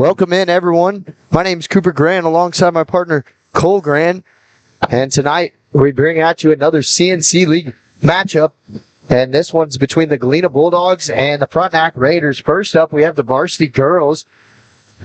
Welcome in, everyone. My name is Cooper Grant alongside my partner, Cole Grant. And tonight, we bring at you another CNC League matchup. And this one's between the Galena Bulldogs and the Frontenac Raiders. First up, we have the varsity girls.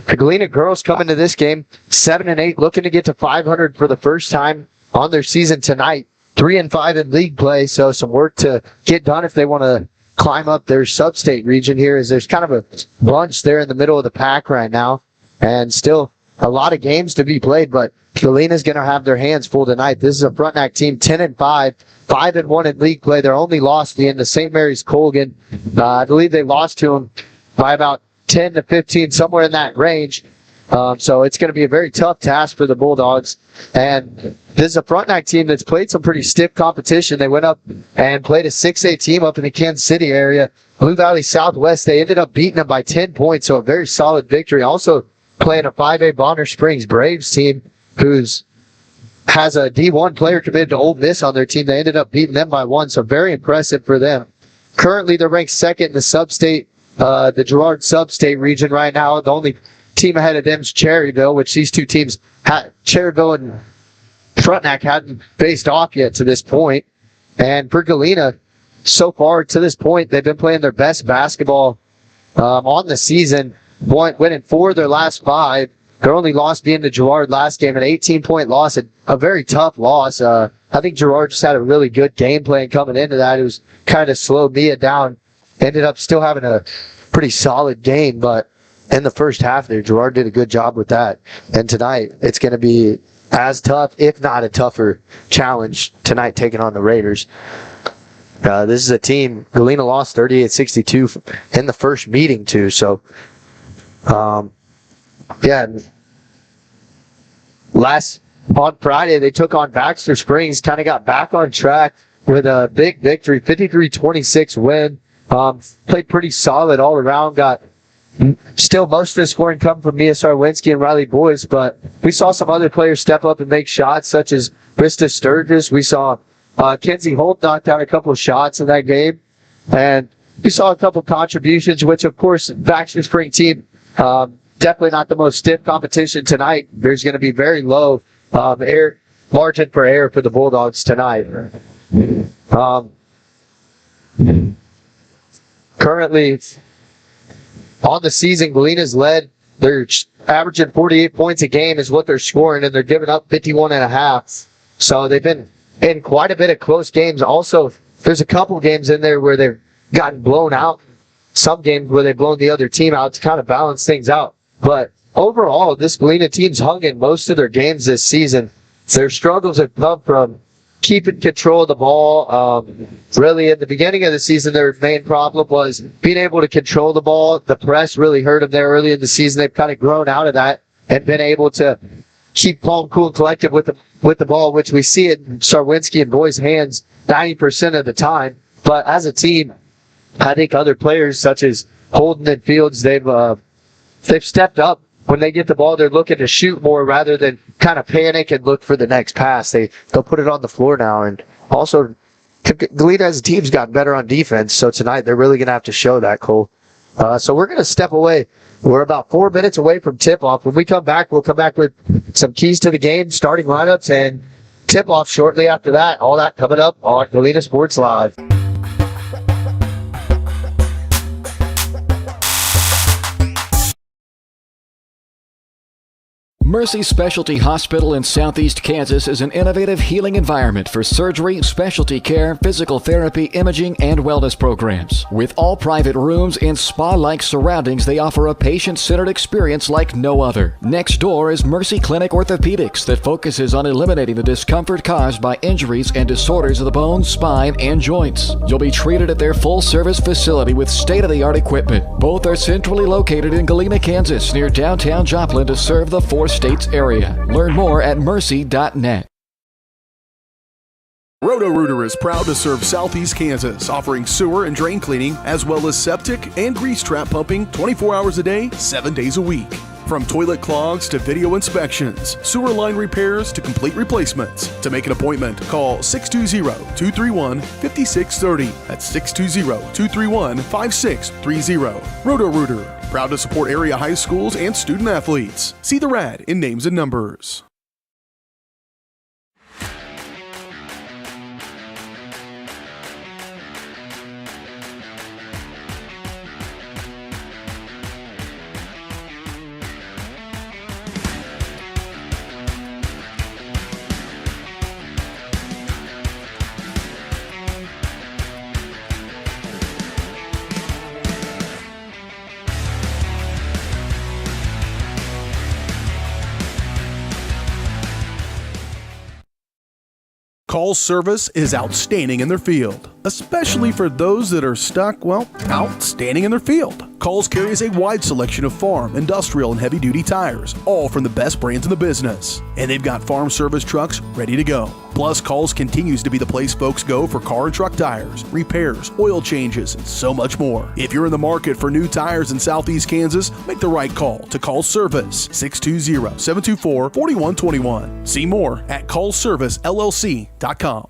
The Galena girls come into this game 7-8, looking to get to 500 for the first time on their season tonight. 3-5 in league play, so some work to get done if they want to climb up their sub-state region here, as there's kind of a bunch there in the middle of the pack right now, and still a lot of games to be played, but Galena's going to have their hands full tonight. This is a Frontenac team 10-5, 5-1 in league play. Their only loss being to St. Mary's Colgan. I believe they lost to them by about 10 to 15, somewhere in that range. So it's going to be a very tough task for the Bulldogs. And this is a Frontenac team that's played some pretty stiff competition. They went up and played a 6A team up in the Kansas City area, Blue Valley Southwest. They ended up beating them by 10 points, so a very solid victory. Also playing a 5A Bonner Springs Braves team who's has a D1 player committed to Ole Miss on their team. They ended up beating them by 1, so very impressive for them. Currently, they're ranked second in the sub-state, the Girard sub-state region right now. The only team ahead of them is Cherryville, which these two teams, Cherryville and Frontenac, hadn't faced off yet to this point. And for Galena, so far to this point, they've been playing their best basketball on the season, winning 4 of their last 5. Their only loss being to Girard last game, an 18-point loss, a very tough loss. I think Girard just had a really good game plan coming into that. It was kind of slowed Mia down. Ended up still having a pretty solid game, but in the first half there, Girard did a good job with that. And tonight, it's going to be as tough, if not a tougher challenge tonight, taking on the Raiders. This is a team, Galena lost 38-62 in the first meeting too, so on Friday, they took on Baxter Springs, kind of got back on track with a big victory, 53-26 win. Played pretty solid all around, got still most of the scoring come from Mia Sarwinski and Riley Boyce, but we saw some other players step up and make shots, such as Krista Sturgis. We saw Kenzie Holt knocked out a couple of shots in that game, and we saw a couple contributions, which, of course, Baxter Spring team, definitely not the most stiff competition tonight. There's going to be very low margin for error for the Bulldogs tonight. Currently, on the season, Galena's led. They're averaging 48 points a game is what they're scoring, and they're giving up 51.5. So they've been in quite a bit of close games. Also, there's a couple games in there where they've gotten blown out. Some games where they've blown the other team out to kind of balance things out. But overall, this Galena team's hung in most of their games this season. Their struggles have come from keeping control of the ball. Really, at the beginning of the season, their main problem was being able to control the ball. The press really hurt them there early in the season. They've kind of grown out of that and been able to keep calm, cool, and collected with the ball, which we see it in Sarwinski and Boy's hands 90% of the time. But as a team, I think other players such as Holden and Fields, they've stepped up. When they get the ball, they're looking to shoot more rather than kind of panic and look for the next pass. They'll put it on the floor now. And also, Galena as a team's gotten better on defense, so tonight they're really going to have to show that, Cole. So we're going to step away. We're about 4 minutes away from tip-off. When we come back, we'll come back with some keys to the game, starting lineups, and tip-off shortly after that. All that coming up on Galena Sports Live. Mercy Specialty Hospital in Southeast Kansas is an innovative healing environment for surgery, specialty care, physical therapy, imaging, and wellness programs. With all private rooms and spa-like surroundings, they offer a patient-centered experience like no other. Next door is Mercy Clinic Orthopedics that focuses on eliminating the discomfort caused by injuries and disorders of the bones, spine, and joints. You'll be treated at their full-service facility with state-of-the-art equipment. Both are centrally located in Galena, Kansas, near downtown Joplin to serve the 4 states area. Learn more at mercy.net. Roto-Rooter is proud to serve Southeast Kansas, offering sewer and drain cleaning, as well as septic and grease trap pumping 24 hours a day, 7 days a week. From toilet clogs to video inspections, sewer line repairs to complete replacements. To make an appointment, call 620-231-5630. That's 620-231-5630. Roto-Rooter. Proud to support area high schools and student athletes. See the rad in names and numbers. Call's service is outstanding in their field, especially for those that are stuck, outstanding in their field. Call's carries a wide selection of farm, industrial, and heavy-duty tires, all from the best brands in the business. And they've got farm service trucks ready to go. Plus, Call's continues to be the place folks go for car and truck tires, repairs, oil changes, and so much more. If you're in the market for new tires in Southeast Kansas, make the right call to Call's Service, 620-724-4121. See more at callservicellc.com.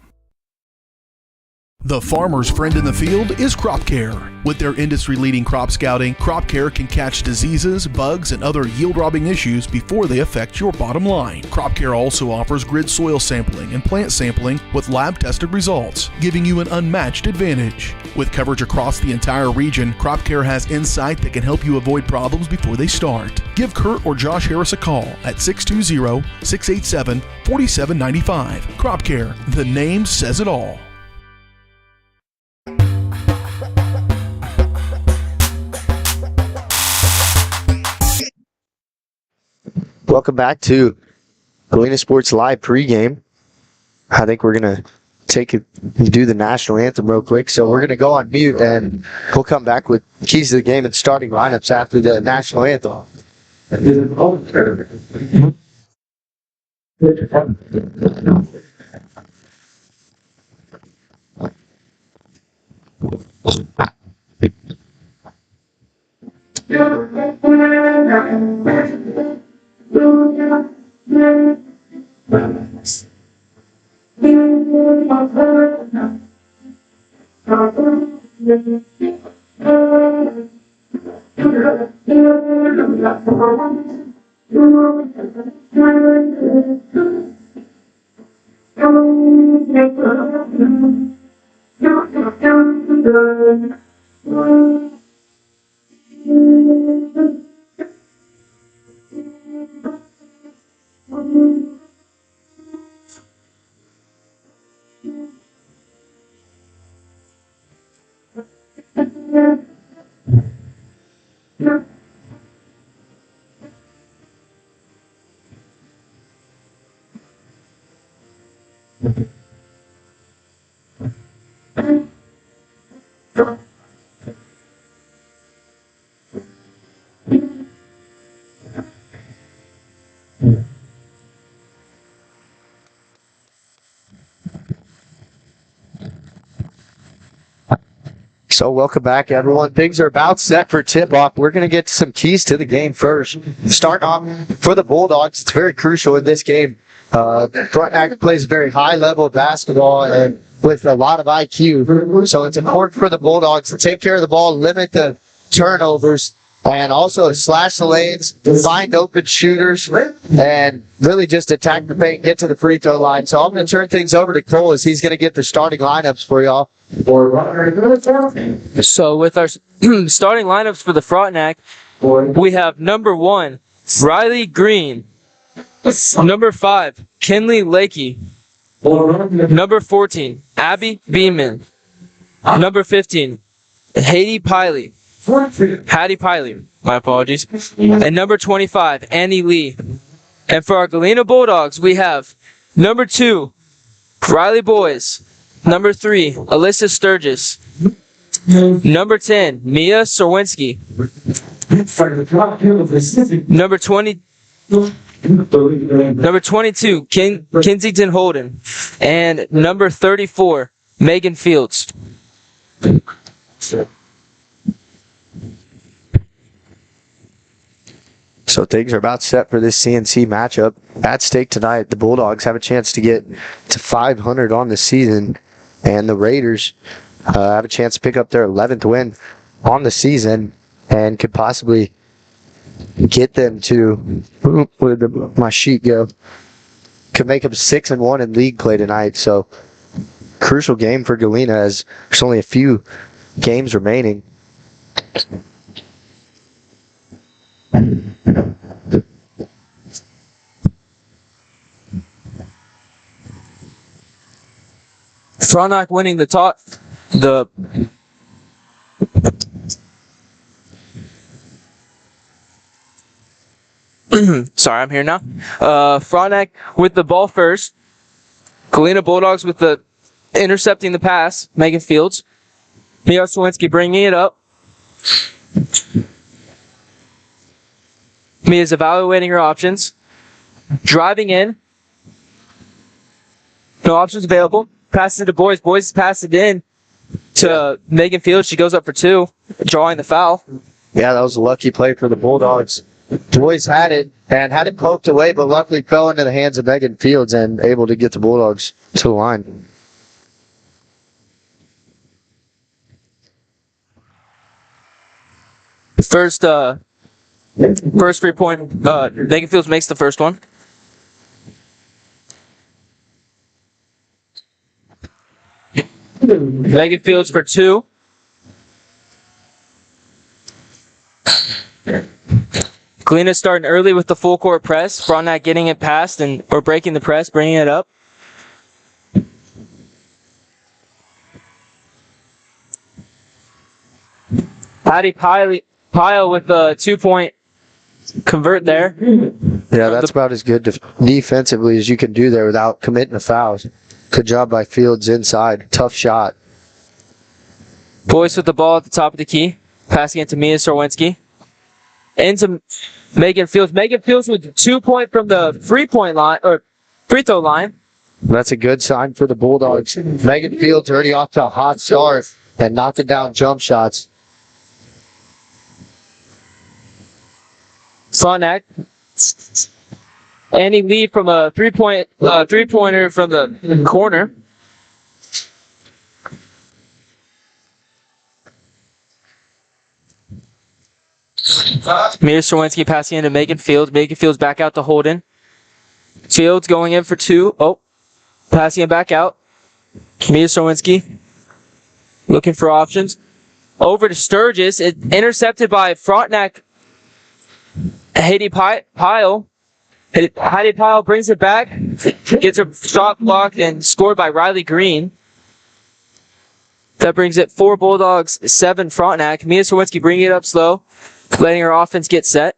The farmer's friend in the field is Crop Care. With their industry-leading crop scouting, Crop Care can catch diseases, bugs, and other yield-robbing issues before they affect your bottom line. Crop Care also offers grid soil sampling and plant sampling with lab-tested results, giving you an unmatched advantage. With coverage across the entire region, Crop Care has insight that can help you avoid problems before they start. Give Kurt or Josh Harris a call at 620-687-4795. Crop Care, the name says it all. Welcome back to Galena Sports Live pregame. I think we're going to do the national anthem real quick. So we're going to go on mute and we'll come back with keys to the game and starting lineups after the national anthem. So welcome back, everyone. Things are about set for tip-off. We're going to get some keys to the game first. Starting off for the Bulldogs, it's very crucial in this game. Frontenac plays very high level of basketball and with a lot of IQ. So it's important for the Bulldogs to take care of the ball, limit the turnovers, and also slash the lanes, find open shooters, and really just attack the paint, get to the free throw line. So I'm going to turn things over to Cole as he's going to get the starting lineups for y'all. So with our starting lineups for the Frontenac, we have number 1, Riley Green. Number 5, Kinley Lakey. Number 14, Abby Beeman. Number 15, Hattie Piley, my apologies. And number 25, Annie Lee. And for our Galena Bulldogs, we have number 2, Riley Boys. Number 3, Alyssa Sturgis. Number 10, Mia Sorwinski. Number 22, Kensington Holden. And number 34, Megan Fields. So things are about set for this CNC matchup. At stake tonight, the Bulldogs have a chance to get to 500 on the season, and the Raiders have a chance to pick up their 11th win on the season. and could possibly get them to, where did my sheet go? Could make them 6-1 in league play tonight. So crucial game for Galena as there's only a few games remaining. Frontenac winning sorry, I'm here now. Frontenac with the ball first. Galena Bulldogs with the intercepting the pass. Megan Fields. Mia Swinsky bringing it up. Mia's evaluating her options. Driving in. No options available. Passes it to Boys. Boys pass it in to Megan Fields. She goes up for 2, drawing the foul. Yeah, that was a lucky play for the Bulldogs. Boys had it and had it poked away, but luckily fell into the hands of Megan Fields and able to get the Bulldogs to the line. First 3-point, Megan Fields makes the first one. Megan Fields for 2. Galena starting early with the full court press. Frontenac getting it past or breaking the press, bringing it up. Patty Pyle with the 2-point convert there. Yeah, that's about as good defensively as you can do there without committing a foul. Good job by Fields inside. Tough shot. Boyce with the ball at the top of the key. Passing it to Mia Sorwinski. Into Megan Fields. Megan Fields with 2-point from the free throw line. That's a good sign for the Bulldogs. Megan Fields already off to a hot start and knocking down jump shots. Frontenac. Annie Lee from a three-pointer from the corner. Mia Sorwinski passing into Megan Fields. Megan Fields back out to Holden. Fields going in for 2. Oh, passing it back out. Mia Sorwinski looking for options. Over to Sturgis. It intercepted by Frontenac. Heidi Pyle. Heidi Pyle brings it back. Gets her shot blocked and scored by Riley Green. That brings it 4 Bulldogs, 7 Frontenac. Mia Sorwinski bringing it up slow, letting her offense get set.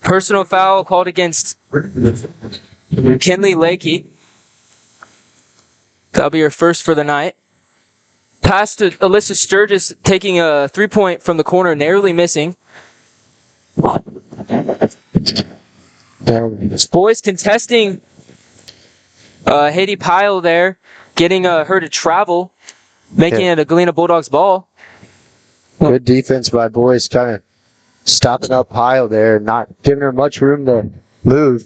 Personal foul called against Kinley Lakey. That'll be her first for the night. Pass to Alyssa Sturgis, taking a 3-point from the corner, narrowly missing. Boys contesting Haiti Pyle there, getting her to travel, making it a Galena Bulldogs ball. Good defense by Boys, kind of stopping up Pyle there, not giving her much room to move.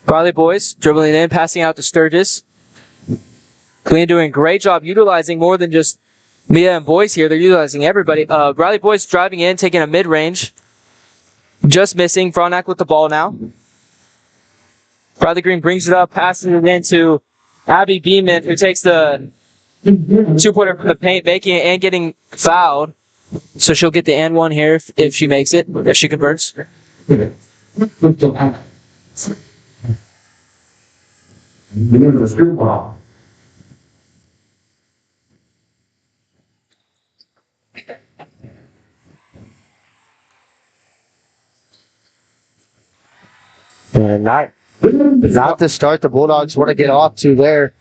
Riley Boys dribbling in, passing out to Sturgis. Galena doing a great job utilizing more than just Mia and Boys here. They're utilizing everybody. Riley Boys driving in, taking a mid-range. Just missing. Frontenac with the ball now. Riley Green brings it up, passes it into Abby Beeman, who takes the 2-pointer from the paint, making it and getting fouled. So she'll get the and one here if she makes it, if she converts. And not the start the Bulldogs want to get off to there.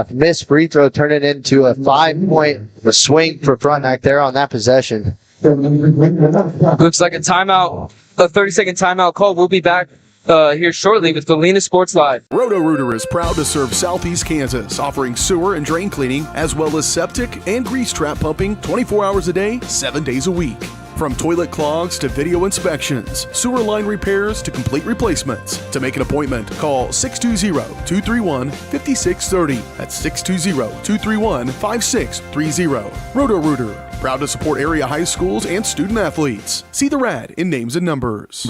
Missed free throw turning into a 5-point swing for Frontenac there on that possession. Looks like a timeout, a 30-second timeout call. We'll be back here shortly with Galena Sports Live. Roto-Rooter is proud to serve Southeast Kansas, offering sewer and drain cleaning, as well as septic and grease trap pumping 24 hours a day, 7 days a week. From toilet clogs to video inspections, sewer line repairs to complete replacements. To make an appointment, call 620-231-5630. That's 620-231-5630. Roto-Rooter, proud to support area high schools and student athletes. See the rad in names and numbers.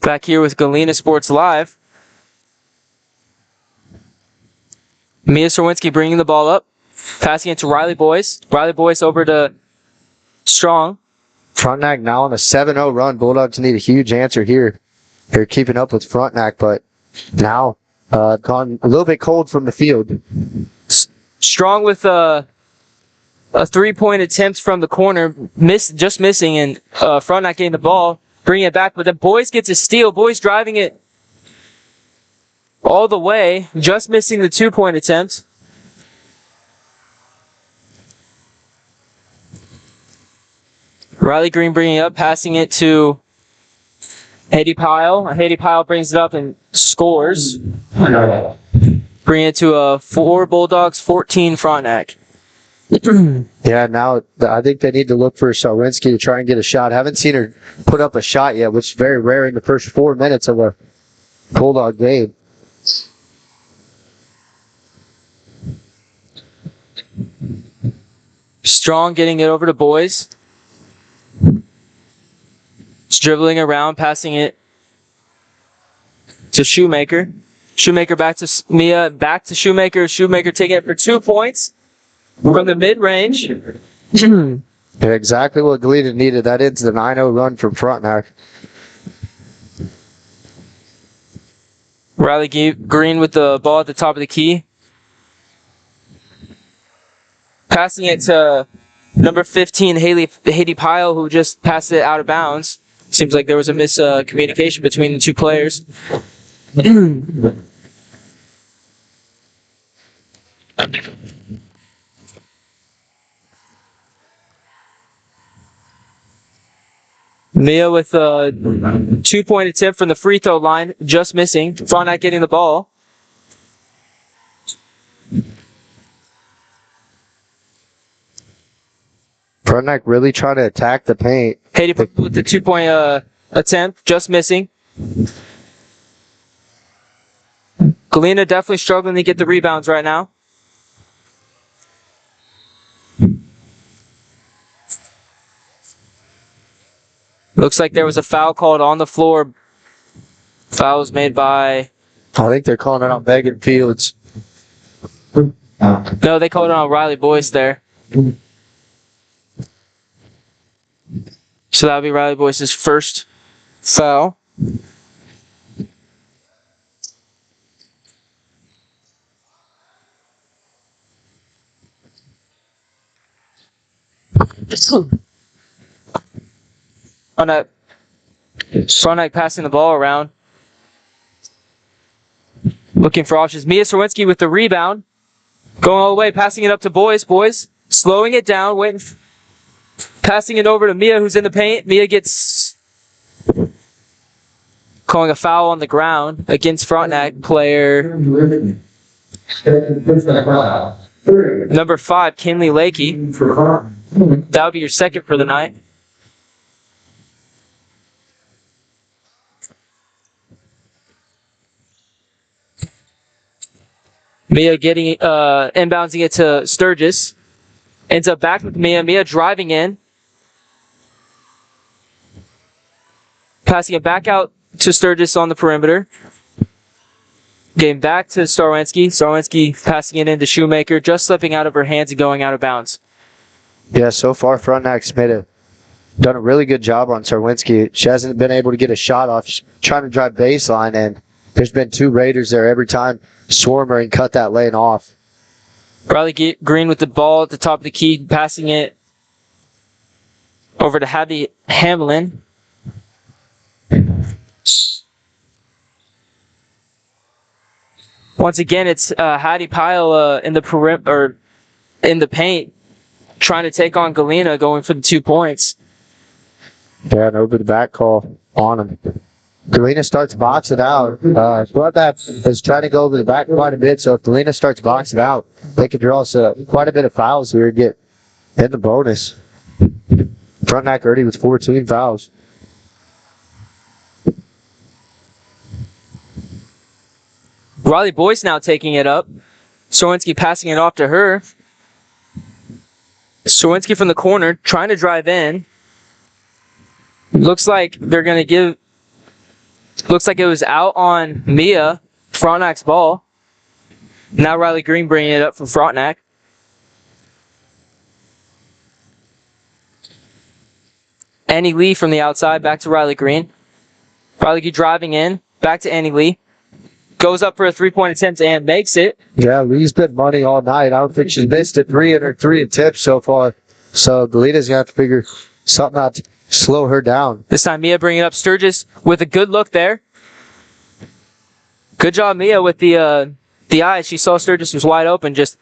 Back here with Galena Sports Live. Mia Serwinski bringing the ball up. Passing it to Riley Boyce. Riley Boyce over to Strong. Frontenac now on a 7-0 run. Bulldogs need a huge answer here. They're keeping up with Frontenac, but now gone a little bit cold from the field. Strong with a 3-point attempt from the corner, just missing, and Frontenac getting the ball, bringing it back, but then Boyce gets a steal. Boyce driving it all the way, just missing the 2-point attempt. Riley Green bringing it up, passing it to Haiti Pyle. Haiti Pyle brings it up and scores. Bringing it to 4 Bulldogs, 14 Frontenac. Yeah, now I think they need to look for Sarwinski to try and get a shot. Haven't seen her put up a shot yet, which is very rare in the first 4 minutes of a Bulldog game. Strong getting it over to Boyce. Just dribbling around, passing it to Shoemaker. Shoemaker back to Mia, back to Shoemaker. Shoemaker taking it for 2 points from the mid-range. Yeah, exactly what Galena needed. That ends the 9-0 run from Frontenac. Riley Green with the ball at the top of the key. Passing it to number 15, Haiti Pyle, who just passed it out of bounds. Seems like there was a miscommunication between the two players. Mia with a 2-point attempt from the free throw line, just missing. Frontenac getting the ball. Frontenac really trying to attack the paint. Haiti with the 2-point attempt, just missing. Galena definitely struggling to get the rebounds right now. Looks like there was a foul called on the floor. Foul was made by... I think they're calling it on Megan Fields. No, they called it on Riley Boyce there. So that'll be Riley Boyce's first foul. Frontenac passing the ball around. Looking for options. Mia Serwinski with the rebound. Going all the way, passing it up to Boyce. Boyce slowing it down, passing it over to Mia, who's in the paint. Mia gets calling a foul on the ground against Frontenac player number 5, Kinley Lakey. That would be your second for the night. Mia getting inbounding it to Sturgis. Ends up back with Mia. Mia driving in. Passing it back out to Sturgis on the perimeter. Getting back to Starwinski. Starwinski passing it into Shoemaker, just slipping out of her hands and going out of bounds. Yeah, so far Frontenac's done a really good job on Sarwinski. She hasn't been able to get a shot off. She's trying to drive baseline, and there's been 2 Raiders there every time. Swarm her and cut that lane off. Riley Green with the ball at the top of the key, passing it over to Hattie Hamlin. Once again, it's Hattie Pyle in the paint, trying to take on Galena, going for the 2 points. Yeah, an over the back call on him. Galena starts boxing out. Frontenac is trying to go over the back quite a bit, so if Galena starts boxing out, they could draw quite a bit of fouls here and get in the bonus. Frontenac already with 14 fouls. Riley Boyce now taking it up. Sorwinski passing it off to her. Sorwinski from the corner trying to drive in. Looks like they're going to give... Looks like it was out on Mia, Frontenac's ball. Now Riley Green bringing it up for Frontenac. Annie Lee from the outside, back to Riley Green. Riley Green driving in, back to Annie Lee. Goes up for a three-point attempt and makes it. Yeah, Lee's been money all night. I don't think she's missed a three in her 3 attempts so far. So Galena's going to have to figure something out to slow her down. This time Mia bringing up Sturgis with a good look there. Good job, Mia, with the eyes. She saw Sturgis was wide open, just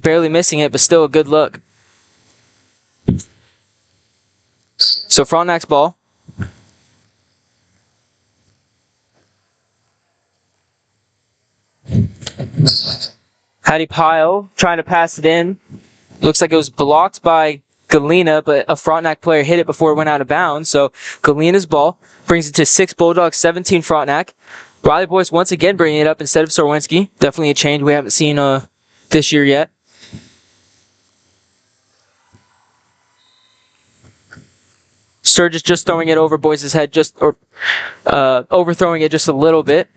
barely missing it, but still a good look. So Frontenac's ball. Hattie Pyle trying to pass it in. Looks like it was blocked by Galena, but a Frontenac player hit it before it went out of bounds. So Galena's ball brings it to 6 Bulldogs, 17 Frontenac. Riley Boyce once again bringing it up instead of Sorwinski. Definitely a change we haven't seen this year yet. Sturgis just throwing it over Boyce's head, overthrowing it just a little bit.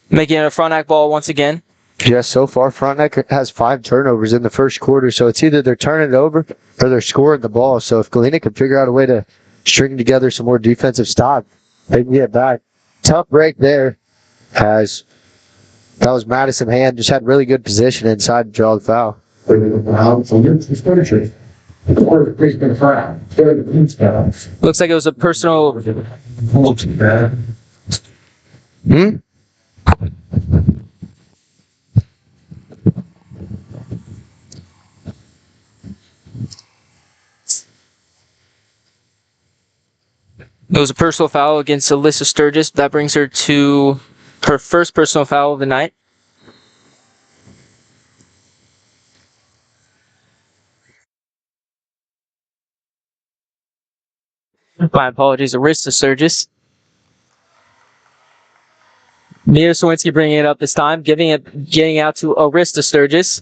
Making it a Frontenac ball once again. Yeah, so far Frontenac has 5 turnovers in the first quarter, so it's either they're turning it over or they're scoring the ball. So if Galena can figure out a way to string together some more defensive stops, they can get back. Tough break there, as that was Madison Hand, just had really good position inside to draw the foul. Looks like it was a personal... It was a personal foul against Alyssa Sturgis. That brings her to her first personal foul of the night. My apologies, Alyssa Sturgis. Mia Sorwinski bringing it up this time, getting out to Arista Sturgis.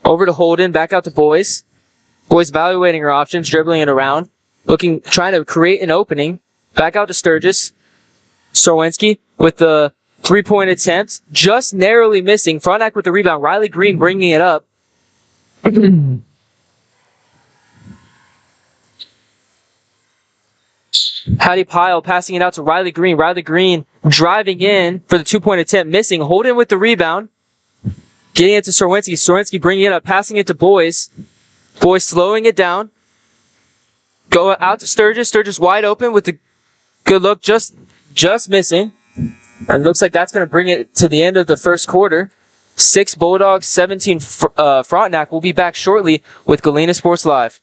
Over to Holden, back out to Boyce. Boyce evaluating her options, dribbling it around, trying to create an opening. Back out to Sturgis. Sorwinski with the three-point attempt, just narrowly missing. Frontenac with the rebound. Riley Green bringing it up. Hattie Pyle passing it out to Riley Green. Riley Green driving in for the 2-point attempt, missing. Holden with the rebound. Getting it to Sorwinski. Sorwinski bringing it up, passing it to Boyce. Boyce slowing it down. Go out to Sturgis. Sturgis wide open with the good look, just missing. And looks like that's going to bring it to the end of the first quarter. 6 Bulldogs, 17 Frontenac. We'll be back shortly with Galena Sports Live.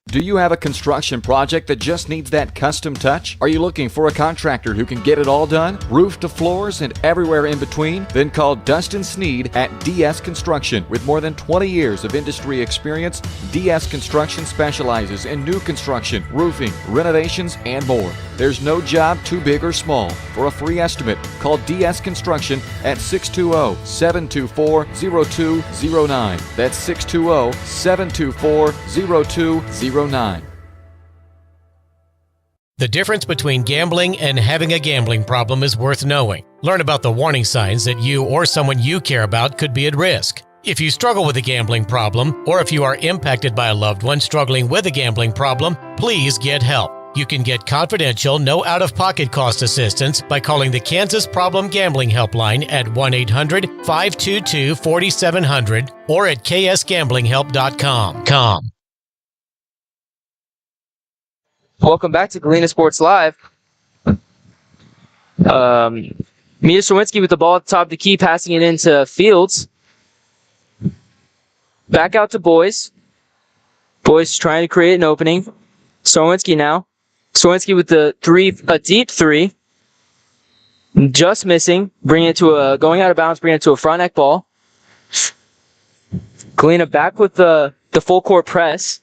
Do you have a construction project that just needs that custom touch? Are you looking for a contractor who can get it all done, roof to floors and everywhere in between? Then call Dustin Sneed at DS Construction. With more than 20 years of industry experience, DS Construction specializes in new construction, roofing, renovations, and more. There's no job too big or small. For a free estimate, call DS Construction at 620-724-0209. That's 620-724-0209. The difference between gambling and having a gambling problem is worth knowing. Learn about the warning signs that you or someone you care about could be at risk. If you struggle with a gambling problem, or if you are impacted by a loved one struggling with a gambling problem, please get help. You can get confidential, no out-of-pocket cost assistance by calling the Kansas Problem Gambling Helpline at 1-800-522-4700 or at ksgamblinghelp.com. Welcome back to Galena Sports Live. Mia Sorwinski with the ball at the top of the key, passing it into Fields. Back out to Boys. Boys trying to create an opening. Sowinski now. Sowinski with a deep three. Just missing. Bringing it to going out of bounds, bringing it to a Frontenac ball. Galena back with the full court press.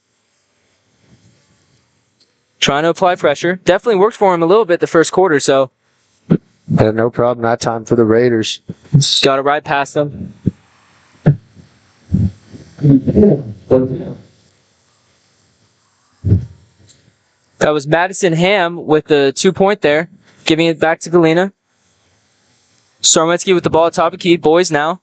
Trying to apply pressure. Definitely worked for him a little bit the first quarter, so. Yeah, no problem that time for the Raiders. Got to ride past them. That was Madison Ham with the 2-point there, giving it back to Galena. Sowinski with the ball at top of key. Boys now.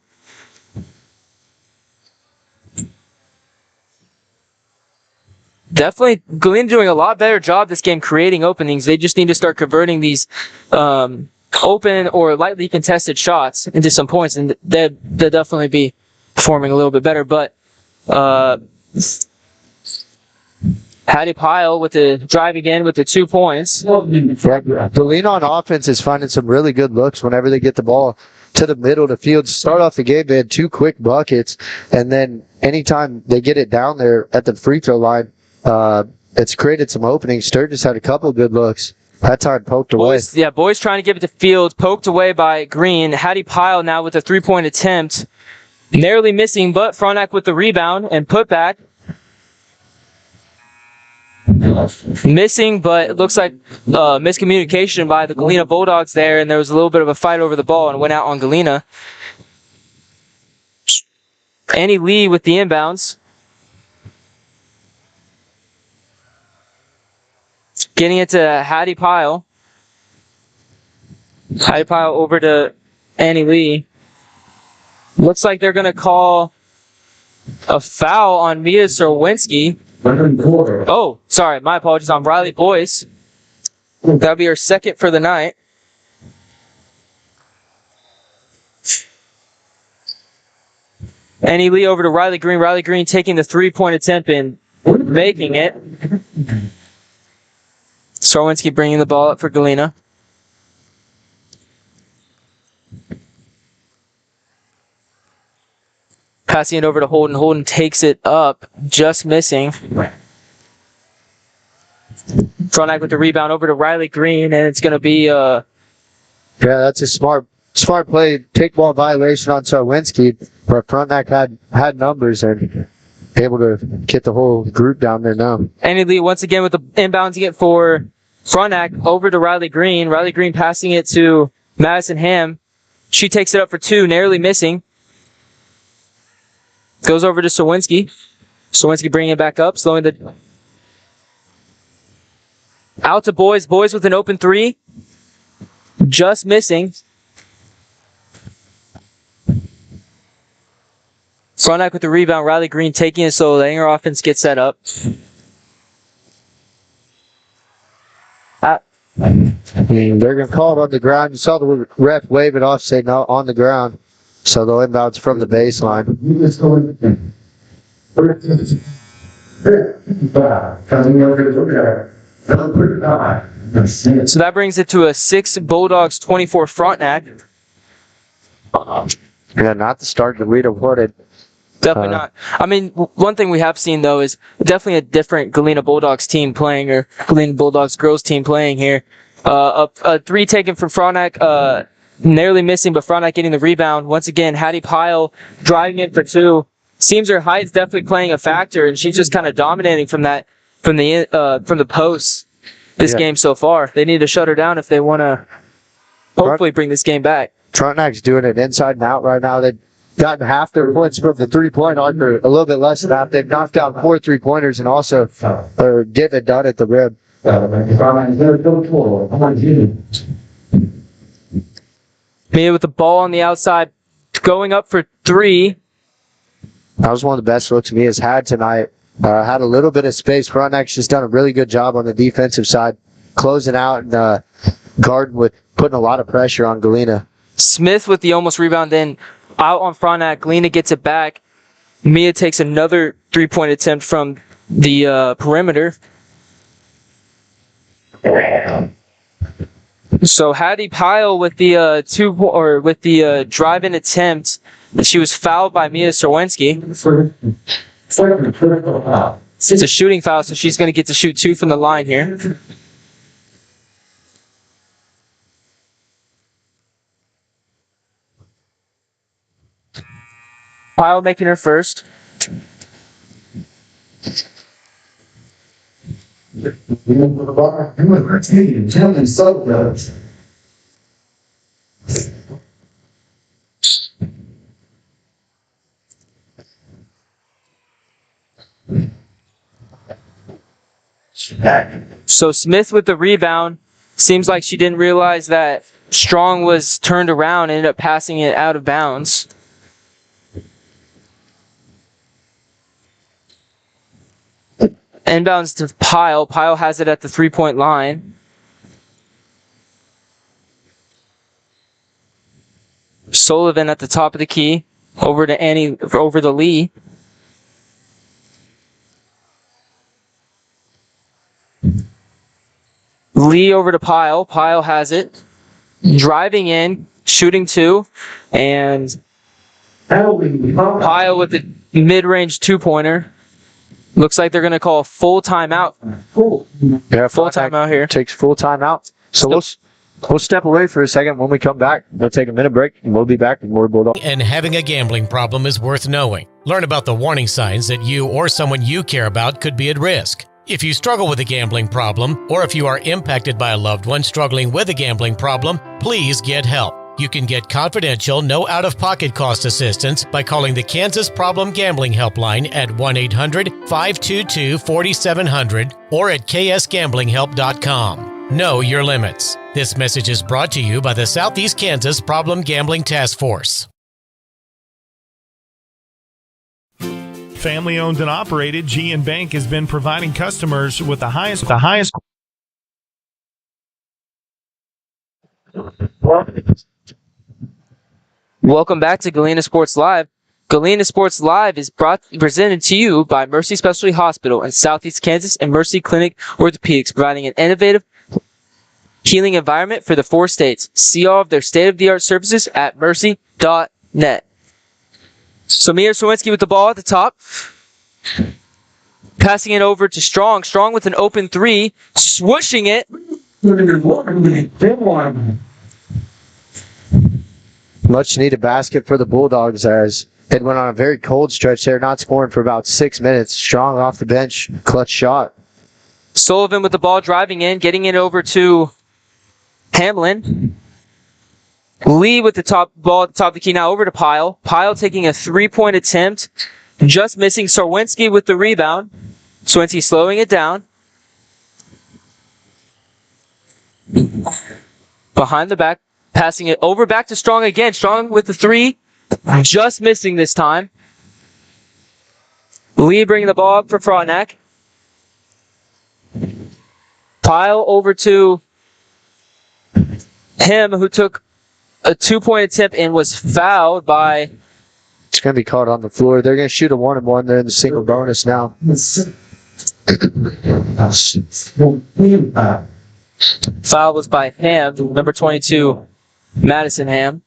Definitely, Galena doing a lot better job this game creating openings. They just need to start converting these open or lightly contested shots into some points, and they'll definitely be performing a little bit better. But Hattie Pyle with the drive again with the 2 points. Galena on offense is finding some really good looks whenever they get the ball to the middle of the field. Start off the game, they had 2 quick buckets, and then anytime they get it down there at the free throw line, it's created some openings. Sturgis had a couple of good looks. That time poked away. Boys trying to give it to Field, poked away by Green. Hattie Pyle now with a 3-point attempt. Narrowly missing, but Frontenac with the rebound and put back. Missing, but it looks like miscommunication by the Galena Bulldogs there, and there was a little bit of a fight over the ball and went out on Galena. Annie Lee with the inbounds. Getting it to Hattie Pyle. Hattie Pyle over to Annie Lee. Looks like they're going to call a foul on Mia Sowinski. Oh, sorry. My apologies on Riley Boyce. That'll be her second for the night. Annie Lee over to Riley Green. Riley Green taking the 3-point attempt and making it. Sowinski bringing the ball up for Galena. Passing it over to Holden. Holden takes it up, just missing. Frontenac with the rebound over to Riley Green, and it's going to be... Yeah, that's a smart play. Take ball violation on Sowinski, but Frontenac had numbers and able to get the whole group down there now. Annie Lee once again with the inbounding it for Frontenac over to Riley Green. Riley Green passing it to Madison Ham. She takes it up for 2, narrowly missing. Goes over to Sowinski. Sowinski bringing it back up, slowing the... Out to Boys. Boys with an open 3. Just missing. Frontenac with the rebound. Riley Green taking it, so the Anger offense gets set up. They're going to call it on the ground. You saw the ref wave it off, say no, on the ground. So they'll inbounds from the baseline. So that brings it to a 6 Bulldogs 24 Frontenac. Yeah, not the start that we'd have wanted. Definitely not. I mean, one thing we have seen, though, is definitely a different Galena Bulldogs team playing, or Galena Bulldogs girls team playing here. A 3 taken from Frontenac, narrowly missing, but Frontenac getting the rebound. Once again, Hattie Pyle driving in for 2. Seems her height's definitely playing a factor, and she's just kind of dominating from the posts this game so far. They need to shut her down if they want to hopefully bring this game back. Frontenac's doing it inside and out right now. They've gotten half their points from the 3-point arc, or a little bit less than that. They've knocked out 4 3-pointers and also are getting it done at the rim. Mia with the ball on the outside, going up for 3. That was one of the best looks Mia's had tonight. Had a little bit of space. Frontenac's just done a really good job on the defensive side, closing out and guarding with putting a lot of pressure on Galena. Smith with the almost rebound, then out on Frontenac. Galena gets it back. Mia takes another 3-point attempt from the perimeter. So Hattie Pyle with the drive-in attempt, And she was fouled by Mia Serwinski. It's a shooting foul, so she's going to get to shoot 2 from the line here. Pyle making her first. So Smith with the rebound. Seems like she didn't realize that Strong was turned around and ended up passing it out of bounds. Inbounds to Pyle. Pyle has it at the 3-point line. Sullivan at the top of the key. Over to Lee. Lee over to Pyle. Pyle has it. Driving in, shooting 2, and Pyle with the mid-range 2-pointer. Looks like they're going to call a full timeout. Yeah, Full timeout here. Takes full timeout. So we'll step away for a second. When we come back, we'll take a minute break, and we'll be back with more Bulldogs. And having a gambling problem is worth knowing. Learn about the warning signs that you or someone you care about could be at risk. If you struggle with a gambling problem, or if you are impacted by a loved one struggling with a gambling problem, please get help. You can get confidential, no out-of-pocket cost assistance by calling the Kansas Problem Gambling Helpline at 1-800-522-4700 or at ksgamblinghelp.com. Know your limits. This message is brought to you by the Southeast Kansas Problem Gambling Task Force. Family owned and operated, GN Bank has been providing customers with the highest. Welcome back to Galena Sports Live. Galena Sports Live is presented to you by Mercy Specialty Hospital in Southeast Kansas and Mercy Clinic Orthopedics, providing an innovative healing environment for the 4 states. See all of their state-of-the-art services at mercy.net. So Mia Serwinski with the ball at the top. Passing it over to Strong. Strong with an open 3. Swooshing it. Much needed basket for the Bulldogs as it went on a very cold stretch there, not scoring for about 6 minutes. Strong off the bench. Clutch shot. Sullivan with the ball driving in, getting it over to Hamlin. Lee with the ball at the top of the key, now over to Pyle. Pyle taking a 3-point attempt, just missing. Serwinski with the rebound. Serwinski slowing it down. Behind the back, passing it over back to Strong again. Strong with the 3, just missing this time. Lee bringing the ball up for Frontenac. Pyle over to him, who took a 2-point attempt and was fouled by... It's going to be caught on the floor. They're going to shoot a 1-and-1. They're in the single bonus now. Foul was by Ham, number 22, Madison Ham.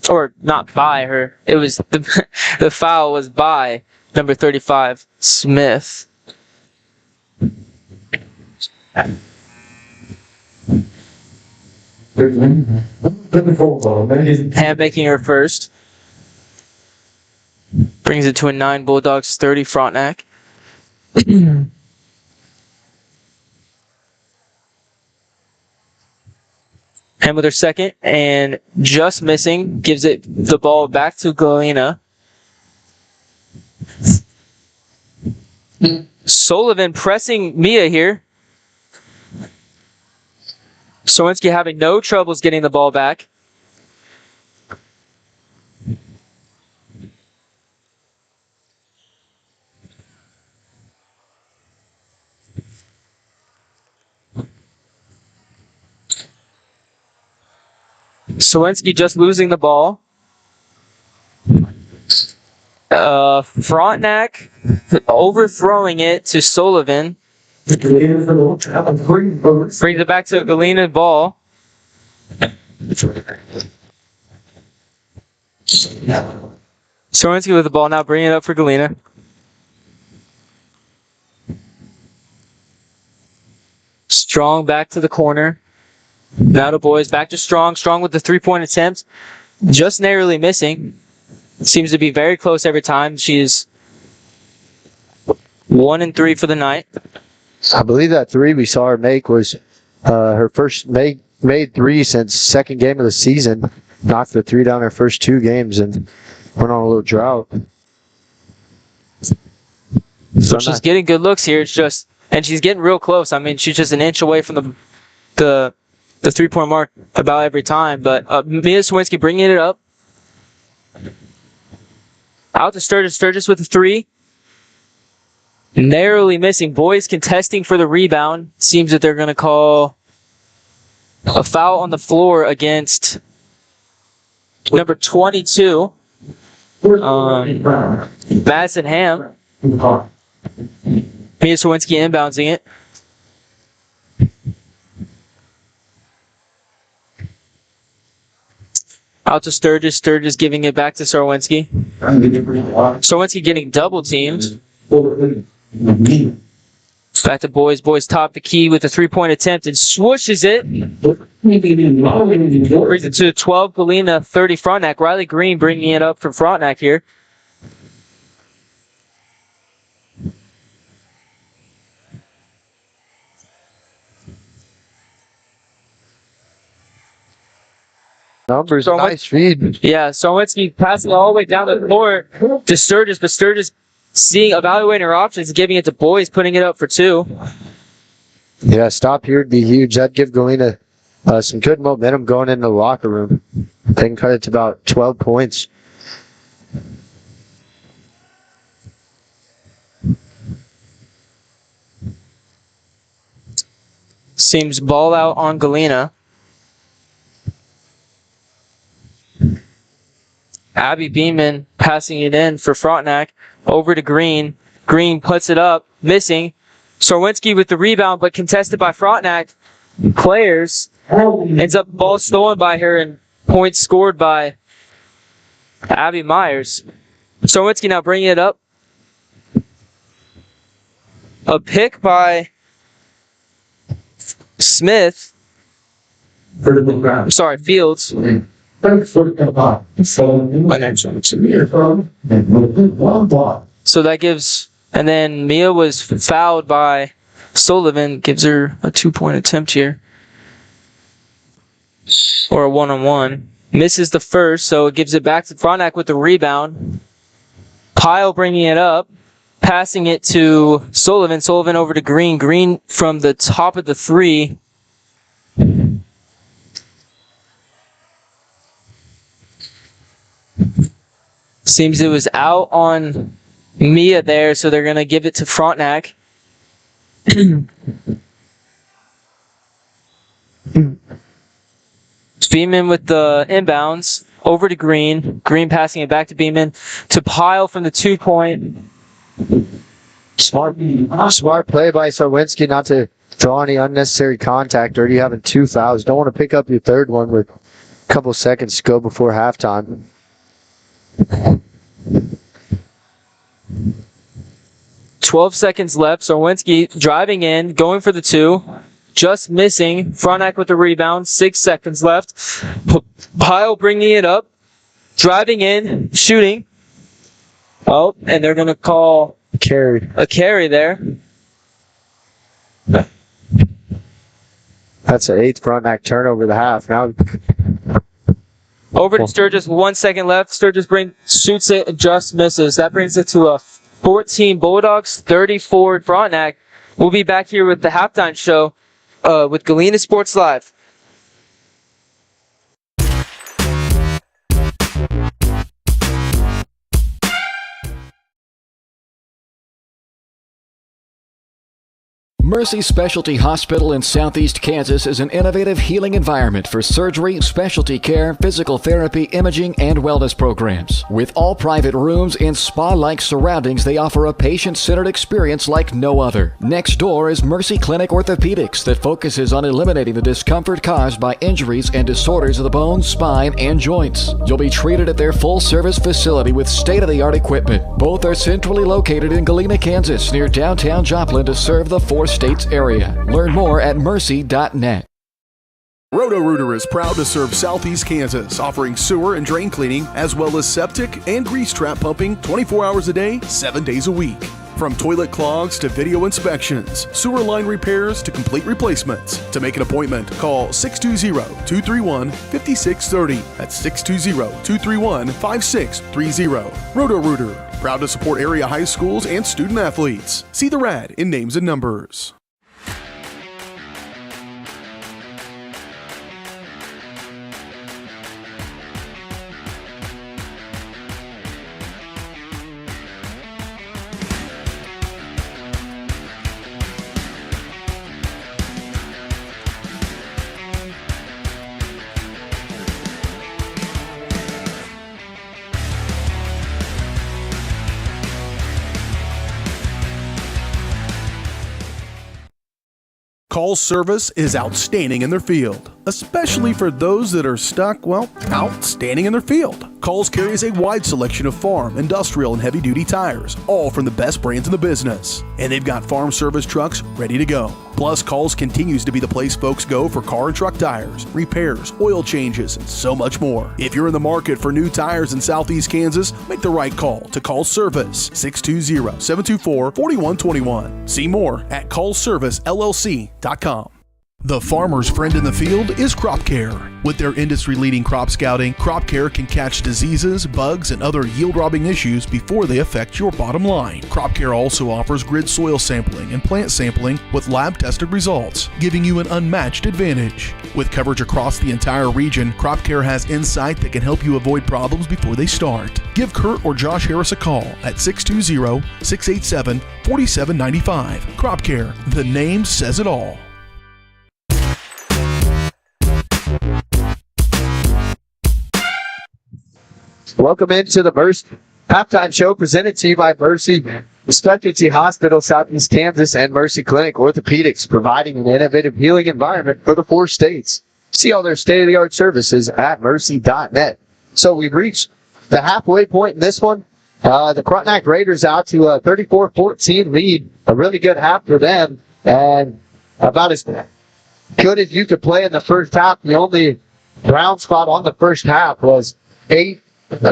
Or not by her. It was the foul was by number 35, Smith. Ham making her first. Brings it to a 9 Bulldogs 30 Frontenac. Ham with her second and just missing. Gives it the ball back to Galena. Sullivan pressing Mia here. Serwinski having no troubles getting the ball back. Serwinski just losing the ball. Frontenac overthrowing it to Sullivan. Brings it back to a Galena ball. Sorensky with the ball now, bringing it up for Galena. Strong back to the corner. Now the boys back to Strong. Strong with the three-point attempt. Just narrowly missing. Seems to be very close every time. She's 1 and 3 for the night. I believe that three we saw her make was her first made three since second game of the season. Knocked the three down her first 2 games and went on a little drought. So she's getting good looks here. It's just, and she's getting real close. I mean, she's just an inch away from the 3-point mark about every time. But Mia Swinski bringing it up. Out to Sturgis. Sturgis with the 3. Narrowly missing. Boys contesting for the rebound. Seems that they're going to call a foul on the floor against number 22, Madison Ham. Mia Swinski inbouncing it. Out to Sturgis. Sturgis giving it back to Sarwinski. Sarwinski getting double teamed. Back to Boys. Boys top the key with a 3-point attempt and swooshes it. Brings it to 12, Galena 30 Frontenac. Riley Green bringing it up for Frontenac here. Numbers, nice feed. Yeah, Sarwinski passing all the way down the floor to Sturgis, but Sturgis evaluating her options, giving it to Boys, putting it up for 2. Yeah, stop here would be huge. That'd give Galena some good momentum going into the locker room. They can cut it to about 12 points. Seems ball out on Galena. Abby Beeman passing it in for Frontenac. Over to Green. Green puts it up. Missing. Sarwinski with the rebound, but contested by Frontenac players. Ends up ball stolen by her and points scored by Abby Myers. Sarwinski now bringing it up. A pick by Smith. Sorry, Fields. So that gives, and then Mia was fouled by Sullivan, gives her a 2-point attempt here. Or a 1-on-1. Misses the first, so it gives it back to Frontenac with the rebound. Pyle bringing it up, passing it to Sullivan. Sullivan over to Green. Green from the top of the 3. Seems it was out on Mia there, so they're going to give it to Frontenac. Beeman with the inbounds. Over to Green. Green passing it back to Beeman. To Pyle from the 2-point. Smart play by Sarwinski not to draw any unnecessary contact. Already having 2 fouls. Don't want to pick up your third one with a couple seconds to go before halftime. 12 seconds left. Sarwinski driving in, going for the 2. Just missing. Frontenac with the rebound. 6 seconds left. Pyle bringing it up. Driving in, shooting. Oh, and they're going to call a carry there. That's an 8th Frontenac turnover of the half. Now over to Sturgis, 1 second left. Sturgis shoots it and just misses. That brings it to a 14 Bulldogs, 34 Frontenac. We'll be back here with the halftime show with Galena Sports Live. Mercy Specialty Hospital in Southeast Kansas is an innovative healing environment for surgery, specialty care, physical therapy, imaging, and wellness programs. With all private rooms and spa-like surroundings, they offer a patient-centered experience like no other. Next door is Mercy Clinic Orthopedics that focuses on eliminating the discomfort caused by injuries and disorders of the bones, spine, and joints. You'll be treated at their full-service facility with state-of-the-art equipment. Both are centrally located in Galena, Kansas, near downtown Joplin to serve the 4 states area. Learn more at mercy.net. Roto-Rooter is proud to serve Southeast Kansas, offering sewer and drain cleaning, as well as septic and grease trap pumping 24 hours a day, 7 days a week. From toilet clogs to video inspections, sewer line repairs to complete replacements. To make an appointment, call 620-231-5630. That's 620-231-5630. Roto-Rooter, proud to support area high schools and student athletes. See the rad in names and numbers. Call service is outstanding in their field, especially for those that are stuck, outstanding in their field. Calls carries a wide selection of farm, industrial, and heavy-duty tires, all from the best brands in the business. And they've got farm service trucks ready to go. Plus, Calls continues to be the place folks go for car and truck tires, repairs, oil changes, and so much more. If you're in the market for new tires in Southeast Kansas, make the right call to Call Service, 620-724-4121. See more at callservicellc.com. The farmer's friend in the field is Crop Care. With their industry-leading crop scouting, Crop Care can catch diseases, bugs, and other yield-robbing issues before they affect your bottom line. Crop Care also offers grid soil sampling and plant sampling with lab-tested results, giving you an unmatched advantage. With coverage across the entire region, Crop Care has insight that can help you avoid problems before they start. Give Kurt or Josh Harris a call at 620-687-4795. Crop Care, the name says it all. Welcome into the Mercy halftime show presented to you by Mercy Specialty Hospital, Southeast Kansas, and Mercy Clinic Orthopedics, providing an innovative healing environment for the 4 states. See all their state-of-the-art services at mercy.net. So we've reached the halfway point in this one. The Frontenac Raiders out to a 34-14 lead. A really good half for them, and about as good as you could play in the first half. The only brown spot on the first half was 8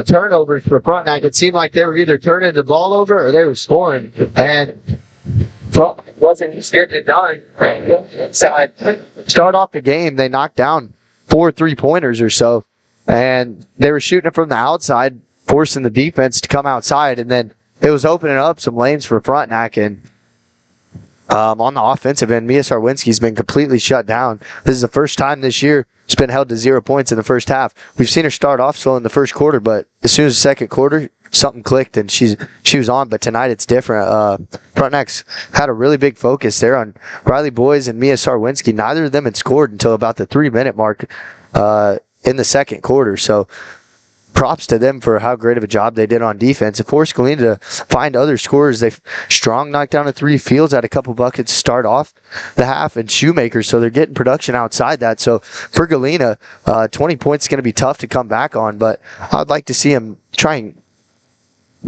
turnovers for Frontenac. It seemed like they were either turning the ball over or they were scoring, and Frontenac wasn't getting it done. Start off the game, they knocked down 4 3-pointers or so, and they were shooting it from the outside, forcing the defense to come outside, and then it was opening up some lanes for Frontenac. And on the offensive end, Mia Sarwinski's been completely shut down. This is the first time this year she's been held to 0 points in the first half. We've seen her start off slow in the first quarter, but as soon as the second quarter, something clicked and she was on. But tonight it's different. Frontenac's had a really big focus there on Riley Boys and Mia Sarwinski. Neither of them had scored until about the 3-minute mark in the second quarter. So props to them for how great of a job they did on defense. It forced Galena to find other scorers. They Strong knocked down a 3, Fields had a couple buckets to start off the half, and Shoemaker, so they're getting production outside that. So for Galena, 20 points is going to be tough to come back on, but I'd like to see them try and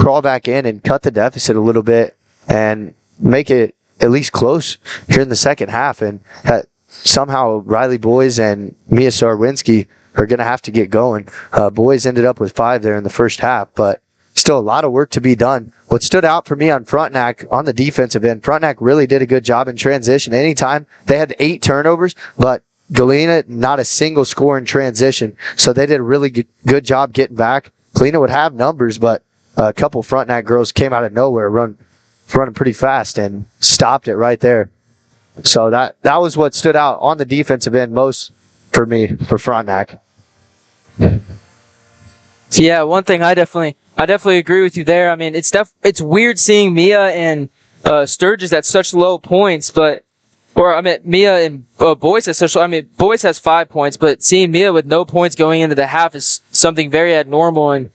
crawl back in and cut the deficit a little bit and make it at least close here in the second half. And somehow Riley Boys and Mia Sarwinski are going to have to get going. Boys ended up with 5 there in the first half, but still a lot of work to be done. What stood out for me on Frontenac, on the defensive end, Frontenac really did a good job in transition. Anytime they had 8 turnovers, but Galena, not a single score in transition. So they did a really good job getting back. Galena would have numbers, but a couple Frontenac girls came out of nowhere, running pretty fast and stopped it right there. So that was what stood out on the defensive end most for me, for Frontenac. Yeah, one thing I definitely agree with you there. I mean, it's weird seeing Mia and Sturgis at such low points, but or I mean, Mia and Boyce especially. I mean, Boyce has 5 points, but seeing Mia with no points going into the half is something very abnormal and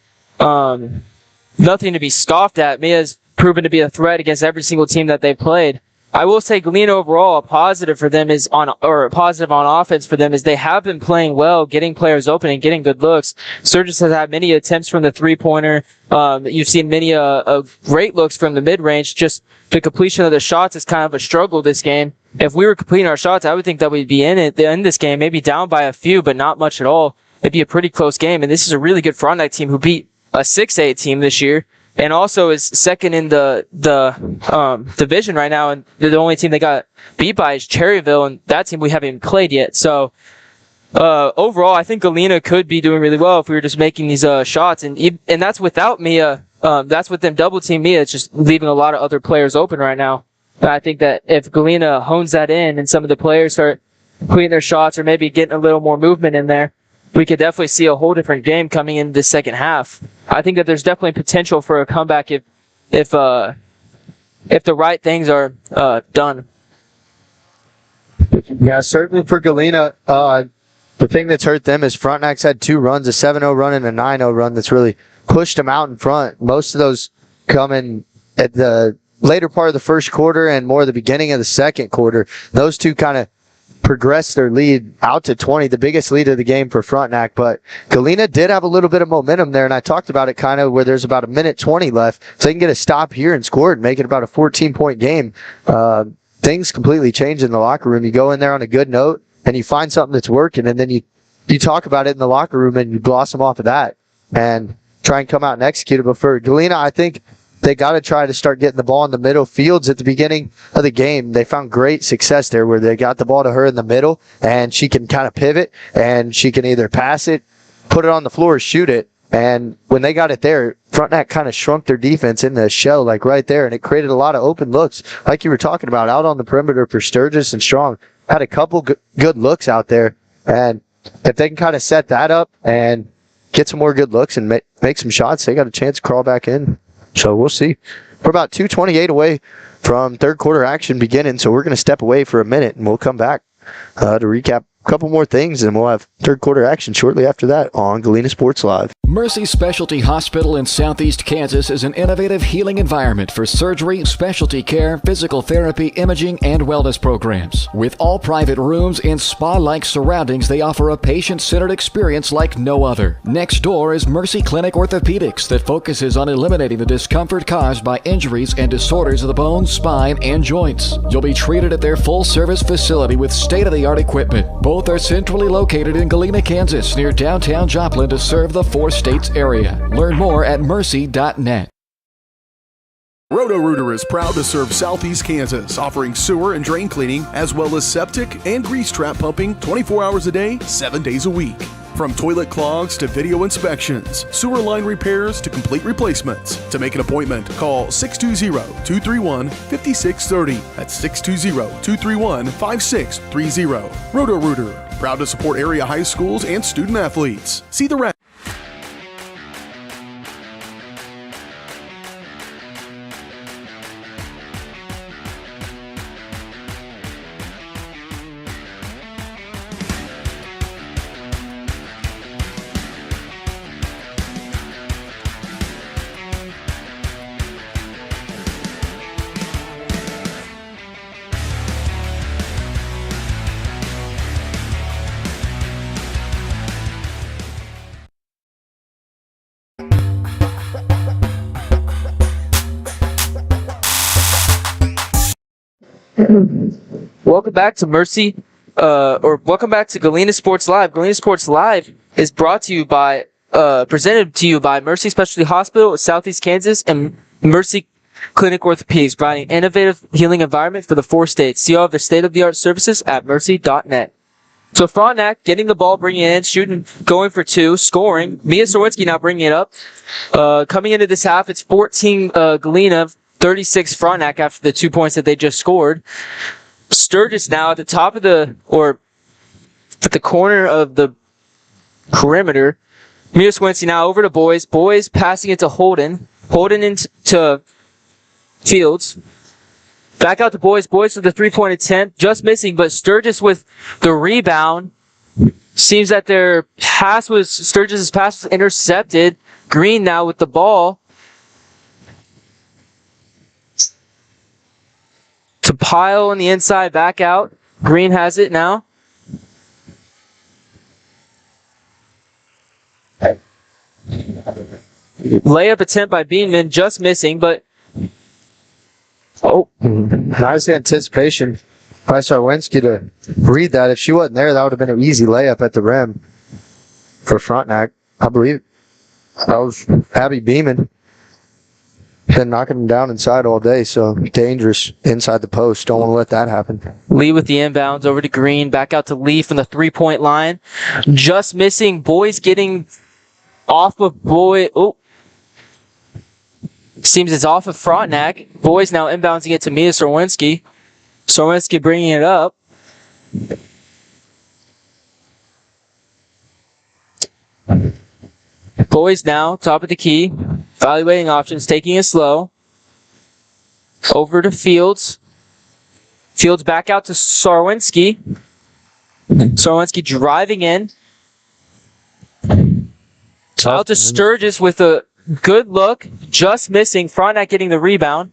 nothing to be scoffed at. Mia's proven to be a threat against every single team that they've played. I will say Galena overall, a positive for them is a positive on offense for them is they have been playing well, getting players open and getting good looks. Sturgis has had many attempts from the three-pointer. You've seen many great looks from the mid-range. Just the completion of the shots is kind of a struggle this game. If we were completing our shots, I would think that we'd be in this game, maybe down by a few, but not much at all. It'd be a pretty close game, and this is a really good Frontenac team who beat a 6A team this year. And also is second in the division right now, and the only team they got beat by is Cherryville, and that team we haven't even played yet. So overall, I think Galena could be doing really well if we were just making these shots, and that's without Mia. That's with them double team Mia. It's just leaving a lot of other players open right now. And I think that if Galena hones that in, and some of the players start completing their shots, or maybe getting a little more movement in there, we could definitely see a whole different game coming in the second half. I think that there's definitely potential for a comeback if the right things are done. Yeah, certainly for Galena, the thing that's hurt them is Frontenac's had 2 runs, a 7-0 run and a 9-0 run that's really pushed them out in front. Most of those coming at the later part of the first quarter and more the beginning of the second quarter. Those two kind of progressed their lead out to 20, the biggest lead of the game for Frontenac. But Galena did have a little bit of momentum there, and I talked about it kind of where there's about a minute 20 left. So they can get a stop here and score it and make it about a 14-point game. Things completely change in the locker room. You go in there on a good note, and you find something that's working, and then you talk about it in the locker room, and you blossom off of that and try and come out and execute it. But for Galena, I think they got to try to start getting the ball in the middle fields at the beginning of the game. They found great success there where they got the ball to her in the middle, and she can kind of pivot, and she can either pass it, put it on the floor, or shoot it. And when they got it there, Frontenac kind of shrunk their defense in the shell, like right there, and it created a lot of open looks, like you were talking about, out on the perimeter for Sturgis and Strong. Had a couple good looks out there, and if they can kind of set that up and get some more good looks and make some shots, they got a chance to crawl back in. So we'll see. We're about 2:28 away from third quarter action beginning, so we're going to step away for a minute, and we'll come back to recap a couple more things, and we'll have third quarter action shortly after that on Galena Sports Live. Mercy Specialty Hospital in Southeast Kansas is an innovative healing environment for surgery, specialty care, physical therapy, imaging, and wellness programs. With all private rooms and spa-like surroundings, they offer a patient-centered experience like no other. Next door is Mercy Clinic Orthopedics that focuses on eliminating the discomfort caused by injuries and disorders of the bones, spine, and joints. You'll be treated at their full-service facility with state-of-the-art equipment. Both are centrally located in Galena, Kansas, near downtown Joplin to serve the 4 states area. Learn more at mercy.net. Roto-Rooter is proud to serve Southeast Kansas, offering sewer and drain cleaning, as well as septic and grease trap pumping 24 hours a day, 7 days a week. From toilet clogs to video inspections, sewer line repairs to complete replacements. To make an appointment, call 620-231-5630. That's 620-231-5630. Roto-Rooter, proud to support area high schools and student athletes. See the rest. Welcome back to welcome back to Galena Sports Live. Galena Sports Live is brought to you by, presented to you by Mercy Specialty Hospital of Southeast Kansas and Mercy Clinic Orthopedics, providing an innovative healing environment for the 4 states. See all of their state-of-the-art services at mercy.net. So Frontenac getting the ball, bringing it in, shooting, going for 2, scoring. Mia Sorowitzki now bringing it up. Coming into this half, it's 14 Galena, 36 Frontenac after the 2 points that they just scored. Sturgis now at the top of at the corner of the perimeter. Mia Sorowitzki now over to Boys. Boys passing it to Holden. Holden into Fields. Back out to boys. Boys with the three-point attempt. Just missing, but Sturgis with the rebound. Seems that Sturgis' pass was intercepted. Green now with the ball. To Pile on the inside, back out. Green has it now. Layup attempt by Beanman, just missing, but nice anticipation by Sarwinski to read that. If she wasn't there, that would have been an easy layup at the rim for Frontenac. I believe that was Abby Beeman. Been knocking them down inside all day, so dangerous inside the post. Don't want to let that happen. Lee with the inbounds over to Green. Back out to Lee from the three-point line. Just missing. Boys getting off of Boy. Oh. Seems it's off of Frontenac. Boys now inbouncing it to Mia Sorwinski. Sorwinski bringing it up. Boys now, top of the key. Evaluating options, taking it slow. Over to Fields. Fields back out to Sarwinski. Sarwinski driving in. Out to Sturgis with a good look. Just missing. Frontenac getting the rebound.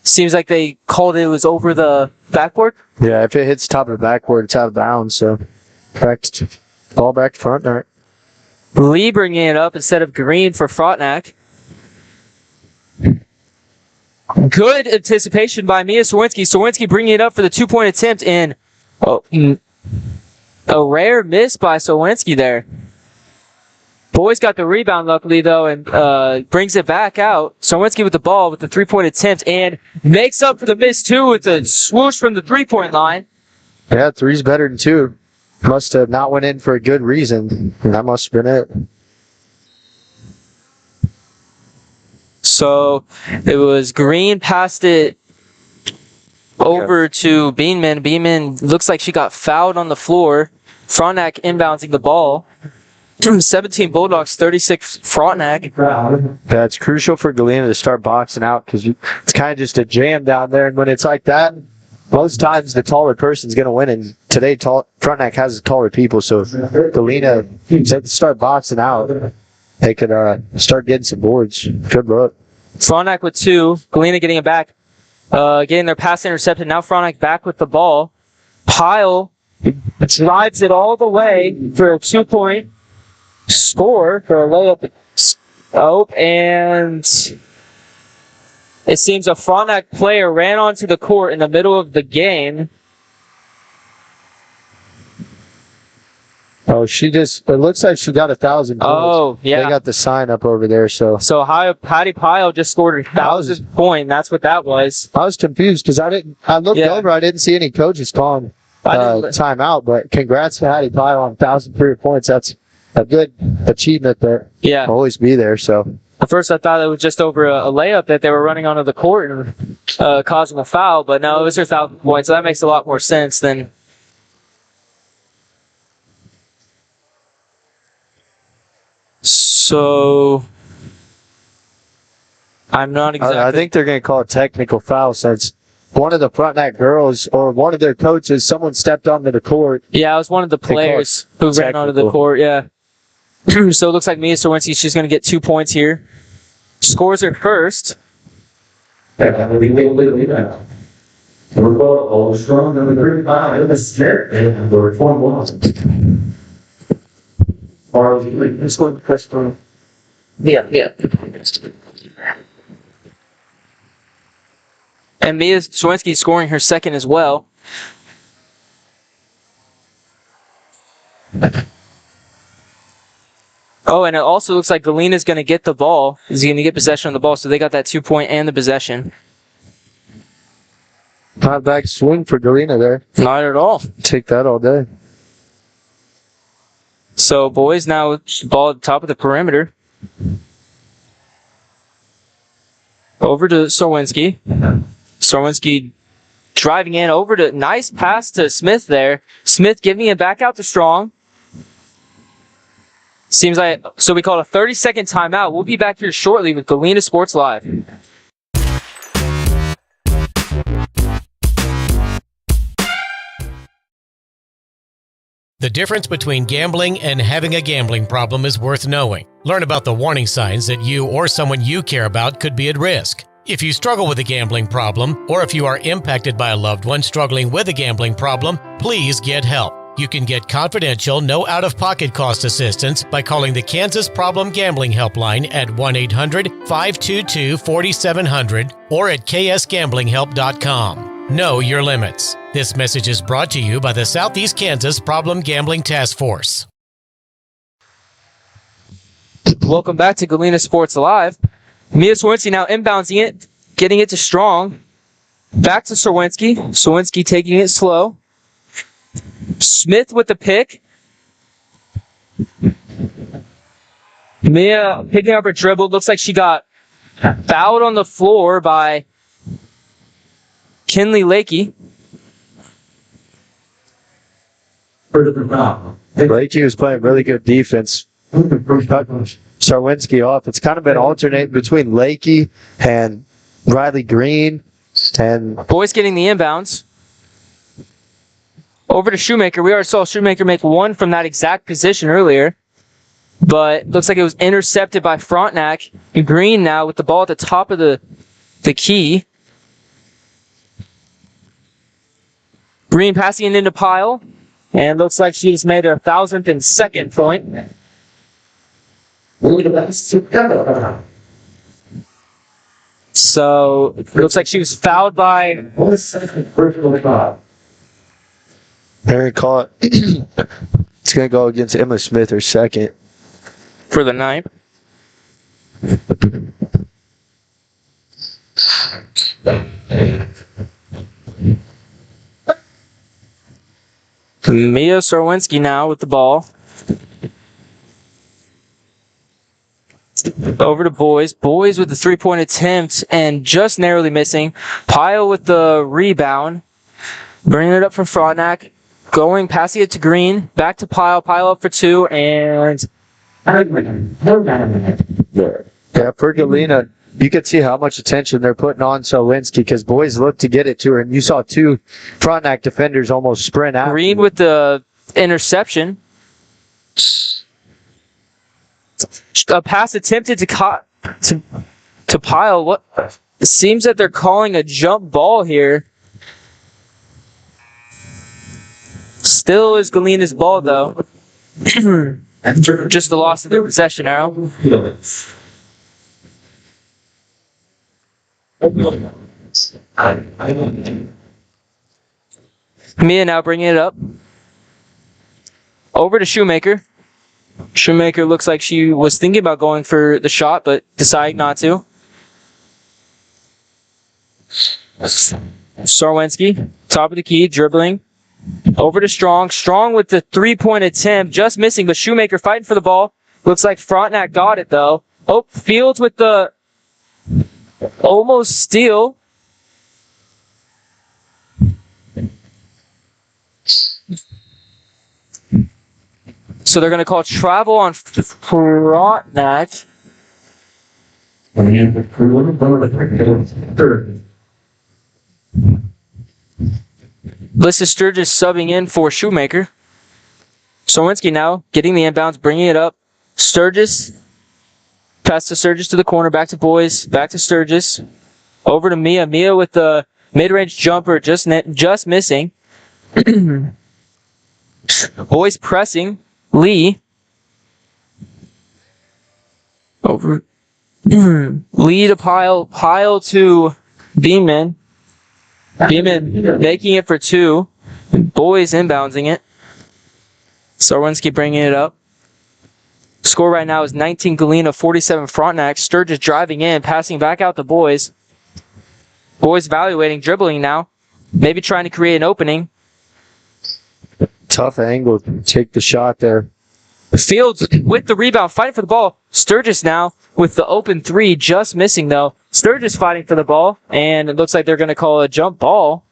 Seems like they called it was over the backboard. Yeah, if it hits top of the backboard, it's out of bounds. So ball back to Frontenac. Lee bringing it up instead of Green for Frontenac. Good anticipation by Mia Sorwinski. Sorwinski bringing it up for the two-point attempt, and a rare miss by Sorwinski there. Boys got the rebound, luckily, though, and brings it back out. Sorwinski with the ball with the three-point attempt, and makes up for the miss, too, with a swoosh from the three-point line. Yeah, three's better than two. Must have not went in for a good reason. That must have been it. So it was Green passed it over to Beanman. Beanman looks like she got fouled on the floor. Frontenac inbouncing the ball. 17 Bulldogs, 36 Frontenac. That's crucial for Galena to start boxing out because it's kind of just a jam down there. And when it's like that, most times the taller person's going to win. And today, Frontenac has taller people. So if Galena start boxing out, they could start getting some boards. Good luck. Frontenac with two. Galena getting it back. Getting their pass intercepted. Now Frontenac back with the ball. Pile drives it all the way for a 2-point score for a layup. Oh, and it seems a Frontenac player ran onto the court in the middle of the game. Oh, it looks like she got 1,000 points. Oh, yeah. They got the sign up over there, so. So Patty Pyle just scored 1,000th point. That's what that was. I was confused because I looked over, I didn't see any coaches calling timeout, but congrats to Patty Pyle on 1,000 career points. That's a good achievement there. Yeah. Always be there, so. At first, I thought it was just over a layup that they were running onto the court and causing a foul, but no, it was her 1,000 points, so that makes a lot more sense than. So, I'm not exactly. I think they're going to call a technical foul since one of the Frontenac girls or one of their coaches, someone stepped onto the court. Yeah, it was one of the players who ran onto the court, yeah. So it looks like Mia Sorwinski, she's going to get 2 points here. Scores her first. Yeah. And Mia Sorwinski scoring her second as well. Oh, and it also looks like Galena's going to get the ball. He's going to get possession of the ball, so they got that 2-point and the possession. Not back swing for Galena there. Not at all. Take that all day. So, boys, now ball at the top of the perimeter. Over to Sorwinski. Sorwinski driving in over to, nice pass to Smith there. Smith giving it back out to Strong. Seems like, so we call a 30-second timeout. We'll be back here shortly with Galena Sports Live. The difference between gambling and having a gambling problem is worth knowing. Learn about the warning signs that you or someone you care about could be at risk. If you struggle with a gambling problem, or if you are impacted by a loved one struggling with a gambling problem, please get help. You can get confidential, no out-of-pocket cost assistance by calling the Kansas Problem Gambling Helpline at 1-800-522-4700 or at ksgamblinghelp.com. Know your limits. This message is brought to you by the Southeast Kansas Problem Gambling Task Force. Welcome back to Galena Sports Live. Mia Swerwinski now inbouncing it, getting it to Strong. Back to Swerwinski. Swerwinski taking it slow. Smith with the pick. Mia picking up her dribble. Looks like she got fouled on the floor by Kinley Lakey. Lakey was playing really good defense. Swerwinski off. It's kind of been alternating between Lakey and Riley Green. And Boys getting the inbounds. Over to Shoemaker. We already saw Shoemaker make one from that exact position earlier. But looks like it was intercepted by Frontenac. Green now with the ball at the top of the key. Green passing it into Pyle. And looks like she just made her 1,002nd point. So, it looks like she was fouled by... Aaron caught. It's going to go against Emma Smith, her second. For the ninth. Mia Swerwinski now with the ball. Over to Boys. Boys with the three-point attempt and just narrowly missing. Pyle with the rebound. Bringing it up from Frontenac. Going, passing it to Green. Back to Pyle. Pyle up for two. And... Yeah, for Galena, you could see how much attention they're putting on Swerwinski because Boys looked to get it to her. And you saw two Frontenac defenders almost sprint out. Green with the interception. A pass attempted to Pyle. What? It seems that they're calling a jump ball here. Still is Galena's ball, though. Just the loss of their possession arrow. Mia now bringing it up. Over to Shoemaker. Shoemaker looks like she was thinking about going for the shot, but decided not to. Swerwinski, top of the key, dribbling. Over to Strong. Strong with the three-point attempt, just missing, but Shoemaker fighting for the ball. Looks like Frontenac got it, though. Oh, Fields with the almost steal. So they're going to call travel on Frontenac. Lissa Sturgis subbing in for Shoemaker. Swerwinski now getting the inbounds, bringing it up. Sturgis. Pass to Sturgis to the corner, back to Boys, back to Sturgis. Over to Mia. Mia with the mid-range jumper, just missing. Boys pressing. Lee. Over. Lee to Pyle. Pyle to Beeman. Beeman making it for two. Boys inbounding it. Swerwinski bringing it up. Score right now is 19 Galena, 47 Frontenac. Sturgis driving in, passing back out to Boys. Boys evaluating, dribbling now. Maybe trying to create an opening. Tough angle to take the shot there. Fields with the rebound, fighting for the ball. Sturgis now with the open three, just missing though. Sturgis fighting for the ball, and it looks like they're going to call a jump ball.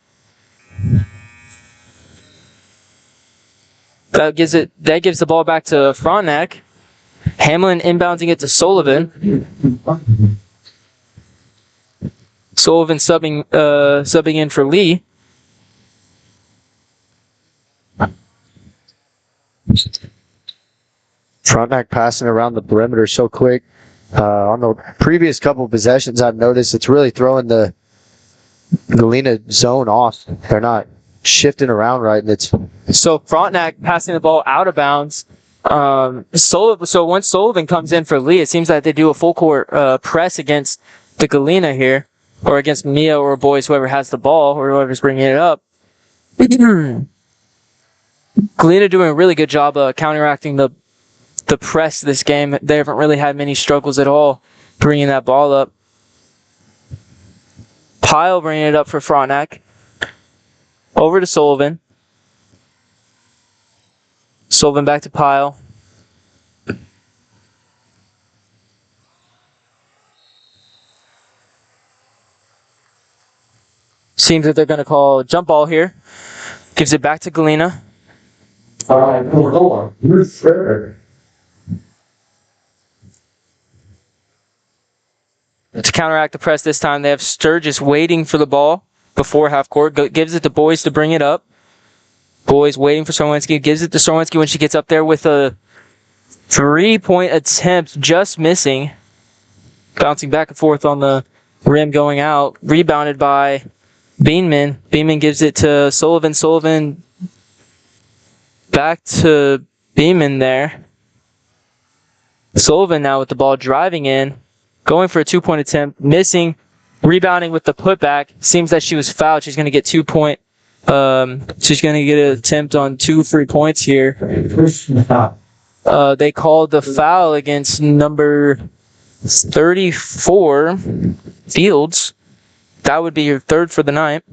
That gives the ball back to Frontenac. Hamlin inbounding it to Sullivan. Sullivan subbing in for Lee. Frontenac passing around the perimeter so quick. On the previous couple of possessions, I've noticed it's really throwing the Galena zone off. They're not shifting around right, and it's So Frontenac passing the ball out of bounds. So once Sullivan comes in for Lee, it seems like they do a full court press against the Galena here, or against Mia or boys, whoever has the ball or whoever's bringing it up. Galena doing a really good job counteracting the press this game. They haven't really had many struggles at all bringing that ball up. Pyle bringing it up for Frontenac. Over to Sullivan. Sullivan back to Pyle. Seems that they're going to call jump ball here. Gives it back to Galena. To counteract the press this time, they have Sturgis waiting for the ball before half court. Gives it to Boys to bring it up. Boys waiting for Sorwinski. Gives it to Sorwinski when she gets up there with a 3-point attempt, just missing. Bouncing back and forth on the rim, going out. Rebounded by Beanman. Beanman gives it to Sullivan. Sullivan back to Beanman there. Sullivan now with the ball driving in. Going for a 2-point attempt. Missing. Rebounding with the putback. Seems that she was fouled. She's going to get 2-point. She's going to get an attempt on 2 free points here. They called the foul against number 34, Fields. That would be your third for the night.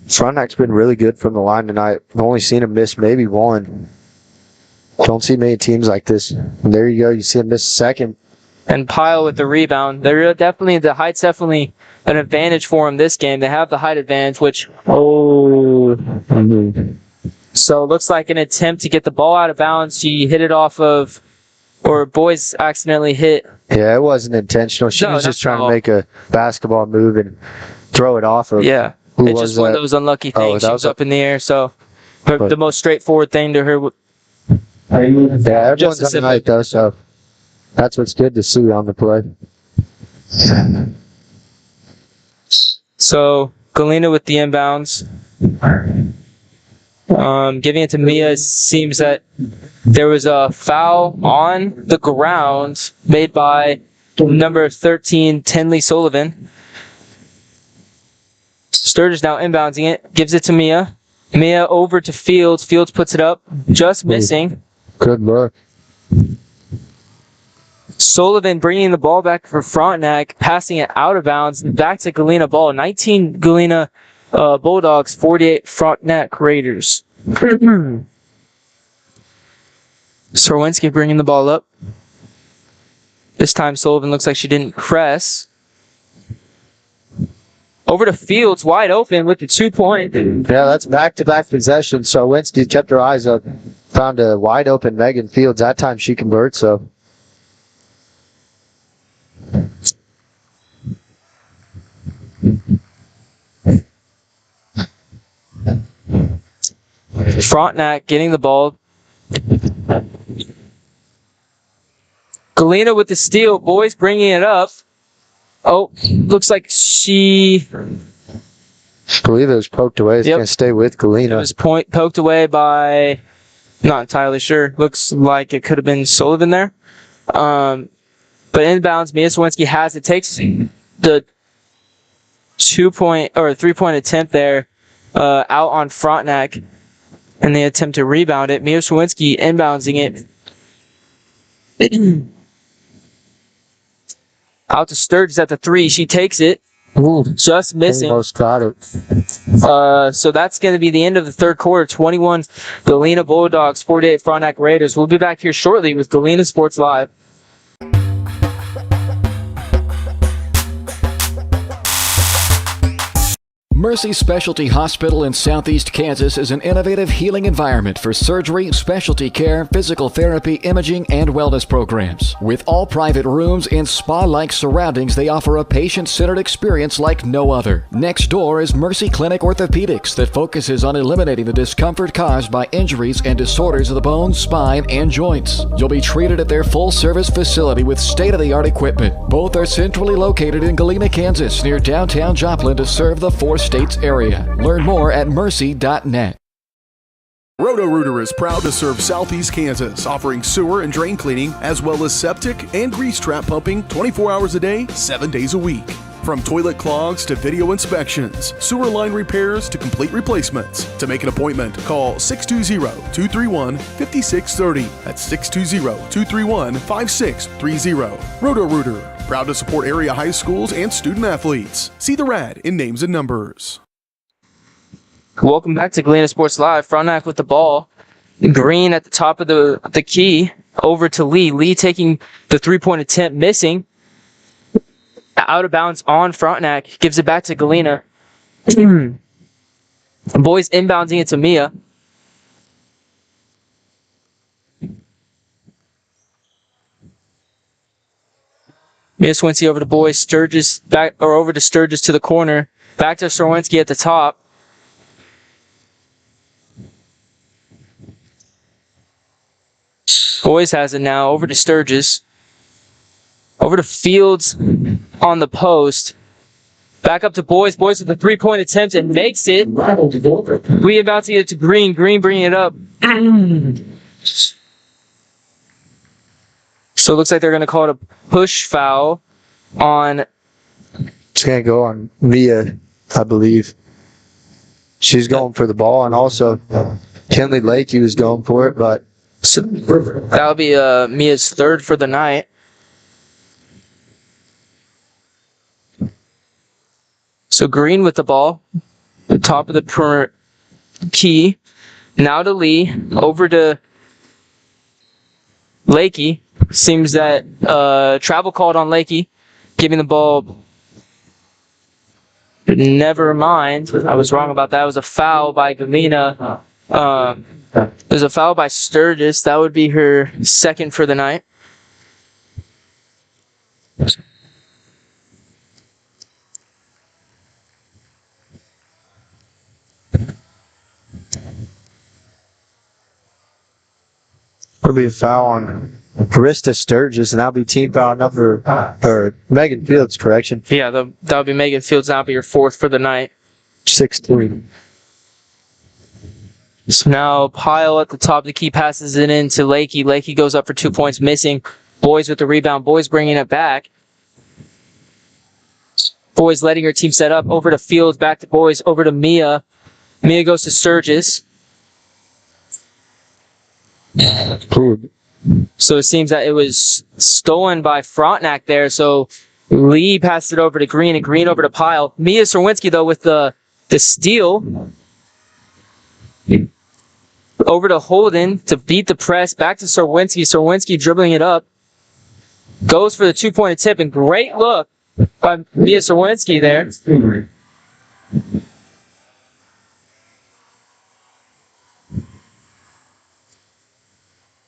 Frontnac's been really good from the line tonight. I've only seen him miss maybe one. Don't see many teams like this. And there you go. You see him miss second. And Pyle with the rebound. The height's definitely an advantage for him this game. They have the height advantage, which... So it looks like an attempt to get the ball out of bounds. She hit it off of... Or Boys accidentally hit... Yeah, it wasn't intentional. She was just trying to make a basketball move and throw it off of... Yeah. It's just one of those unlucky things. She was up in the air, so... the most straightforward thing to her... Yeah, everyone's on the night though, so that's what's good to see on the play. So Galena with the inbounds, giving it to Mia. Seems that there was a foul on the ground made by number 13, Tenley Sullivan. Sturgis now inbounding it, gives it to Mia. Mia over to Fields. Fields puts it up, just missing. Good look. Sullivan bringing the ball back for Frontenac, passing it out of bounds, back to Galena ball. 19 Galena Bulldogs, 48 Frontenac Raiders. Sorwinski bringing the ball up. This time Sullivan looks like she didn't press. Over to Fields, wide open with the 2-point. Yeah, that's back-to-back possession. So Winston kept her eyes up, found a wide open Megan Fields. That time she converts, so. Frontenac getting the ball. Galena with the steal. Boys bringing it up. Oh, looks like I believe it was poked away. It's going to stay with Galena. It was poked away by, not entirely sure. Looks like it could have been Sullivan there. But inbounds, Mia Sawinski has it. Takes the 2-point or 3-point attempt there out on Frontenac. And they attempt to rebound it. Mia Sawinski inbounding it. Out to Sturgis at the 3. She takes it. Just missing. Almost got it. So that's going to be the end of the third quarter. 21 Galena Bulldogs, 48 Frontenac Raiders. We'll be back here shortly with Galena Sports Live. Mercy Specialty Hospital in Southeast Kansas is an innovative healing environment for surgery, specialty care, physical therapy, imaging, and wellness programs. With all private rooms and spa-like surroundings, they offer a patient-centered experience like no other. Next door is Mercy Clinic Orthopedics that focuses on eliminating the discomfort caused by injuries and disorders of the bones, spine, and joints. You'll be treated at their full-service facility with state-of-the-art equipment. Both are centrally located in Galena, Kansas, near downtown Joplin to serve the 4 states area. Learn more at mercy.net. Roto-Rooter is proud to serve Southeast Kansas, offering sewer and drain cleaning, as well as septic and grease trap pumping 24 hours a day, 7 days a week. From toilet clogs to video inspections, sewer line repairs to complete replacements. To make an appointment, call 620-231-5630. That's 620-231-5630. Roto-Rooter, proud to support area high schools and student athletes. See the rad in names and numbers. Welcome back to Galena Sports Live. Frontenac with the ball. Green at the top of the key. Over to Lee. Lee taking the three-point attempt, missing. Out of bounds on Frontenac. Gives it back to Galena. Boys inbounding it to Mia. Mia Swincy over to boys. Sturgis back, or over to Sturgis to the corner. Back to Sorwinski at the top. Boys has it now. Over to Sturgis. Over to Fields on the post. Back up to Boys. Boys with a three-point attempt and makes it. We about to get it to Green. Green bringing it up. So it looks like they're going to call it a push foul on... It's going to go on Mia, I believe. She's going for the ball, and also Kenley Lakey was going for it, but... So that'll be Mia's third for the night. So Green with the ball, the top of the perimeter key. Now to Lee, over to Lakey. Seems that travel called on Lakey, giving the ball. Never mind, I was wrong about that. It was a foul by Galena. There's a foul by Sturgis. That would be her second for the night. There'll be a foul on Barista Sturgis, and that'll be team foul number, or Megan Fields, correction. Yeah, that'll be Megan Fields. That'll be your fourth for the night. 6-3. So now Pyle at the top of the key passes it in to Lakey. Lakey goes up for 2 points, missing. Boys with the rebound. Boys bringing it back. Boys letting her team set up. Over to Fields, back to Boys, over to Mia. Mia goes to Sturgis. So it seems that it was stolen by Frontenac there. So Lee passed it over to Green, and Green over to Pyle. Mia Sorwinski, though, with the steal. Over to Holden to beat the press. Back to Sorwinski. Sorwinski dribbling it up. Goes for the 2-point tip, and great look by Mia Sorwinski there.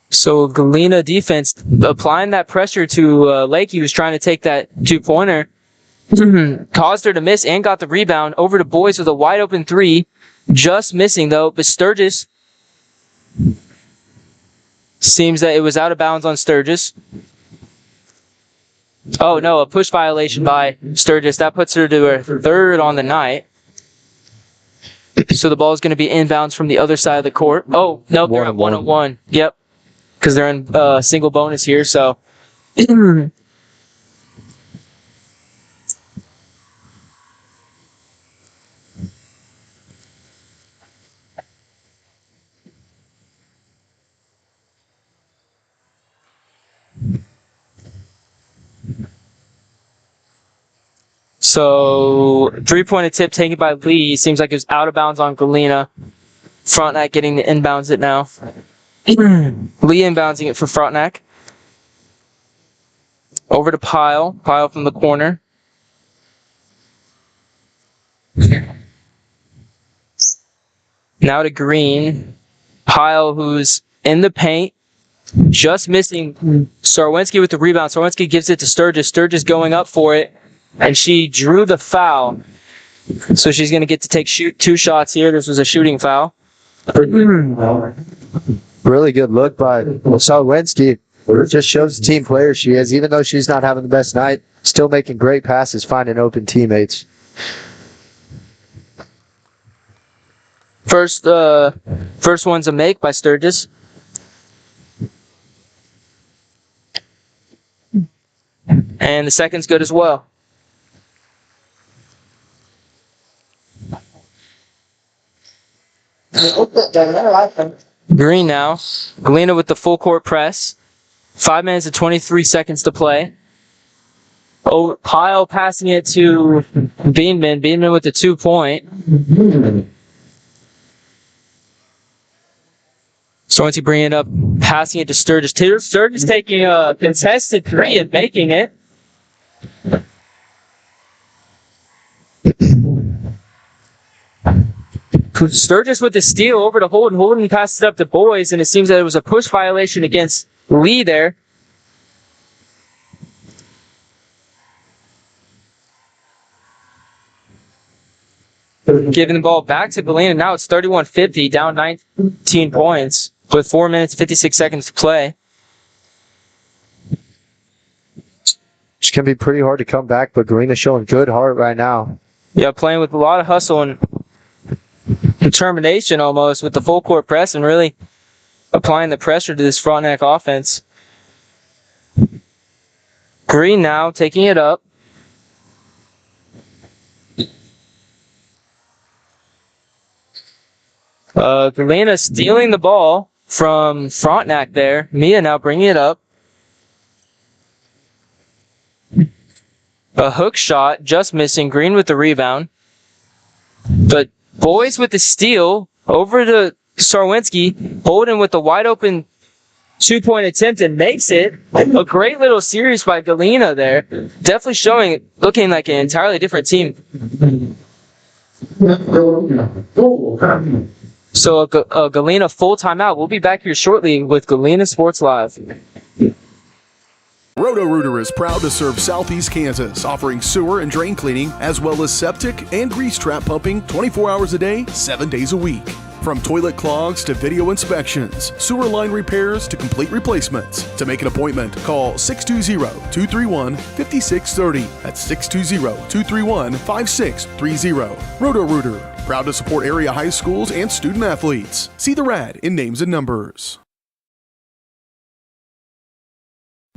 So Galena defense applying that pressure to Lakey, who's trying to take that 2-pointer. Caused her to miss and got the rebound. Over to Boys with a wide open 3. Just missing, though. But Sturgis, seems that it was out of bounds on Sturgis. Oh, no, a push violation by Sturgis. That puts her to her third on the night. So the ball is going to be inbounds from the other side of the court. Oh, no, they're at 101. Yep, because they're in single bonus here, so... So, 3-point tip taken by Lee. Seems like it was out of bounds on Galena. Frontenac getting the inbounds it now. Lee inbouncing it for Frontenac. Over to Pyle. Pyle from the corner. Now to Green. Pyle, who's in the paint. Just missing Sarwinski with the rebound. Sarwinski gives it to Sturgis. Sturgis going up for it. And she drew the foul. So she's going to get to take 2 shots here. This was a shooting foul. Really good look by Sarwinski. Just shows the team player she is. Even though she's not having the best night, still making great passes, finding open teammates. First one's a make by Sturgis. And the second's good as well. Green now. Galena with the full court press. 5 minutes and 23 seconds to play. Oh, Pyle passing it to Beanman. Beanman with the 2-point. Sarwinski bringing it up, passing it to Sturgis. Sturgis taking a contested 3 and making it. Sturgis with the steal over to Holden. Holden passes it up to Boys, and it seems that it was a push violation against Lee there. Giving the ball back to Galena. Now it's 31-50, down 19 points with 4 minutes, 56 seconds to play. It's going to be pretty hard to come back, but Galena's showing good heart right now. Yeah, playing with a lot of hustle and determination almost with the full court press and really applying the pressure to this Frontenac offense. Green now taking it up. Galena stealing the ball from Frontenac there. Mia now bringing it up. A hook shot, just missing. Green with the rebound. But Boys with the steal over to Sarwinski. Holden with the wide open 2-point attempt and makes it. A great little series by Galena there. Definitely showing, looking like an entirely different team. So a Galena full timeout. We'll be back here shortly with Galena Sports Live. Roto-Rooter is proud to serve Southeast Kansas, offering sewer and drain cleaning, as well as septic and grease trap pumping 24 hours a day, 7 days a week. From toilet clogs to video inspections, sewer line repairs to complete replacements. To make an appointment, call 620-231-5630. That's 620-231-5630. Roto-Rooter, proud to support area high schools and student athletes. See the ad in names and numbers.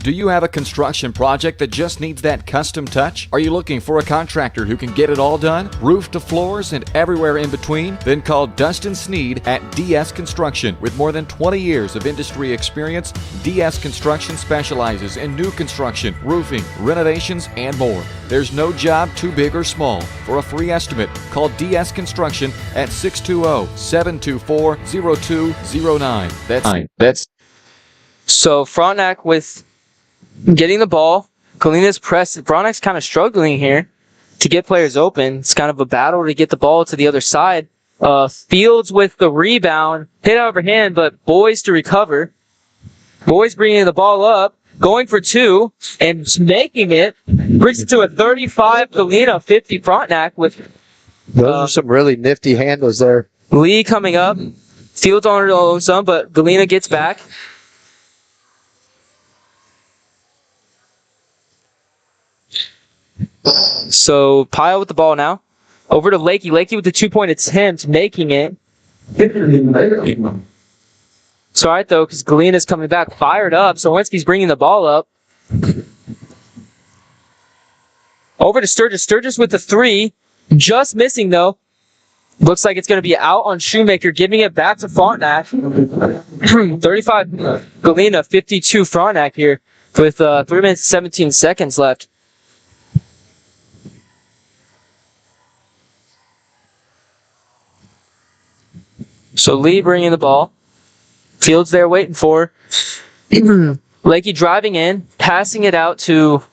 Do you have a construction project that just needs that custom touch? Are you looking for a contractor who can get it all done? Roof to floors and everywhere in between? Then call Dustin Sneed at DS Construction. With more than 20 years of industry experience, DS Construction specializes in new construction, roofing, renovations, and more. There's no job too big or small. For a free estimate, call DS Construction at 620-724-0209. That's So Frontenac with getting the ball. Galena's press. Frontenac's kind of struggling here to get players open. It's kind of a battle to get the ball to the other side. Fields with the rebound. Hit overhand, but Boys to recover. Boys bringing the ball up. Going for 2 and making it. Brings it to a 35 Galena, 50 Frontenac with Those are some really nifty handles there. Lee coming up. Fields on her own some, but Galena gets back. So Pyle with the ball now. Over to Lakey. Lakey with the 2-point attempt, making it. It's all right, though, because Galena's coming back fired up. Sarwinski's bringing the ball up. Over to Sturgis. Sturgis with the 3. Just missing, though. Looks like it's going to be out on Shoemaker, giving it back to Frontenac. 35 Galena, 52 Frontenac here with 3 minutes 17 seconds left. So Lee bringing the ball. Fields there waiting for. Lakey driving in, passing it out to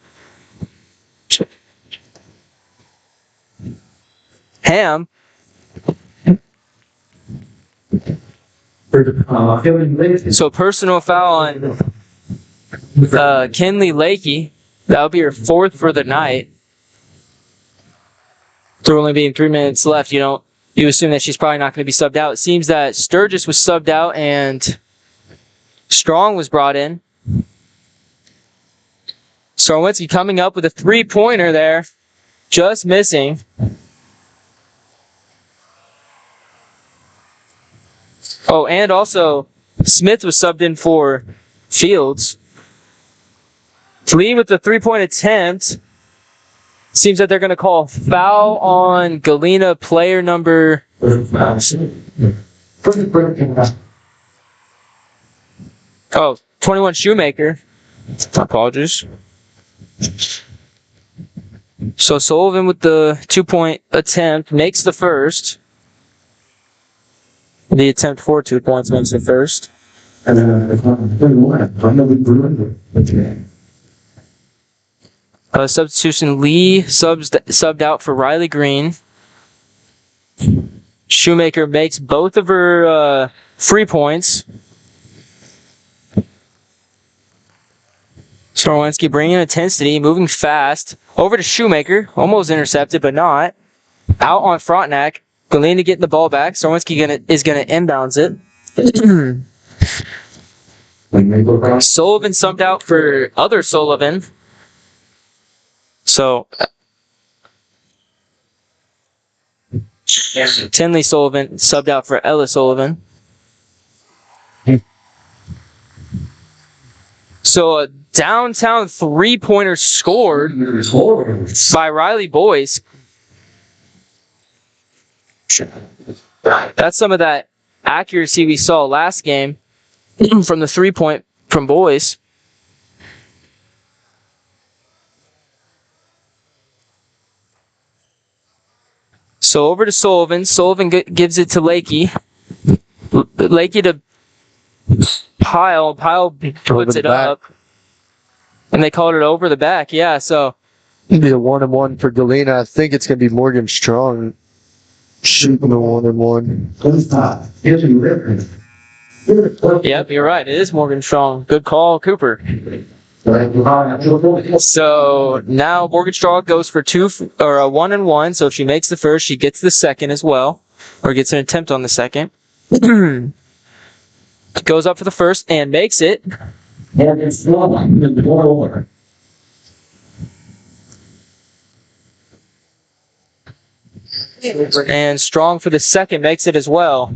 Ham. So personal foul on Kinley Lakey. That'll be her 4th for the night. There only being 3 minutes left, you assume that she's probably not going to be subbed out. It seems that Sturgis was subbed out and Strong was brought in. Starwinski coming up with a 3-pointer there. Just missing. Oh, and also Smith was subbed in for Fields. Lee with the 3-point attempt. Seems that they're going to call foul on Galena player number... Oh, 21 Shoemaker. Apologies. So Sullivan with the 2-point attempt makes the first. The attempt for 2 points makes the first. Substitution, Lee subbed out for Riley Green. Shoemaker makes both of her free points. Starwinski bringing intensity, moving fast. Over to Shoemaker, almost intercepted, but not. Out on Frontenac. Galena getting the ball back. Starwinski is gonna inbounds it. Sullivan subbed out for other Sullivan. So Tinley Sullivan subbed out for Ella Sullivan. So a downtown 3-pointer scored by Riley Boyce. That's some of that accuracy we saw last game from the 3-point from Boyce. So over to Sullivan. Sullivan gives it to Lakey. Lakey to Pyle. Pyle puts it up. And they called it over the back. Yeah, so. It'll be a 1-and-1 for Galena. I think it's going to be Morgan Strong shooting a 1-and-1. Yep, you're right. It is Morgan Strong. Good call, Cooper. So now Morgan Strong goes for a 1-and-1. So if she makes the first, she gets the second as well, or gets an attempt on the second. Goes up for the first and makes it. And Strong for the second makes it as well.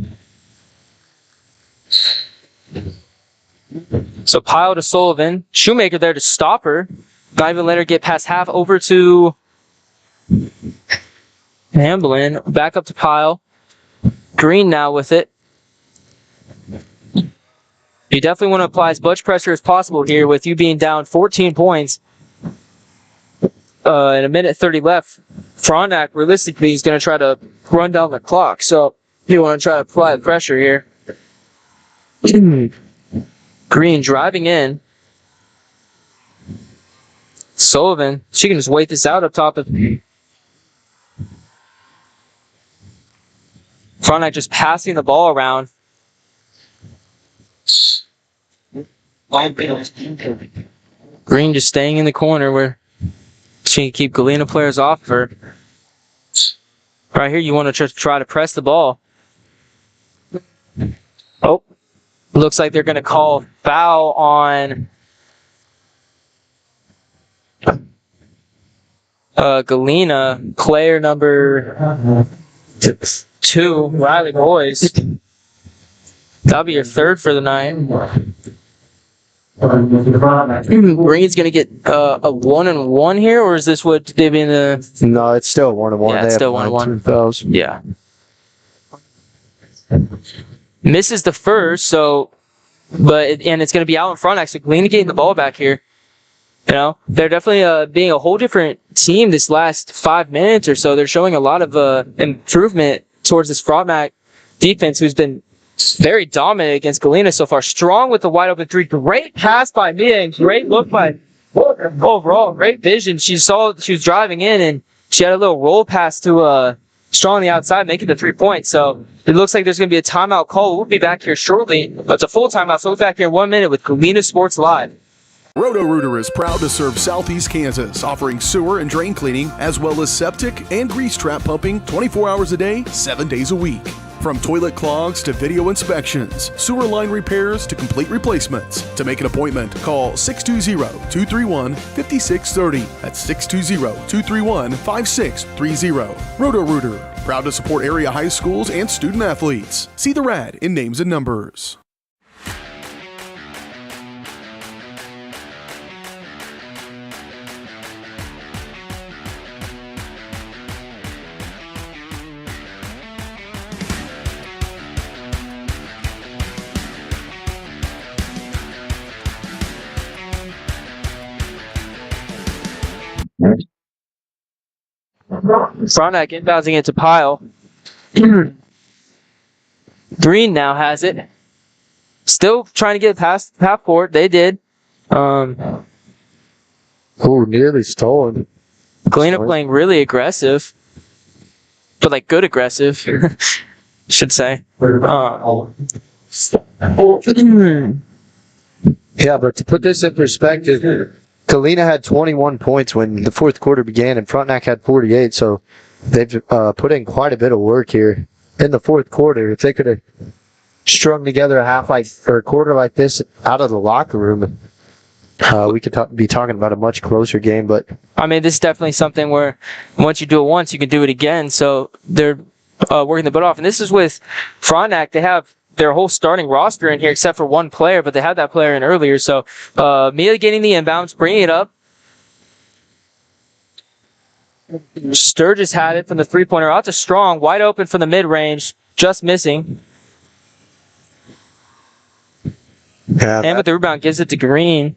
So Pyle to Sullivan. Shoemaker there to stop her. Not even let her get past half. Over to Hamblin. Back up to Pyle. Green now with it. You definitely want to apply as much pressure as possible here with you being down 14 points. In a minute 30 left. Frontenac realistically is going to try to run down the clock. So you want to try to apply the pressure here. Green driving in. Sullivan, she can just wait this out up top of Frontenac, just passing the ball around. Green just staying in the corner where she can keep Galena players off of her. Right here, you want to just try to press the ball. Oh, looks like they're going to call foul on Galena, player number 2, Riley Boyce. That'll be your third for the night. Green's going to get a 1-and-1 here, or is this what they've been No, it's still 1-and-1. Yeah, it's still 1-and-1. Yeah. Misses the first, so, and it's going to be out in front, actually. Galena getting the ball back here. You know, they're definitely being a whole different team this last 5 minutes or so. They're showing a lot of improvement towards this Frontenac defense, who's been very dominant against Galena so far. Strong with the wide open 3. Great pass by Mia and great look by overall. Great vision. She was driving in and she had a little roll pass to strong on the outside, making the 3 points. So it looks like there's going to be a timeout call. We'll be back here shortly. It's a full timeout, so we'll be back here in 1 minute with Galena Sports Live. Roto-Rooter is proud to serve Southeast Kansas, offering sewer and drain cleaning, as well as septic and grease trap pumping 24 hours a day, 7 days a week. From toilet clogs to video inspections, sewer line repairs to complete replacements. To make an appointment, call 620-231-5630. That's 620-231-5630. Roto-Rooter, proud to support area high schools and student athletes. See the rad in names and numbers. Frontenac inbounding into Pile. Green now has it. Still trying to get past half court. They did. Nearly stolen. Galena playing really aggressive. But like good aggressive, should say. Yeah, but to put this in perspective, Galena had 21 points when the fourth quarter began, and Frontenac had 48, so they've put in quite a bit of work here in the fourth quarter. If they could have strung together a quarter like this out of the locker room, we could be talking about a much closer game. But I mean, this is definitely something where once you do it once, you can do it again. So they're working the butt off, and this is with Frontenac. They have their whole starting roster in here except for one player, but they had that player in earlier. So Mia getting the inbounds, bringing it up. Sturgis had it from the three-pointer out to Strong, wide open from the mid-range, just missing. yeah, And with the rebound, gives it to Green.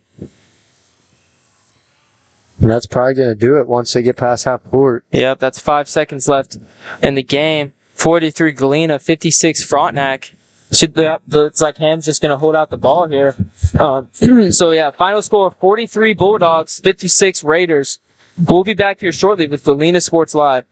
that's probably going to do it once they get past half court. Yep, that's 5 seconds left in the game. 43 Galena, 56 Frontenac. It's like Ham's just going to hold out the ball here. So, yeah, final score, 43 Bulldogs, 56 Raiders. We'll be back here shortly with Galena Sports Live.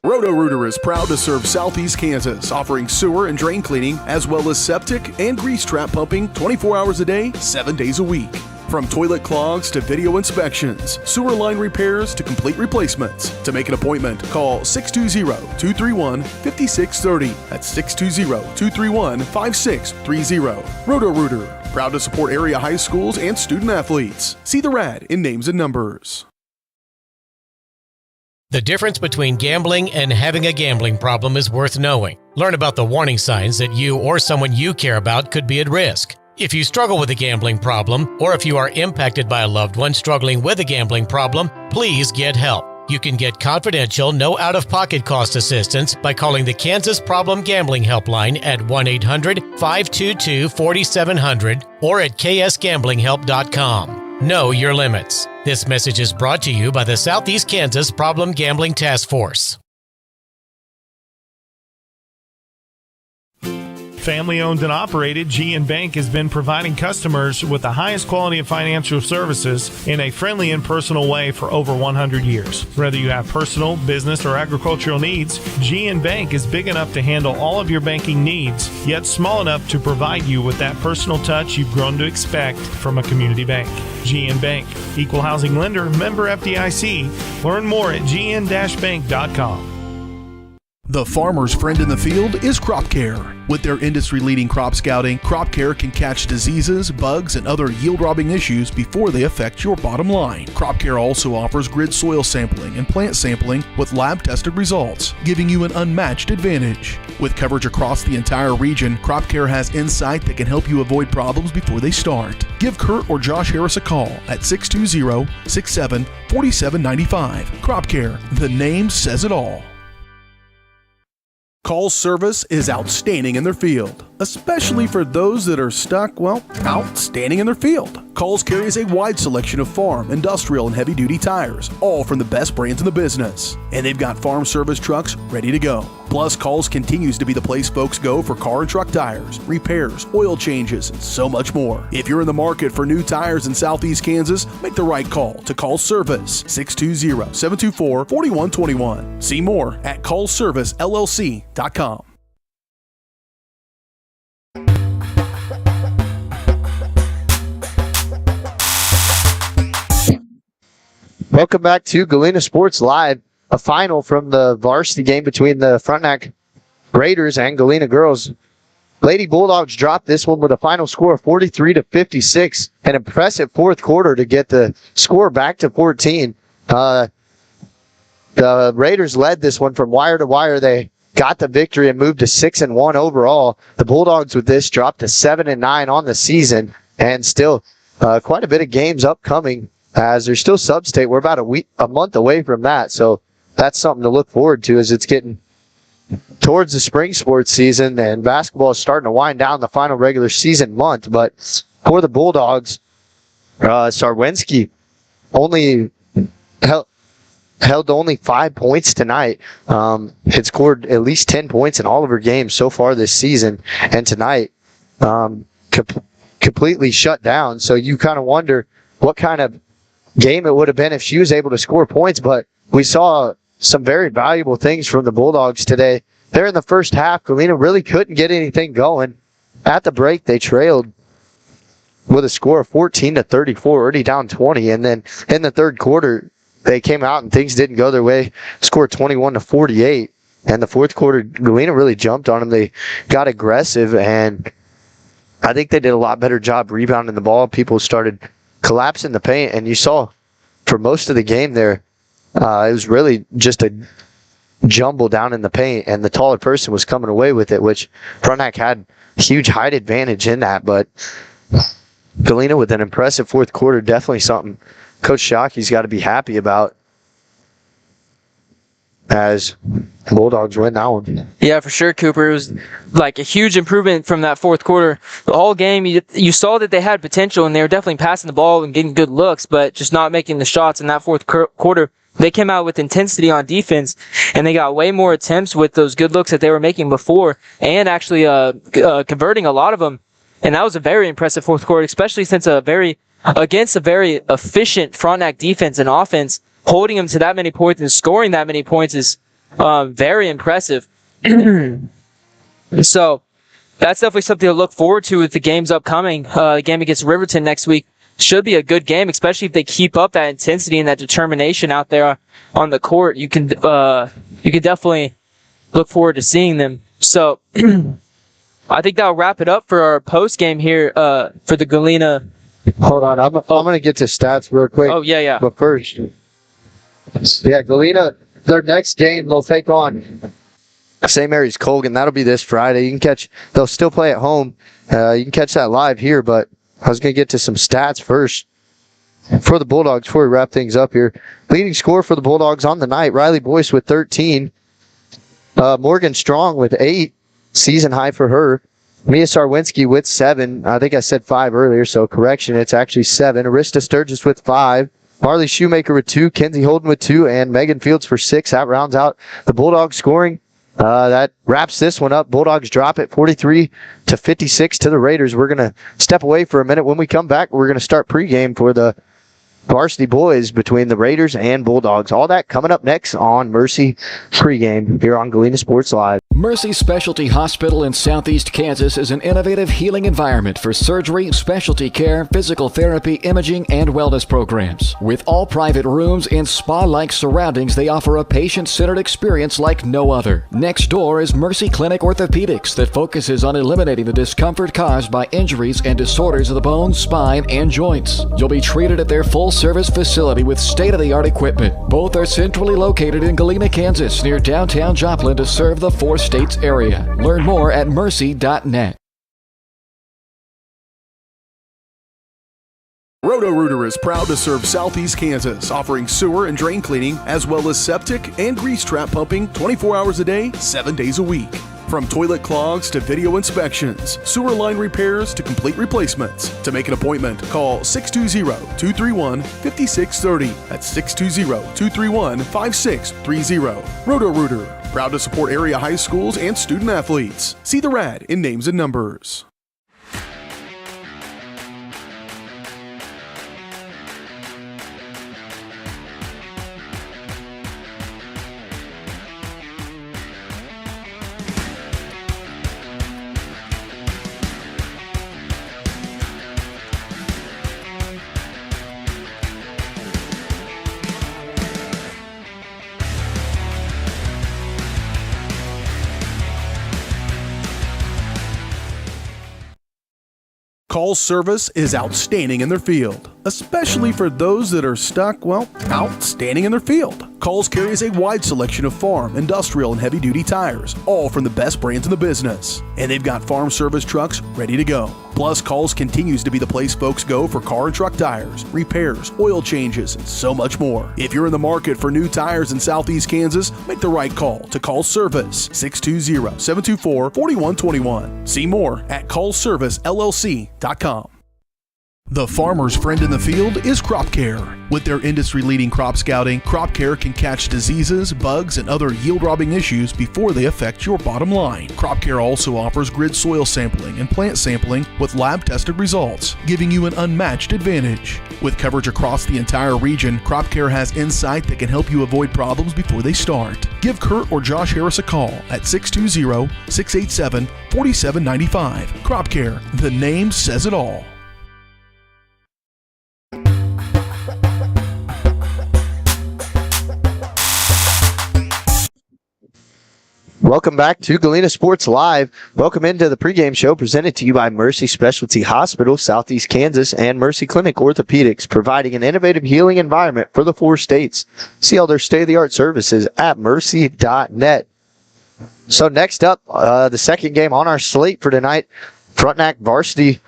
Roto-Rooter is proud to serve Southeast Kansas, offering sewer and drain cleaning, as well as septic and grease trap pumping 24 hours a day, 7 days a week. From toilet clogs to video inspections, sewer line repairs to complete replacements. To make an appointment, call 620-231-5630. That's 620-231-5630. Roto-Rooter, proud to support area high schools and student athletes. See the rad in names and numbers. The difference between gambling and having a gambling problem is worth knowing. Learn about the warning signs that you or someone you care about could be at risk. If you struggle with a gambling problem, or if you are impacted by a loved one struggling with a gambling problem, please get help. You can get confidential, no out-of-pocket cost assistance by calling the Kansas Problem Gambling Helpline at 1-800-522-4700 or at ksgamblinghelp.com. Know your limits. This message is brought to you by the Southeast Kansas Problem Gambling Task Force. Family owned and operated, GN Bank has been providing customers with the highest quality of financial services in a friendly and personal way for over 100 years. Whether you have personal, business, or agricultural needs, GN Bank is big enough to handle all of your banking needs, yet small enough to provide you with that personal touch you've grown to expect from a community bank. GN Bank, equal housing lender, member FDIC. Learn more at gn-bank.com. The farmer's friend in the field is Crop Care. With their industry-leading crop scouting, Crop Care can catch diseases, bugs, and other yield-robbing issues before they affect your bottom line. Crop Care also offers grid soil sampling and plant sampling with lab-tested results, giving you an unmatched advantage. With coverage across the entire region, Crop Care has insight that can help you avoid problems before they start. Give Kurt or Josh Harris a call at 620-67-4795. Crop Care, the name says it all. Call service is outstanding in their field. especially for those that are stuck, out standing in their field. Coles carries a wide selection of farm, industrial, and heavy-duty tires, all from the best brands in the business. And they've got farm service trucks ready to go. Plus, Coles continues to be the place folks go for car and truck tires, repairs, oil changes, and so much more. If you're in the market for new tires in Southeast Kansas, make the right call to Coles Service, 620-724-4121. See more at ColesServiceLLC.com. Welcome back to Galena Sports Live, a final from the varsity game between the Frontenac Raiders and Galena girls. Lady Bulldogs dropped this one with a final score of 43-56, an impressive fourth quarter to get the score back to 14. The Raiders led this one from wire to wire. They got the victory and moved to 6-1 overall. The Bulldogs with this dropped to 7-9 on the season, and still quite a bit of games upcoming as they're still sub-state. We're about a month away from that, so that's something to look forward to as it's getting towards the spring sports season, and basketball is starting to wind down the final regular season month. But for the Bulldogs, Sarwinski only held only 5 points tonight. Had scored at least 10 points in all of her games so far this season, and tonight completely shut down. So you kind of wonder what kind of game it would have been if she was able to score points, but we saw some very valuable things from the Bulldogs today. There in the first half, Galena really couldn't get anything going. At the break, they trailed with a score of 14-34, already down 20, and then in the third quarter, they came out and things didn't go their way, scored 21-48, and the fourth quarter, Galena really jumped on them. They got aggressive, and I think they did a lot better job rebounding the ball. People started collapsing the paint, and you saw for most of the game there, it was really just a jumble down in the paint, and the taller person was coming away with it, which Frontenac had a huge height advantage in that. But Galena with an impressive fourth quarter, definitely something Coach Shockey's got to be happy about as Bulldogs win that one. Yeah, for sure, Cooper. It was like a huge improvement from that fourth quarter. The whole game, you saw that they had potential, and they were definitely passing the ball and getting good looks, but just not making the shots in that fourth quarter. They came out with intensity on defense, and they got way more attempts with those good looks that they were making before, and actually converting a lot of them. And that was a very impressive fourth quarter, especially since against a very efficient Frontenac defense and offense. Holding them to that many points and scoring that many points is very impressive. So that's definitely something to look forward to with the games upcoming. The game against Riverton next week should be a good game, especially if they keep up that intensity and that determination out there on the court. You can definitely look forward to seeing them. So I think that'll wrap it up for our post game here for the Galena. Hold on, I'm going to get to stats real quick. Oh, yeah. But first, Galena, their next game, they'll take on St. Mary's Colgan. That'll be this Friday. They'll still play at home. You can catch that live here, but I was going to get to some stats first for the Bulldogs before we wrap things up here. Leading scorer for the Bulldogs on the night, Riley Boyce with 13. Morgan Strong with 8, season high for her. Mia Sarwinski with 7. I think I said 5 earlier, so correction, it's actually 7. Arista Sturgis with 5. Marley Shoemaker with 2. Kenzie Holden with 2. And Megan Fields for 6. That rounds out the Bulldogs scoring. That wraps this one up. Bulldogs drop it 43-56 to the Raiders. We're going to step away for a minute. When we come back, we're going to start pregame for the varsity boys between the Raiders and Bulldogs. All that coming up next on Mercy Pregame here on Galena Sports Live. Mercy Specialty Hospital in Southeast Kansas is an innovative healing environment for surgery, specialty care, physical therapy, imaging, and wellness programs. With all private rooms and spa-like surroundings, they offer a patient-centered experience like no other. Next door is Mercy Clinic Orthopedics that focuses on eliminating the discomfort caused by injuries and disorders of the bones, spine, and joints. You'll be treated at their full-service facility with state-of-the-art equipment. Both are centrally located in Galena, Kansas, near downtown Joplin to serve the 4 states area. Learn more at mercy.net. Roto-Rooter is proud to serve Southeast Kansas, offering sewer and drain cleaning, as well as septic and grease trap pumping 24 hours a day, 7 days a week. From toilet clogs to video inspections, sewer line repairs to complete replacements. To make an appointment, call 620-231-5630. That's 620-231-5630. Roto-Rooter, proud to support area high schools and student athletes. See the rad in names and numbers. Call service is outstanding in their field, especially for those that are stuck, well, outstanding in their field. Calls carries a wide selection of farm, industrial, and heavy-duty tires, all from the best brands in the business. And they've got farm service trucks ready to go. Plus, Calls continues to be the place folks go for car and truck tires, repairs, oil changes, and so much more. If you're in the market for new tires in Southeast Kansas, make the right call to Call Service, 620-724-4121. See more at callservicellc.com. The farmer's friend in the field is Crop Care. With their industry-leading crop scouting, Crop Care can catch diseases, bugs, and other yield-robbing issues before they affect your bottom line. Crop Care also offers grid soil sampling and plant sampling with lab-tested results, giving you an unmatched advantage. With coverage across the entire region, Crop Care has insight that can help you avoid problems before they start. Give Kurt or Josh Harris a call at 620-687-4795. Crop Care, the name says it all. Welcome back to Galena Sports Live. Welcome into the pregame show presented to you by Mercy Specialty Hospital, Southeast Kansas, and Mercy Clinic Orthopedics, providing an innovative healing environment for the 4 states. See all their state-of-the-art services at mercy.net. So next up, the second game on our slate for tonight, Frontenac varsity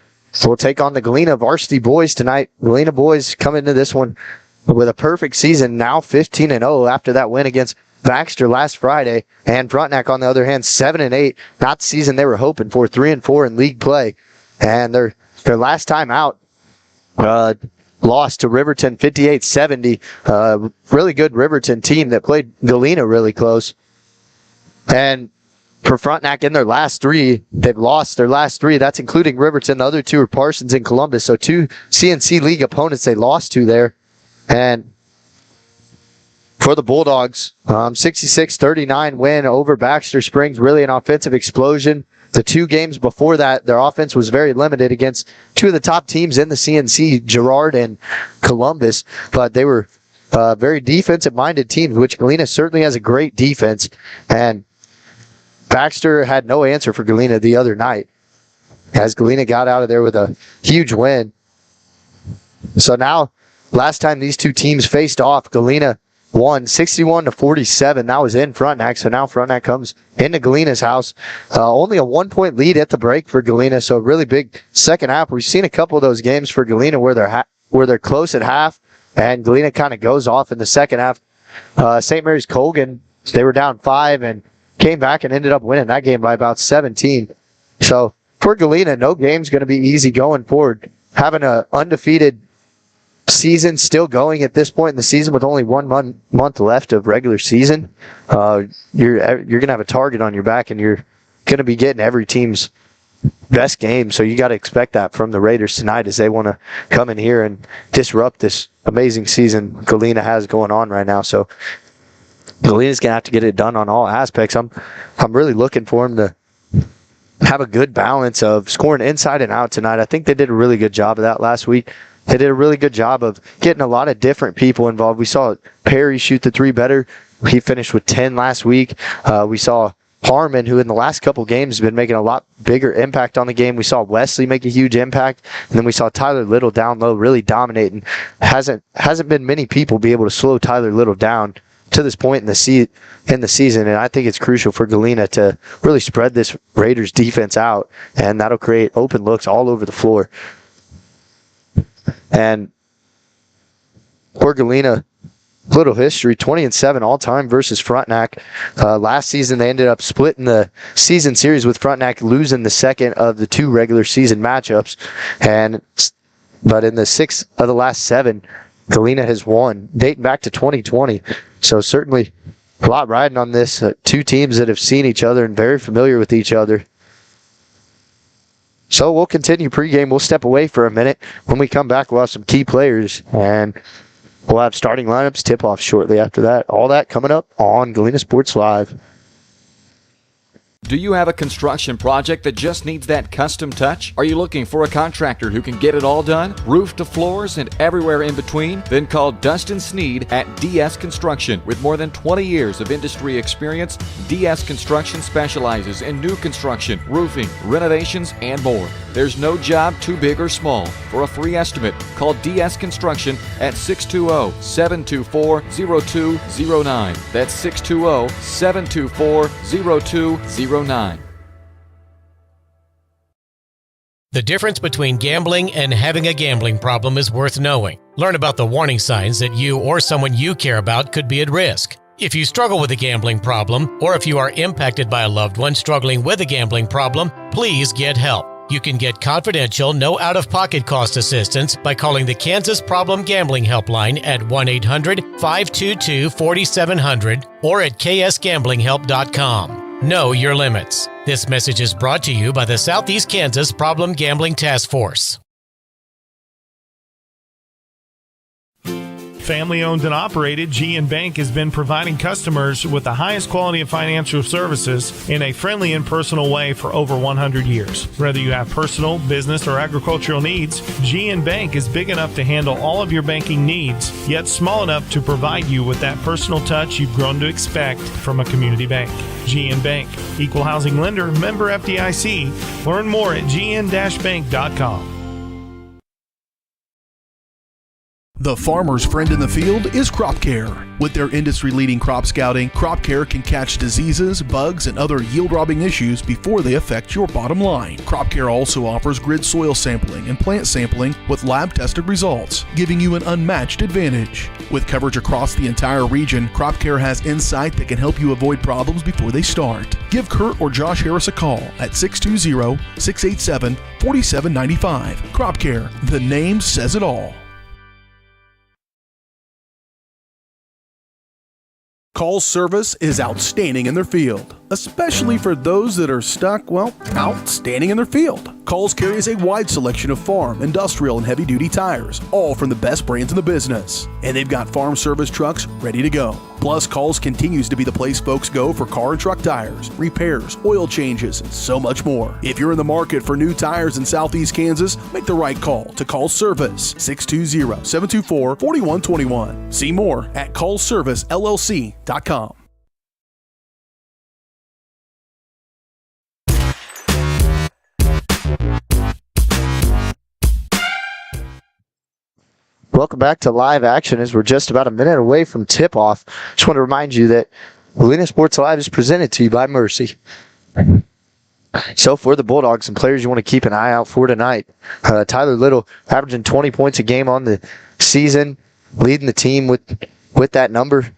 will take on the Galena varsity boys tonight. Galena boys come into this one with a perfect season, now 15-0 after that win against Baxter last Friday, and Frontenac, on the other hand, 7-8. Not the season they were hoping for, 3-4 in league play. And their last time out, lost to Riverton 58-70. Really good Riverton team that played Galena really close. And for Frontenac, in their last 3, they've lost their last 3. That's including Riverton. The other 2 are Parsons and Columbus. So 2 CNC League opponents they lost to there. And for the Bulldogs, 66-39 win over Baxter Springs, really an offensive explosion. The 2 games before that, their offense was very limited against 2 of the top teams in the CNC, Girard and Columbus, but they were very defensive-minded teams, which Galena certainly has a great defense, and Baxter had no answer for Galena the other night, as Galena got out of there with a huge win. So now, last time these 2 teams faced off, Galena won 61-47. That was in Frontenac, so now Frontenac comes into Galena's house. Only a 1-point lead at the break for Galena, so a really big second half. We've seen a couple of those games for Galena where they're close at half, and Galena kind of goes off in the second half. St. Mary's Colgan, they were down 5 and came back and ended up winning that game by about 17. So for Galena, no game's going to be easy going forward. Having an undefeated season still going at this point in the season with only 1 month left of regular season, you're going to have a target on your back, and you're going to be getting every team's best game. So you got to expect that from the Raiders tonight, as they want to come in here and disrupt this amazing season Galena has going on right now. So Galena's going to have to get it done on all aspects. I'm really looking for them to have a good balance of scoring inside and out tonight. I think they did a really good job of that last week. They did a really good job of getting a lot of different people involved. We saw Perry shoot the 3 better. He finished with 10 last week. We saw Harmon, who in the last couple games has been making a lot bigger impact on the game. We saw Wesley make a huge impact. And then we saw Tyler Little down low really dominating. Hasn't been many people be able to slow Tyler Little down to this point in the season, and I think it's crucial for Galena to really spread this Raiders defense out, and that'll create open looks all over the floor. And for Galena, little history, 20-7 all-time versus Frontenac. Last season, they ended up splitting the season series with Frontenac losing the second of the 2 regular season matchups. But in the 6 of the last 7, Galena has won, dating back to 2020. So certainly a lot riding on this. 2 teams that have seen each other and very familiar with each other. So we'll continue pregame. We'll step away for a minute. When we come back, we'll have some key players, and we'll have starting lineups, tip-off shortly after that. All that coming up on Galena Sports Live. Do you have a construction project that just needs that custom touch? Are you looking for a contractor who can get it all done, roof to floors and everywhere in between? Then call Dustin Sneed at DS Construction. With more than 20 years of industry experience, DS Construction specializes in new construction, roofing, renovations, and more. There's no job too big or small. For a free estimate, call DS Construction at 620-724-0209. That's 620-724-0209. The difference between gambling and having a gambling problem is worth knowing. Learn about the warning signs that you or someone you care about could be at risk. If you struggle with a gambling problem, or if you are impacted by a loved one struggling with a gambling problem, please get help. You can get confidential, no out-of-pocket cost assistance by calling the Kansas Problem Gambling Helpline at 1-800-522-4700 or at ksgamblinghelp.com. Know your limits. This message is brought to you by the Southeast Kansas Problem Gambling Task Force. Family owned and operated, GN Bank has been providing customers with the highest quality of financial services in a friendly and personal way for over 100 years. Whether you have personal, business, or agricultural needs, GN Bank is big enough to handle all of your banking needs, yet small enough to provide you with that personal touch you've grown to expect from a community bank. GN Bank, equal housing lender, member FDIC. Learn more at gn-bank.com. The farmer's friend in the field is Crop Care. With their industry-leading crop scouting, Crop Care can catch diseases, bugs, and other yield-robbing issues before they affect your bottom line. Crop Care also offers grid soil sampling and plant sampling with lab-tested results, giving you an unmatched advantage. With coverage across the entire region, Crop Care has insight that can help you avoid problems before they start. Give Kurt or Josh Harris a call at 620-687-4795. Crop Care, the name says it all. Call service is outstanding in their field, especially for those that are stuck, outstanding in their field. Calls carries a wide selection of farm, industrial, and heavy-duty tires, all from the best brands in the business. And they've got farm service trucks ready to go. Plus, Calls continues to be the place folks go for car and truck tires, repairs, oil changes, and so much more. If you're in the market for new tires in Southeast Kansas, make the right call to Call Service, 620-724-4121. See more at callservicellc.com. Welcome back to live action as we're just about a minute away from tip-off. Just want to remind you that Galena Sports Live is presented to you by Mercy. So for the Bulldogs, some players you want to keep an eye out for tonight. Tyler Little averaging 20 points a game on the season, leading the team with that number.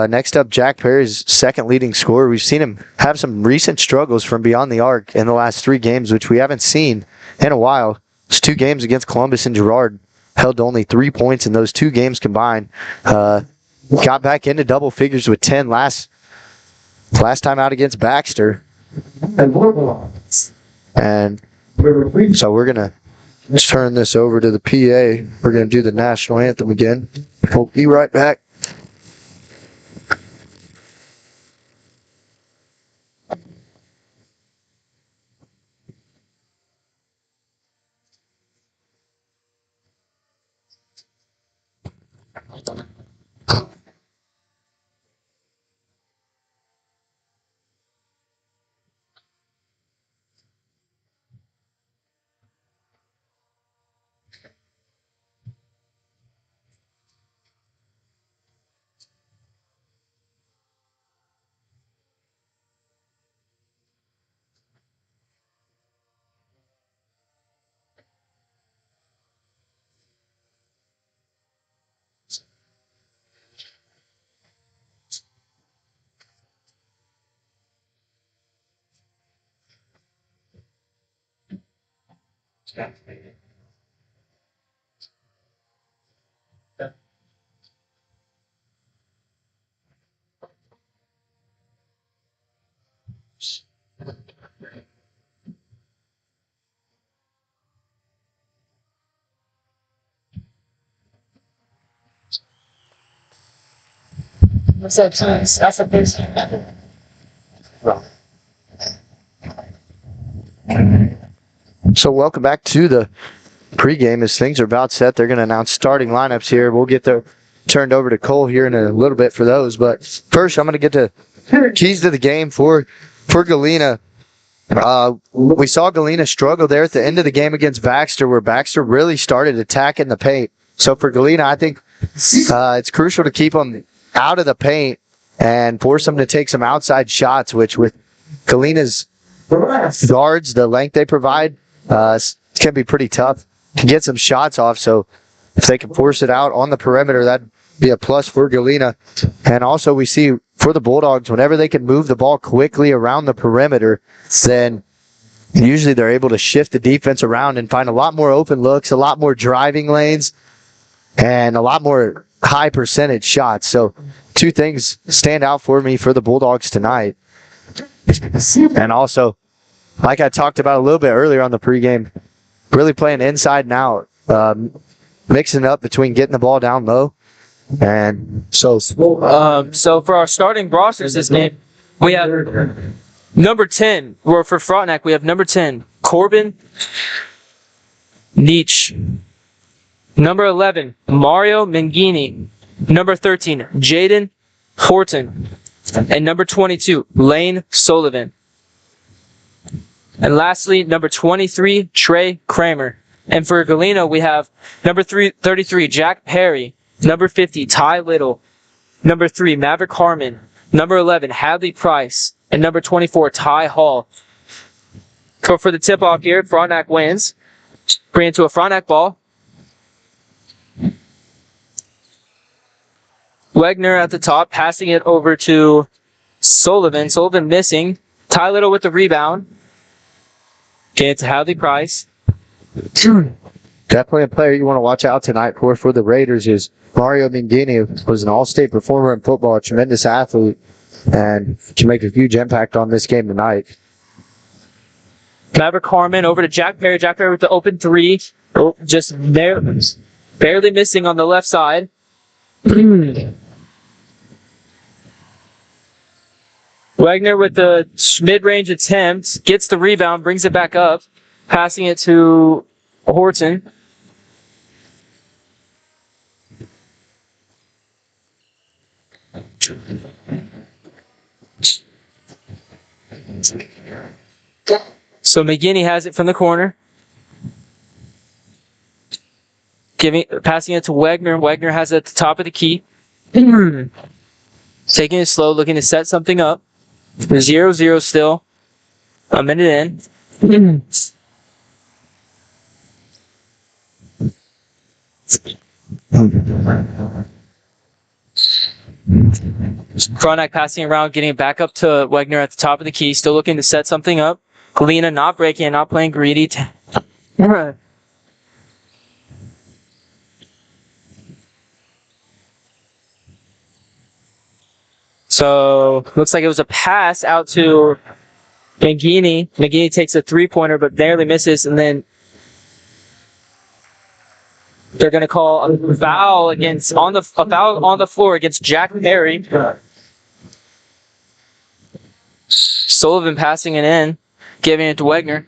Next up, Jack Perry's second leading scorer. We've seen him have some recent struggles from beyond the arc in the last 3 games, which we haven't seen in a while. It's 2 games against Columbus and Girard. Held to only 3 points in those 2 games combined. Got back into double figures with 10 last time out against Baxter. And so we're going to turn this over to the PA. We're going to do the national anthem again. We'll be right back. So welcome back to the pregame. As things are about set, they're going to announce starting lineups here. We'll get turned over to Cole here in a little bit for those. But first, I'm going to get to keys to the game for Galena. We saw Galena struggle there at the end of the game against Baxter, where Baxter really started attacking the paint. So for Galena, I think it's crucial to keep them out of the paint and force them to take some outside shots, which with Galena's guards, the length they provide, it's going to be pretty tough to get some shots off. So if they can force it out on the perimeter, that'd be a plus for Galena. And also we see for the Bulldogs, whenever they can move the ball quickly around the perimeter, then usually they're able to shift the defense around and find a lot more open looks, a lot more driving lanes, and a lot more high percentage shots. So two things stand out for me for the Bulldogs tonight. And also, like I talked about a little bit earlier on the pregame, really playing inside and out, mixing up between getting the ball down low. And so for our starting rosters this game, we have number 10, or for Frontenac, we have number 10, Corbin Nietzsche. Number 11, Mario Mangini. Number 13, Jaden Horton. And number 22, Lane Sullivan. And lastly, number 23, Trey Kramer. And for Galena, we have number 33, Jack Perry. Number 50, Ty Little. Number 3, Maverick Harmon. Number 11, Hadley Price. And number 24, Ty Hall. So for the tip-off here, Frontenac wins. Bring it to a Frontenac ball. Wegner at the top, passing it over to Sullivan. Sullivan missing. Ty Little with the rebound. Okay, it's Hadley Price. Definitely a player you want to watch out tonight for the Raiders is Mario Mangini. Was an all-state performer in football, a tremendous athlete, and can make a huge impact on this game tonight. Maverick Harmon over to Jack Perry. Jack Perry with the open three. Oh, just barely missing on the left side. Wagner with the mid-range attempt, gets the rebound, brings it back up, passing it to Horton. So McGinney has it from the corner. Passing it to Wagner. Wagner has it at the top of the key. Taking it slow, looking to set something up. 0-0 still. A minute in. Frontenac passing around, getting it back up to Wagner at the top of the key. Still looking to set something up. Galena not breaking, not playing greedy. So, looks like it was a pass out to Mangini. Mangini takes a three-pointer, but barely misses, and then they're going to call a foul on the floor against Jack Perry. Sullivan passing it in, giving it to Wagner.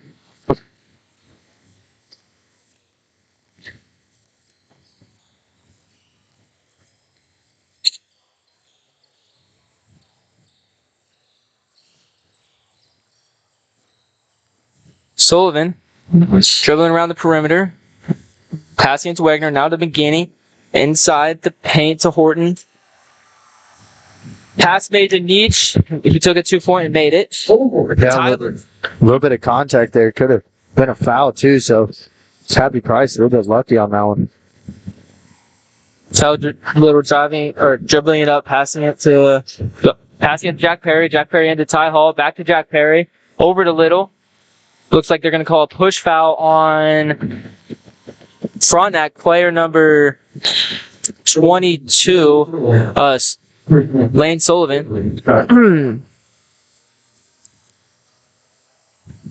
Sullivan dribbling around the perimeter, passing it to Wagner, now to McGinney, inside the paint to Horton. Pass made to Nietzsche, who took a 2-point and made it. A little bit of contact there. Could have been a foul too, so it's Happy Price a little bit lucky on that one. So little driving or dribbling it up, passing it to Jack Perry. Jack Perry into Ty Hall, back to Jack Perry, over to Little. Looks like they're going to call a push foul on Frontenac, player number 22, Lane Sullivan.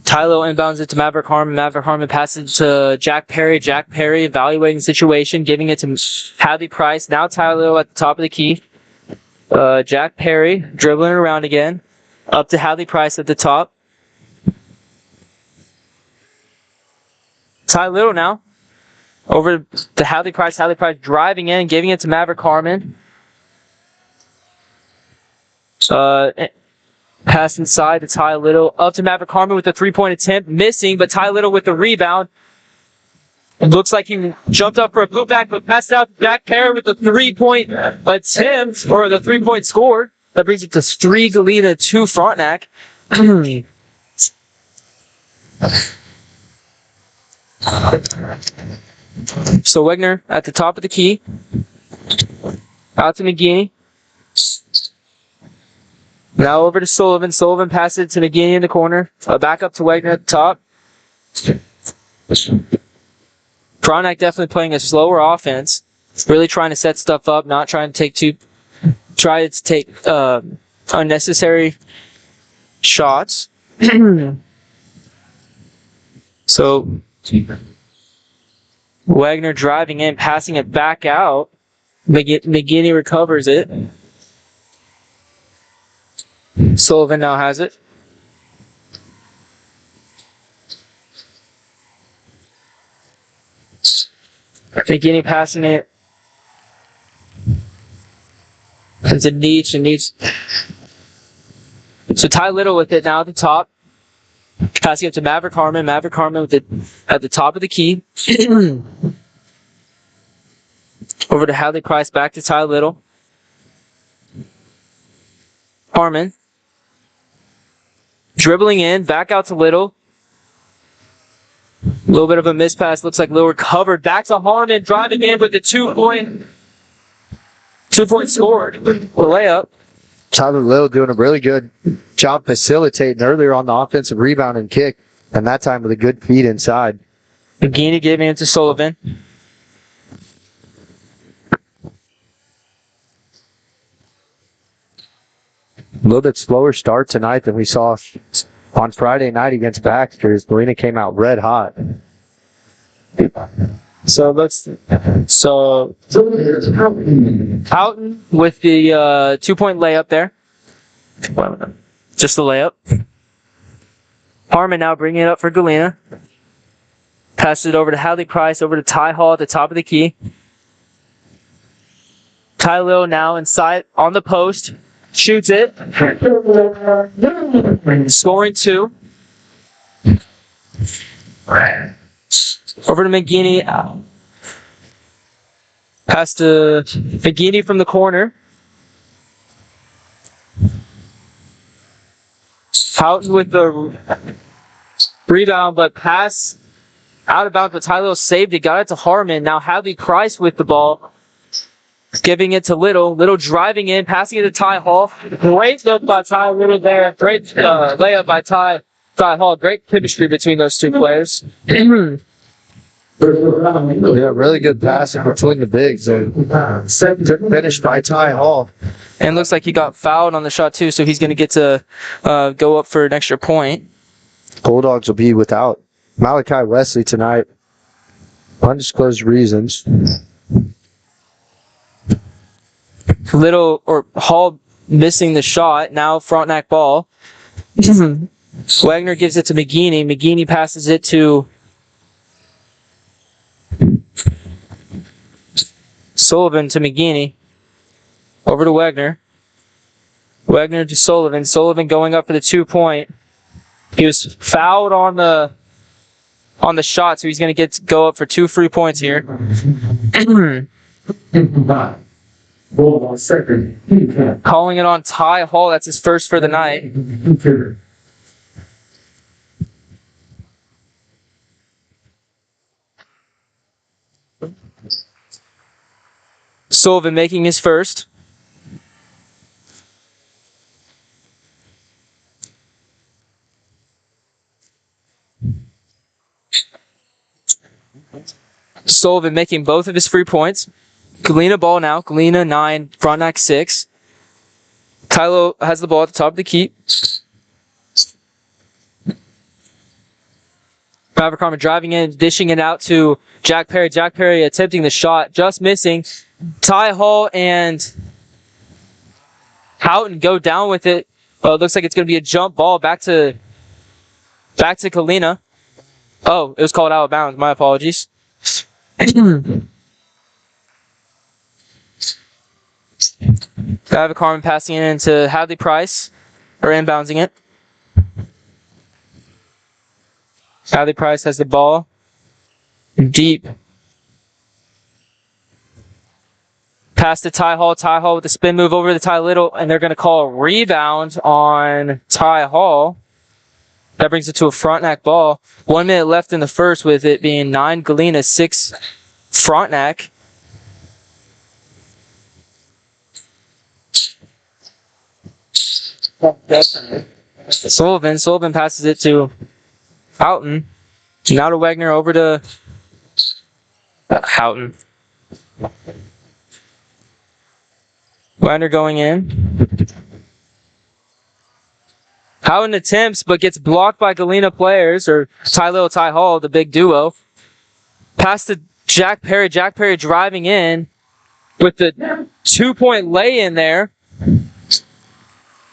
Tylo inbounds it to Maverick Harmon. Maverick Harmon passes it to Jack Perry. Jack Perry evaluating the situation, giving it to Hadley Price. Now Tylo at the top of the key. Jack Perry dribbling it around again. Up to Hadley Price at the top. Ty Little now. Over to Hadley Price. Hadley Price driving in, giving it to Maverick Harmon. Pass inside to Ty Little. Up to Maverick Harmon with a three-point attempt. Missing, but Ty Little with the rebound. It looks like he jumped up for a putback, but passed out to Jack Perry with the three-point attempt, or the three-point score. That brings it to 3 Galena, 2 Frontenac. So Wegner at the top of the key. Out to McGinney. Now over to Sullivan. Sullivan passes it to McGinney in the corner. Back up to Wegner at the top. Frontenac definitely playing a slower offense. Really trying to set stuff up, not trying to take unnecessary shots. So Wagner driving in, passing it back out. McGinney recovers it. Sullivan now has it. McGinney passing it to Neach. So Ty Little with it now at the top. Passing it to Maverick Harmon. Maverick Harmon with it at the top of the key. Over to Hadley Price. Back to Ty Little. Harmon. Dribbling in. Back out to Little. A little bit of a mispass. Looks like Little recovered. Back to Harmon. Driving in with the two-point score. The layup. Tyler Little doing a really good job facilitating earlier on the offensive rebound and kick, and that time with a good feed inside. McGinney giving it to Sullivan. A little bit slower start tonight than we saw on Friday night against Baxter, as Galena came out red hot. So Houghton with the 2-point layup there. Just the layup. Harmon now bringing it up for Galena. Passes it over to Hadley Price, over to Ty Hall at the top of the key. Ty Little now inside on the post. Shoots it. Scoring 2. Over to McGinney. Pass to McGinney from the corner. Houghton with the rebound, but pass out of bounds. But Tyler saved it. Got it to Harmon. Now Hadley Price with the ball. Giving it to Little. Little driving in. Passing it to Ty Hall. Great look by Ty Little there. Great layup by Ty Hall. Great chemistry between those two players. Yeah, really good passing between the bigs. Finished by Ty Hall. And looks like he got fouled on the shot too, so he's going to get to go up for an extra point. Bulldogs will be without Malachi Wesley tonight. Undisclosed reasons. Hall missing the shot. Now Frontenac ball. Wagner gives it to McGinney. McGinney passes it to Sullivan to McGinney. Over to Wagner. Wagner to Sullivan. Sullivan going up for the 2-point. He was fouled on the shot, so he's going to go up for 2 free points here. Calling it on Ty Hall. That's his first for the night. Sullivan making his first. Sullivan making both of his free points. Galena ball now. Galena 9, Frontenac 6. Kylo has the ball at the top of the key. Abercrombie driving in, dishing it out to Jack Perry. Jack Perry attempting the shot, just missing. Ty Hall and Houghton go down with it. It looks like it's going to be a jump ball back to Galena. Oh, it was called out of bounds. My apologies. Abercrombie passing it into Hadley Price, or inbounding it. Hadley Price has the ball. Deep. Pass to Ty Hall. Ty Hall with the spin move over to Ty Little, and they're going to call a rebound on Ty Hall. That brings it to a Frontenac ball. 1 minute left in the first, with it being 9 Galena, 6 Frontenac. Sullivan passes it to Houghton. Now to Wagner, over to Houghton. Wagner going in. Houghton attempts, but gets blocked by Galena players, or Ty Little, Ty Hall, the big duo. Pass to Jack Perry. Jack Perry driving in with the 2-point lay in there.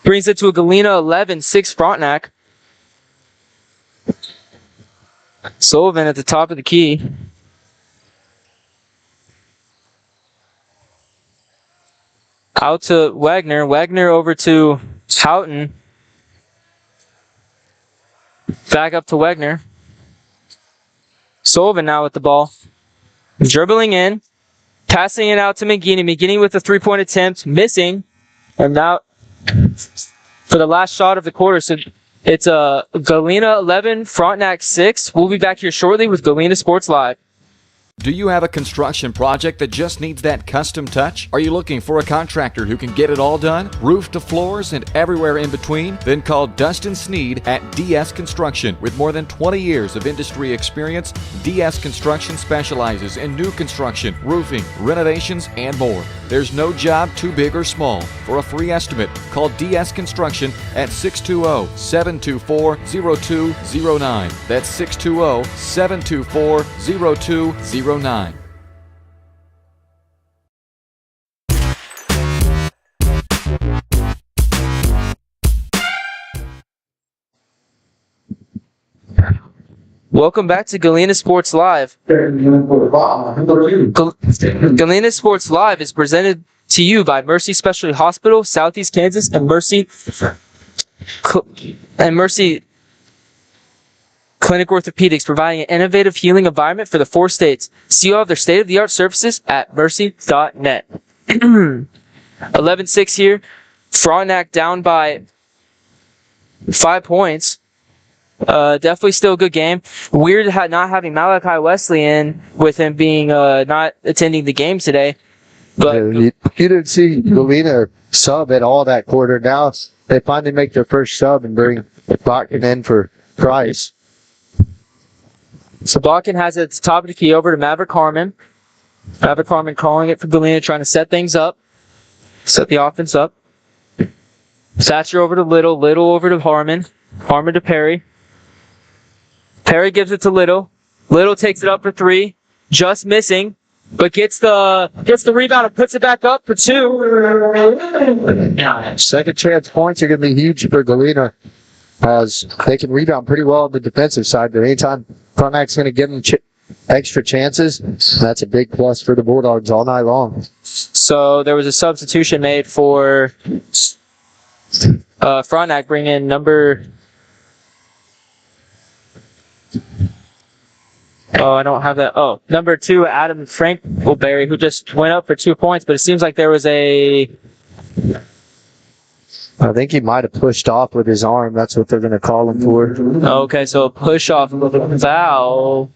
Brings it to a Galena 11, 6 Frontenac. Sullivan at the top of the key. Out to Wagner. Wagner over to Houghton. Back up to Wagner. Sullivan now with the ball. Dribbling in. Passing it out to McGinney. McGinney with a 3-point attempt. Missing. And now for the last shot of the quarter. So it's Galena 11, Frontenac 6. We'll be back here shortly with Galena Sports Live. Do you have a construction project that just needs that custom touch? Are you looking for a contractor who can get it all done? Roof to floors and everywhere in between? Then call Dustin Sneed at DS Construction. With more than 20 years of industry experience, DS Construction specializes in new construction, roofing, renovations, and more. There's no job too big or small. For a free estimate, call DS Construction at 620-724-0209. That's 620-724-0209. Welcome back to Galena Sports Live. Galena Sports Live is presented to you by Mercy Specialty Hospital, Southeast Kansas, and Mercy Clinic Orthopedics, providing an innovative healing environment for the 4 states. See all of their state-of-the-art services at mercy.net. 11-6 here. Frontenac down by 5 points. Definitely still a good game. Weird not having Malachi Wesley in, with him being not attending the game today. But you didn't see Galena sub at all that quarter. Now they finally make their first sub and bring Botkin in for Price. So Botkin has it at the top of the key over to Maverick Harmon. Maverick Harmon calling it for Galena, trying to set things up. Set the offense up. Thatcher over to Little. Little over to Harmon. Harmon to Perry. Perry gives it to Little. Little takes it up for 3. Just missing. But gets the rebound and puts it back up for 2. Second chance points are going to be huge for Galena, as they can rebound pretty well on the defensive side. But anytime Frontec's going to give them extra chances, that's a big plus for the Bulldogs all night long. So there was a substitution made for Frontenac, bringing in number... Oh, I don't have that. Oh, number 2, Adam Frankleberry, who just went up for 2 points, but it seems like there was a... I think he might have pushed off with his arm. That's what they're going to call him for. Okay, so a push-off foul.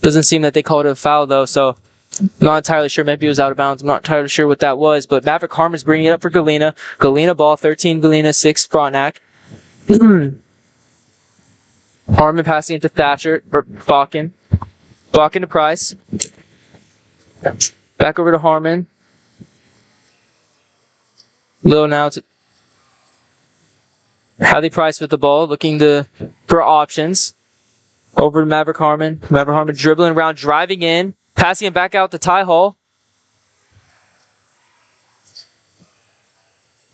Doesn't seem that they called it a foul, though, so I'm not entirely sure. Maybe it was out of bounds. I'm not entirely sure what that was, but Maverick Harmon's bringing it up for Galena. Galena ball, 13 Galena, 6 Frontenac. Harmon passing it to Thatcher, or Bakken. Block into Price. Back over to Harmon. Little now to Hadley Price with the ball, looking for options. Over to Maverick Harmon. Maverick Harmon dribbling around, driving in, passing it back out to Ty Hall.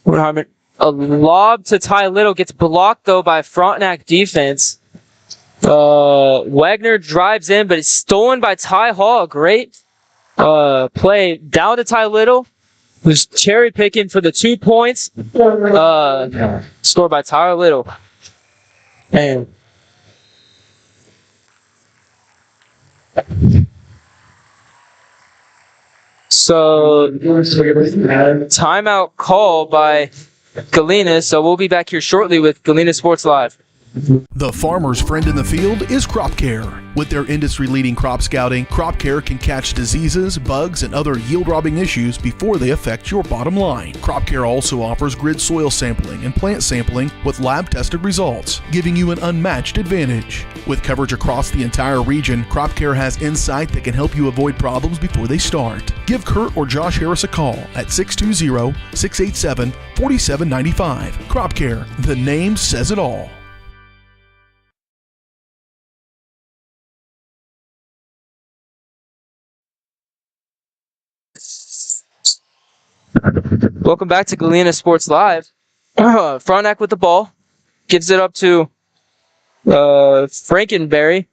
Harmon, a lob to Ty Little, gets blocked though by Frontenac defense. Wagner drives in, but it's stolen by Ty Hall. A great play down to Ty Little, who's cherry picking for the 2 points. Scored by Ty Little. And so, timeout call by Galena. So we'll be back here shortly with Galena Sports Live. The farmer's friend in the field is Crop Care. With their industry-leading crop scouting, Crop Care can catch diseases, bugs, and other yield-robbing issues before they affect your bottom line. Crop Care also offers grid soil sampling and plant sampling with lab-tested results, giving you an unmatched advantage. With coverage across the entire region, Crop Care has insight that can help you avoid problems before they start. Give Kurt or Josh Harris a call at 620-687-4795. Crop Care, the name says it all. Welcome back to Galena Sports Live. Frontenac with the ball. Gives it up to Frankenberry.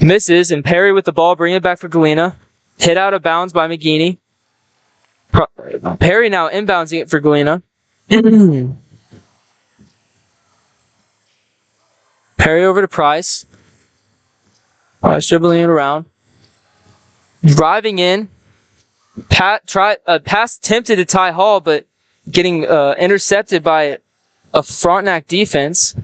Misses, and Perry with the ball, bring it back for Galena. Hit out of bounds by McGeeney. Perry now inbounding it for Galena. Perry over to Price. Price dribbling it around. Driving in. Pass attempted to Ty Hall, but getting intercepted by a Frontenac defense.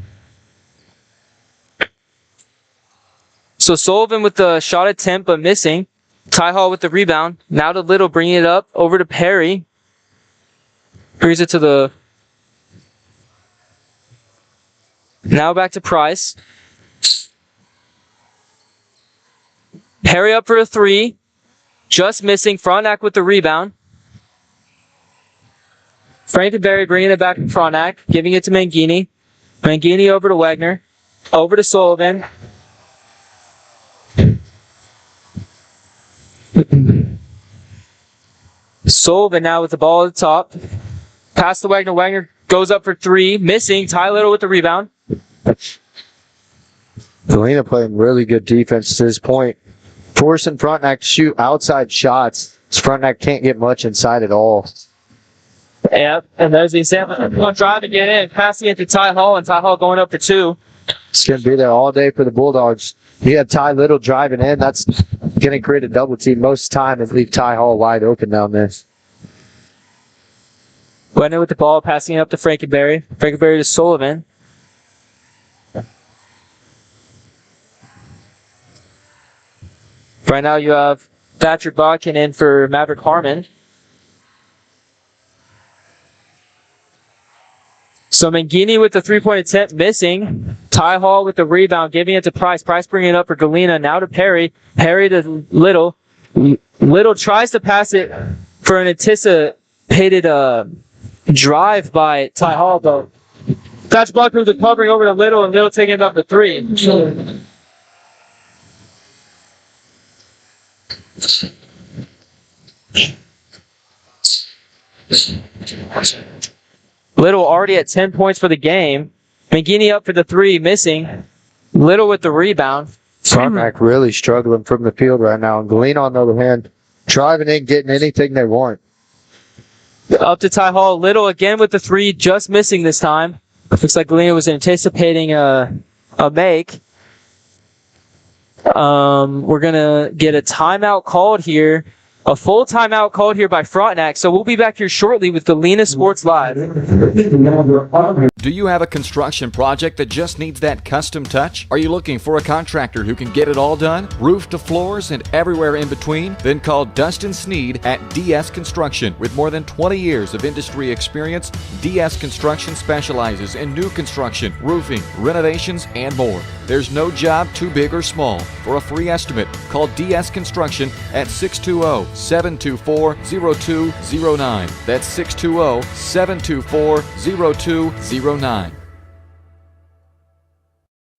So Sullivan with the shot attempt, but missing. Ty Hall with the rebound. Now to Little, bringing it up over to Perry. Brings it to the... Now back to Price. Perry up for a three. Just missing. Frontenac with the rebound. Frankenberry bringing it back to Frontenac. Giving it to Mangini. Mangini over to Wagner. Over to Sullivan. Sullivan now with the ball at the top. Pass to Wagner. Wagner goes up for three. Missing. Ty Little with the rebound. Galena playing really good defense to this point. Forcing Frontenac to shoot outside shots. Frontenac can't get much inside at all. Yep, and there's the example. Trying to get in, passing it to Ty Hall, and Ty Hall going up for two. It's going to be there all day for the Bulldogs. You have Ty Little driving in. That's going to create a double team most of the time and leave Ty Hall wide open down there. Went in with the ball, passing it up to Frankenberry. Frankenberry to Sullivan. Right now you have Thatcher Bodkin in for Maverick Harmon. So Mangini with the three-point attempt missing. Ty Hall with the rebound, giving it to Price. Price bringing it up for Galena. Now to Perry. Perry to Little. Little tries to pass it for an anticipated drive by Ty Hall, though. Thatcher Bodkin with the covering over to Little, and Little taking it up to three. Little already at 10 points for the game. Mangini up for the three, missing. Little with the rebound. Frontenac really struggling from the field right now. And Galena, on the other hand, driving in, getting anything they want. Up to Ty Hall. Little again with the three, just missing this time. Looks like Galena was anticipating a make. We're going to get a timeout called here A full timeout called here by Frontenac, so we'll be back here shortly with Galena Sports Live. Do you have a construction project that just needs that custom touch? Are you looking for a contractor who can get it all done, roof to floors and everywhere in between? Then call Dustin Sneed at DS Construction. With more than 20 years of industry experience, DS Construction specializes in new construction, roofing, renovations, and more. There's no job too big or small. For a free estimate, call DS Construction at 620-724-0209. That's 620-724-0209.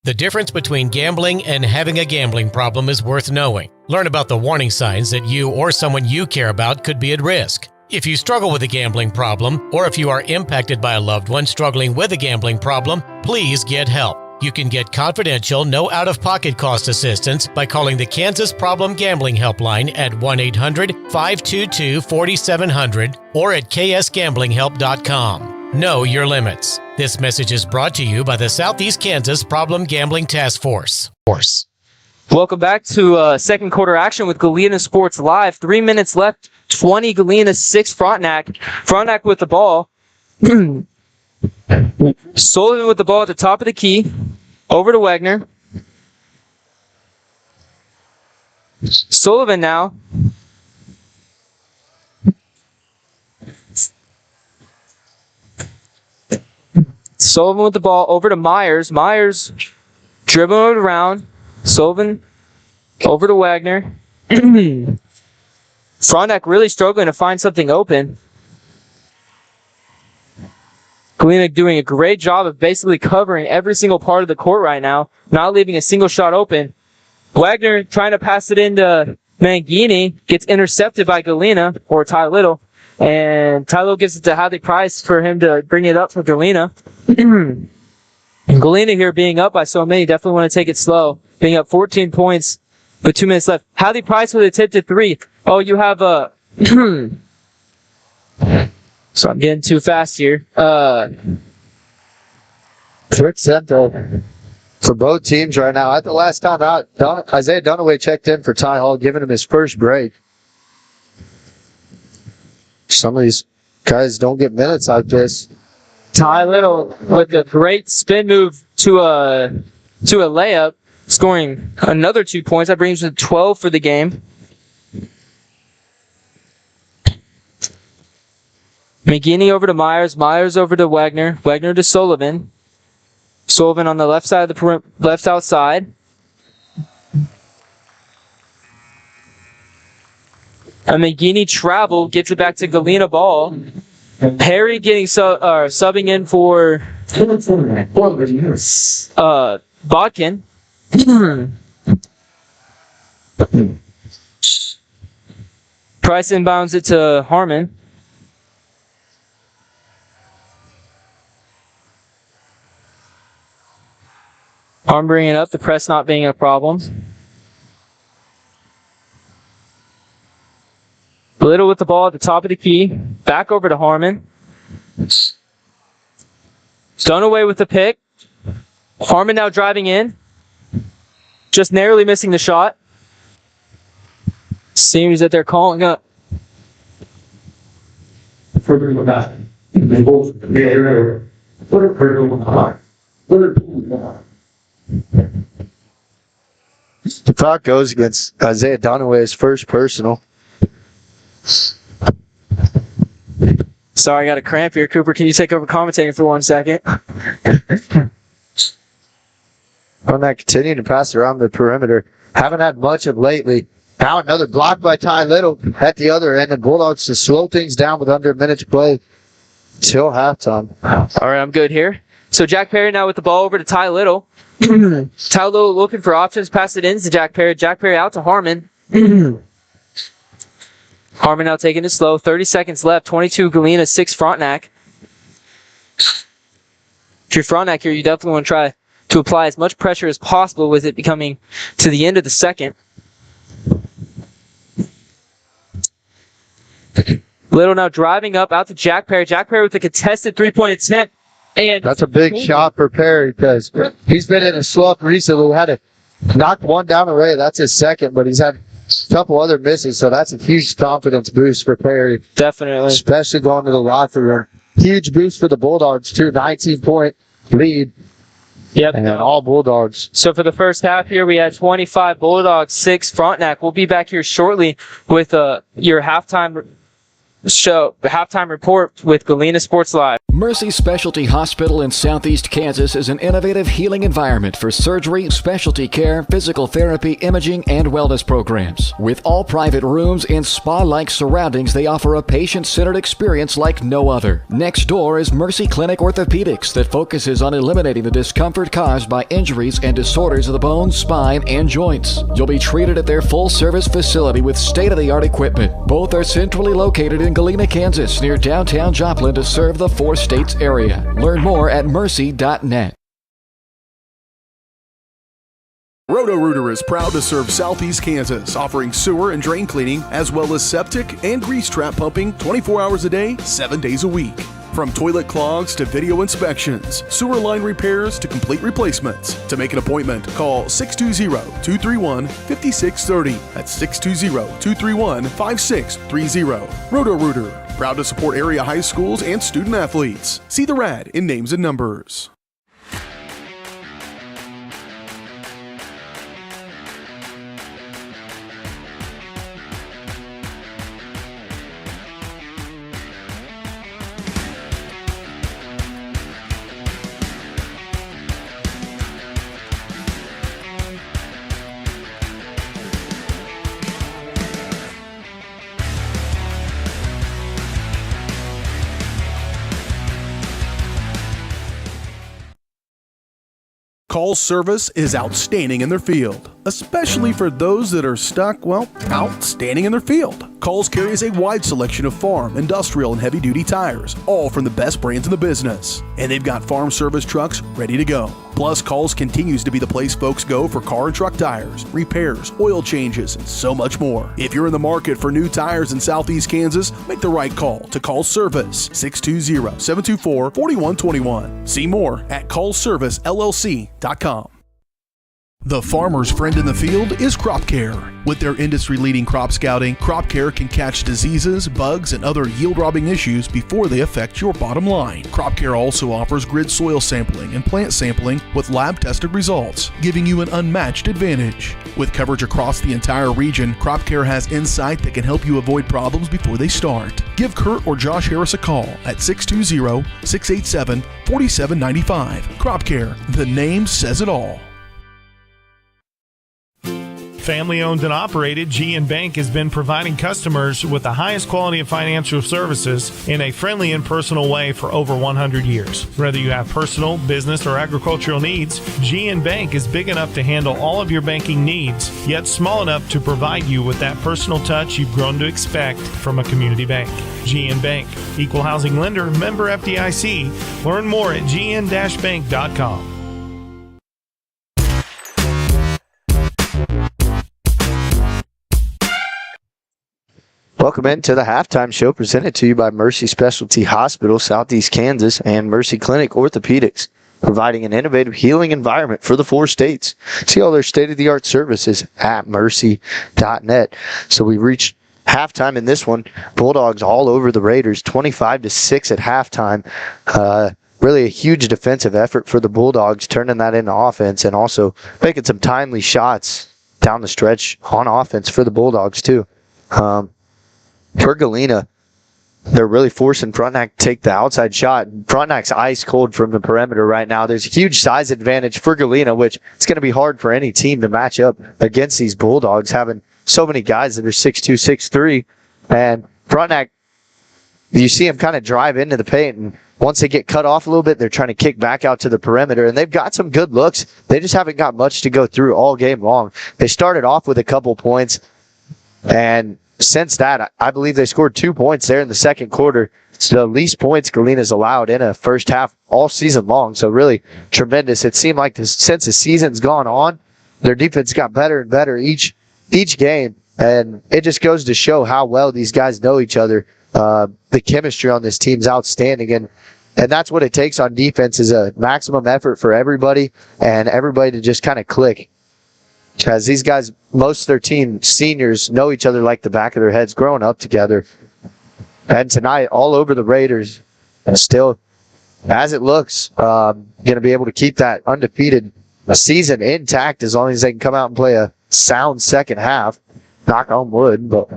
The difference between gambling and having a gambling problem is worth knowing. Learn about the warning signs that you or someone you care about could be at risk. If you struggle with a gambling problem, or if you are impacted by a loved one struggling with a gambling problem, please get help. You can get confidential, no out-of-pocket cost assistance by calling the Kansas Problem Gambling Helpline at 1-800-522-4700 or at ksgamblinghelp.com. Know your limits. This message is brought to you by the Southeast Kansas Problem Gambling Task Force. Welcome back to second quarter action with Galena Sports Live. 3 minutes left, 20 Galena, 6 Frontenac. Frontenac with the ball. Sullivan with the ball at the top of the key. Over to Wagner. Sullivan now. Sullivan with the ball over to Myers. Myers dribbling it around. Sullivan over to Wagner. Frontenac really struggling to find something open. Galena doing a great job of basically covering every single part of the court right now, not leaving a single shot open. Wagner trying to pass it into Mangini, gets intercepted by Galena, or Ty Little, and Ty Little gives it to Hadley Price for him to bring it up for Galena. And Galena here being up by so many, definitely want to take it slow. Being up 14 points with 2 minutes left. Hadley Price with a attempted three. Oh, you have a... So I'm getting too fast here. Quick center for both teams right now. At the last time out, Isaiah Dunaway checked in for Ty Hall, giving him his first break. Some of these guys don't get minutes like this. Ty Little with a great spin move to a layup, scoring another 2 points. That brings him to 12 for the game. McGinney over to Myers. Myers over to Wagner. Wagner to Sullivan. Sullivan on the left side of the left outside. And McGinney travel, gets it back to Galena ball. Perry getting subbing in for Bodkin. Price inbounds it to Harmon. Arm bringing it up, the press not being a problem. Little with the ball at the top of the key. Back over to Harmon. Dunaway with the pick. Harmon now driving in. Just narrowly missing the shot. Seems that they're calling up. The foul goes against Isaiah Dunaway's first personal. Sorry, I got a cramp here. Cooper, can you take over commentating for 1 second? On that, continuing to pass around the perimeter. Haven't had much of lately. Now another block by Ty Little at the other end. And Bulldogs to slow things down with under a minute to play till halftime. All right, I'm good here. So Jack Perry now with the ball over to Ty Little. Ty Little looking for options. Pass it in to Jack Perry. Jack Perry out to Harmon. Harmon now taking it slow. 30 seconds left. 22 Galena, 6 Frontenac. If you're Frontenac here, you definitely want to try to apply as much pressure as possible with it becoming to the end of the second. Little now driving up out to Jack Perry. Jack Perry with a contested three-point attempt. And that's a big shot for Perry because he's been in a slump recently. We had to knock one down already. That's his second, but he's had couple other misses, so that's a huge confidence boost for Perry, Definitely. especially going to the locker room. Huge boost for the Bulldogs, too. 19-point lead, Yep. and all Bulldogs. So for the first half here, we had 25 Bulldogs, 6 Frontenac. We'll be back here shortly with your halftime report with Galena Sports Live. Mercy Specialty Hospital in Southeast Kansas is an innovative healing environment for surgery, specialty care, physical therapy, imaging, and wellness programs. With all private rooms and spa-like surroundings, they offer a patient-centered experience like no other. Next door is Mercy Clinic Orthopedics that focuses on eliminating the discomfort caused by injuries and disorders of the bones, spine, and joints. You'll be treated at their full-service facility with state-of-the-art equipment. Both are centrally located in Galena, Kansas, near downtown Joplin to serve the 4 states area. Learn more at mercy.net. Roto-Rooter is proud to serve Southeast Kansas, offering sewer and drain cleaning, as well as septic and grease trap pumping 24 hours a day, 7 days a week. From toilet clogs to video inspections, sewer line repairs to complete replacements. To make an appointment, call 620-231-5630. That's 620-231-5630. Roto-Rooter, proud to support area high schools and student athletes. See the rad in names and numbers. Call service is outstanding in their field, especially for those that are stuck, outstanding in their field. Calls carries a wide selection of farm, industrial, and heavy-duty tires, all from the best brands in the business. And they've got farm service trucks ready to go. Plus, Calls continues to be the place folks go for car and truck tires, repairs, oil changes, and so much more. If you're in the market for new tires in Southeast Kansas, make the right call to Call Service, 620-724-4121. See more at callservicellc.com. The farmer's friend in the field is Crop Care. With their industry-leading crop scouting, Crop Care can catch diseases, bugs, and other yield-robbing issues before they affect your bottom line. Crop Care also offers grid soil sampling and plant sampling with lab-tested results, giving you an unmatched advantage. With coverage across the entire region, Crop Care has insight that can help you avoid problems before they start. Give Kurt or Josh Harris a call at 620-687-4795. Crop Care, the name says it all. Family owned and operated, GN Bank has been providing customers with the highest quality of financial services in a friendly and personal way for over 100 years. Whether you have personal, business, or agricultural needs, GN Bank is big enough to handle all of your banking needs, yet small enough to provide you with that personal touch you've grown to expect from a community bank. GN Bank, equal housing lender, member FDIC. Learn more at gn-bank.com. Welcome into the halftime show presented to you by Mercy Specialty Hospital, Southeast Kansas, and Mercy Clinic Orthopedics, providing an innovative healing environment for the 4 states. See all their state-of-the-art services at mercy.net. So we reached halftime in this one. Bulldogs all over the Raiders, 25-6 at halftime. Really a huge defensive effort for the Bulldogs, turning that into offense and also making some timely shots down the stretch on offense for the Bulldogs too. For Galena, they're really forcing Frontenac to take the outside shot. Frontenac's ice cold from the perimeter right now. There's a huge size advantage for Galena, which it's going to be hard for any team to match up against these Bulldogs, having so many guys that are 6'2", 6'3". And Frontenac, you see them kind of drive into the paint, and once they get cut off a little bit, they're trying to kick back out to the perimeter, and they've got some good looks. They just haven't got much to go through all game long. They started off with a couple points, and since that, I believe they scored 2 points there in the second quarter. It's the least points Galena's allowed in a first half all season long. So really tremendous. It seemed like since the season's gone on, their defense got better and better each game. And it just goes to show how well these guys know each other. The chemistry on this team's outstanding. And that's what it takes on defense, is a maximum effort for everybody and everybody to just kind of click. As these guys, most of their team seniors, know each other like the back of their heads growing up together. And tonight, all over the Raiders, and still, as it looks, going to be able to keep that undefeated season intact as long as they can come out and play a sound second half. Knock on wood. But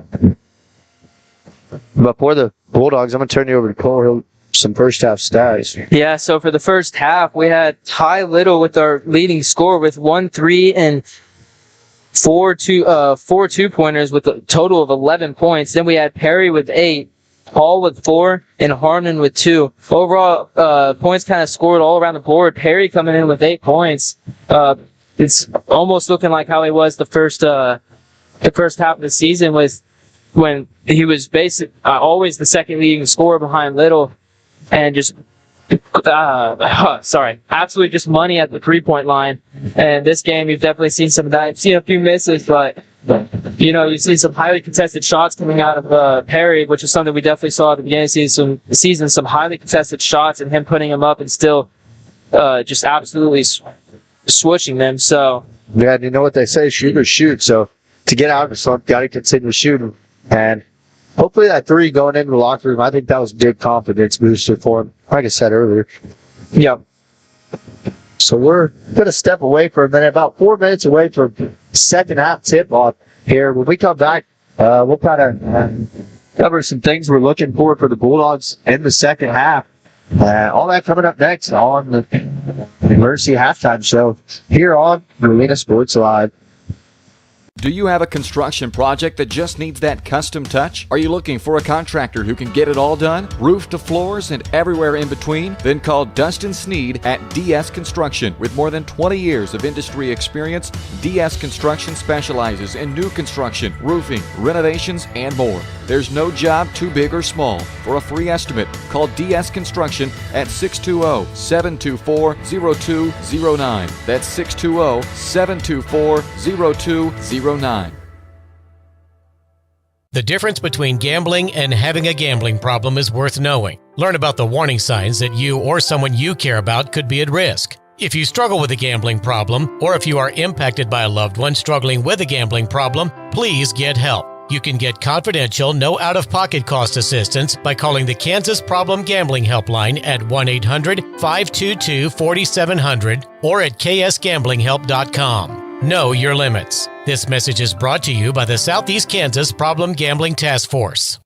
for the Bulldogs, I'm going to turn you over to Cole. Some first half stats. Yeah, so for the first half, we had Ty Little with our leading scorer with 1 3 and 4 2-pointers with a total of 11 points. Then we had Perry with 8, Paul with 4, and Harmon with 2. Overall, points kind of scored all around the board. Perry coming in with 8 points. It's almost looking like how he was the first half of the season, was when he was always the second leading scorer behind Little, and just absolutely just money at the 3-point line. And this game, you've definitely seen some of that. You've seen a few misses, but you've seen some highly contested shots coming out of Perry, which is something we definitely saw at the beginning of the season. Some highly contested shots and him putting them up and still just absolutely switching them. So yeah, you know what they say, shoot or shoot. So to get out of the slump, got to continue shooting. And hopefully that 3 going into the locker room, I think that was a big confidence booster for him, like I said earlier. Yep. So we're going to step away for a minute, about 4 minutes away from second half tip-off here. When we come back, we'll kind of cover some things we're looking for the Bulldogs in the second half. All that coming up next on the Mercy Halftime Show here on Galena Sports Live. Do you have a construction project that just needs that custom touch? Are you looking for a contractor who can get it all done? Roof to floors and everywhere in between? Then call Dustin Sneed at DS Construction. With more than 20 years of industry experience, DS Construction specializes in new construction, roofing, renovations, and more. There's no job too big or small. For a free estimate, call DS Construction at 620-724-0209. That's 620-724-0209. The difference between gambling and having a gambling problem is worth knowing. Learn about the warning signs that you or someone you care about could be at risk. If you struggle with a gambling problem, or if you are impacted by a loved one struggling with a gambling problem, please get help. You can get confidential, no out-of-pocket cost assistance by calling the Kansas Problem Gambling Helpline at 1-800-522-4700 or at ksgamblinghelp.com. Know your limits. This message is brought to you by the Southeast Kansas Problem Gambling Task Force.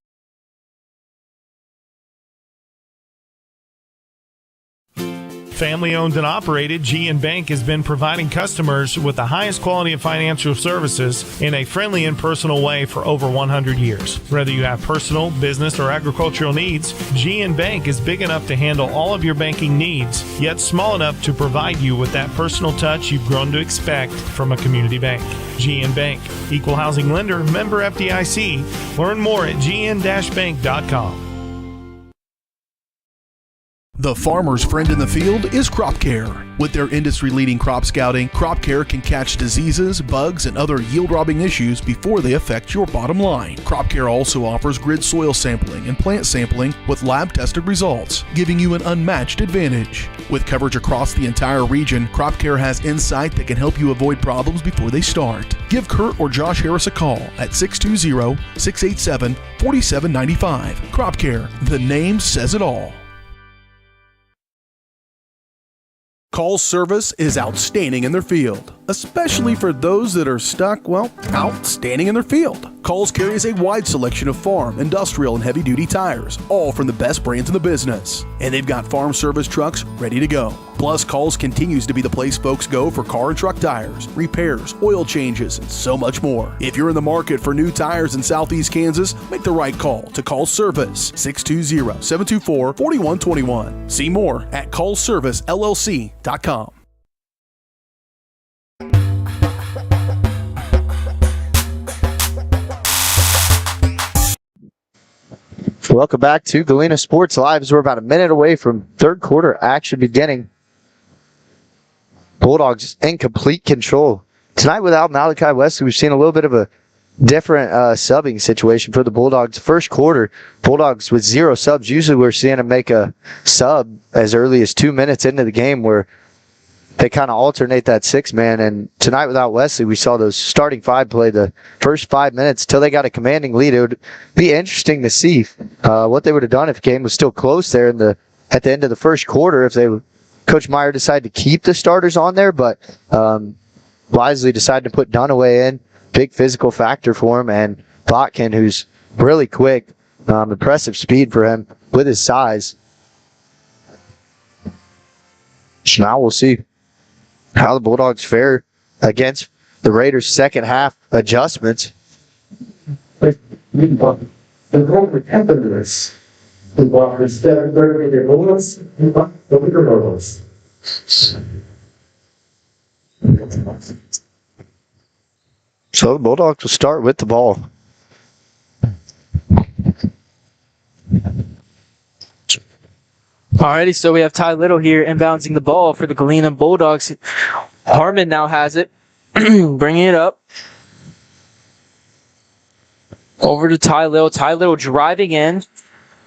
Family owned and operated, G&B Bank has been providing customers with the highest quality of financial services in a friendly and personal way for over 100 years. Whether you have personal, business, or agricultural needs, G&B Bank is big enough to handle all of your banking needs, yet small enough to provide you with that personal touch you've grown to expect from a community bank. G&B Bank, equal housing lender, member FDIC. Learn more at gn-bank.com. The farmer's friend in the field is Crop Care. With their industry-leading crop scouting, Crop Care can catch diseases, bugs, and other yield-robbing issues before they affect your bottom line. Crop Care also offers grid soil sampling and plant sampling with lab-tested results, giving you an unmatched advantage. With coverage across the entire region, Crop Care has insight that can help you avoid problems before they start. Give Kurt or Josh Harris a call at 620-687-4795. Crop Care, the name says it all. Call service is outstanding in their field, especially for those that are stuck, outstanding in their field. Calls carries a wide selection of farm, industrial, and heavy-duty tires, all from the best brands in the business. And they've got farm service trucks ready to go. Plus, Calls continues to be the place folks go for car and truck tires, repairs, oil changes, and so much more. If you're in the market for new tires in Southeast Kansas, make the right call to Call Service, 620-724-4121. See more at callservicellc.com. Welcome back to Galena Sports Live as we're about a minute away from third quarter action beginning. Bulldogs in complete control. Tonight without Malachi Wesley, we've seen a little bit of a different subbing situation for the Bulldogs. First quarter, Bulldogs with 0 subs. Usually we're seeing them make a sub as early as 2 minutes into the game where they kind of alternate that 6-man. And tonight without Wesley, we saw those starting 5 play the first 5 minutes till they got a commanding lead. It would be interesting to see what they would have done if the game was still close there at the end of the first quarter, if Coach Meyer decided to keep the starters on there, but wisely decided to put Dunaway in. Big physical factor for him, and Botkin, who's really quick, impressive speed for him with his size. So now we'll see how the Bulldogs fare against the Raiders' second half adjustments. So the Bulldogs will start with the ball. Alrighty, so we have Ty Little here inbounding the ball for the Galena Bulldogs. Harmon now has it, bringing it up. Over to Ty Little. Ty Little driving in,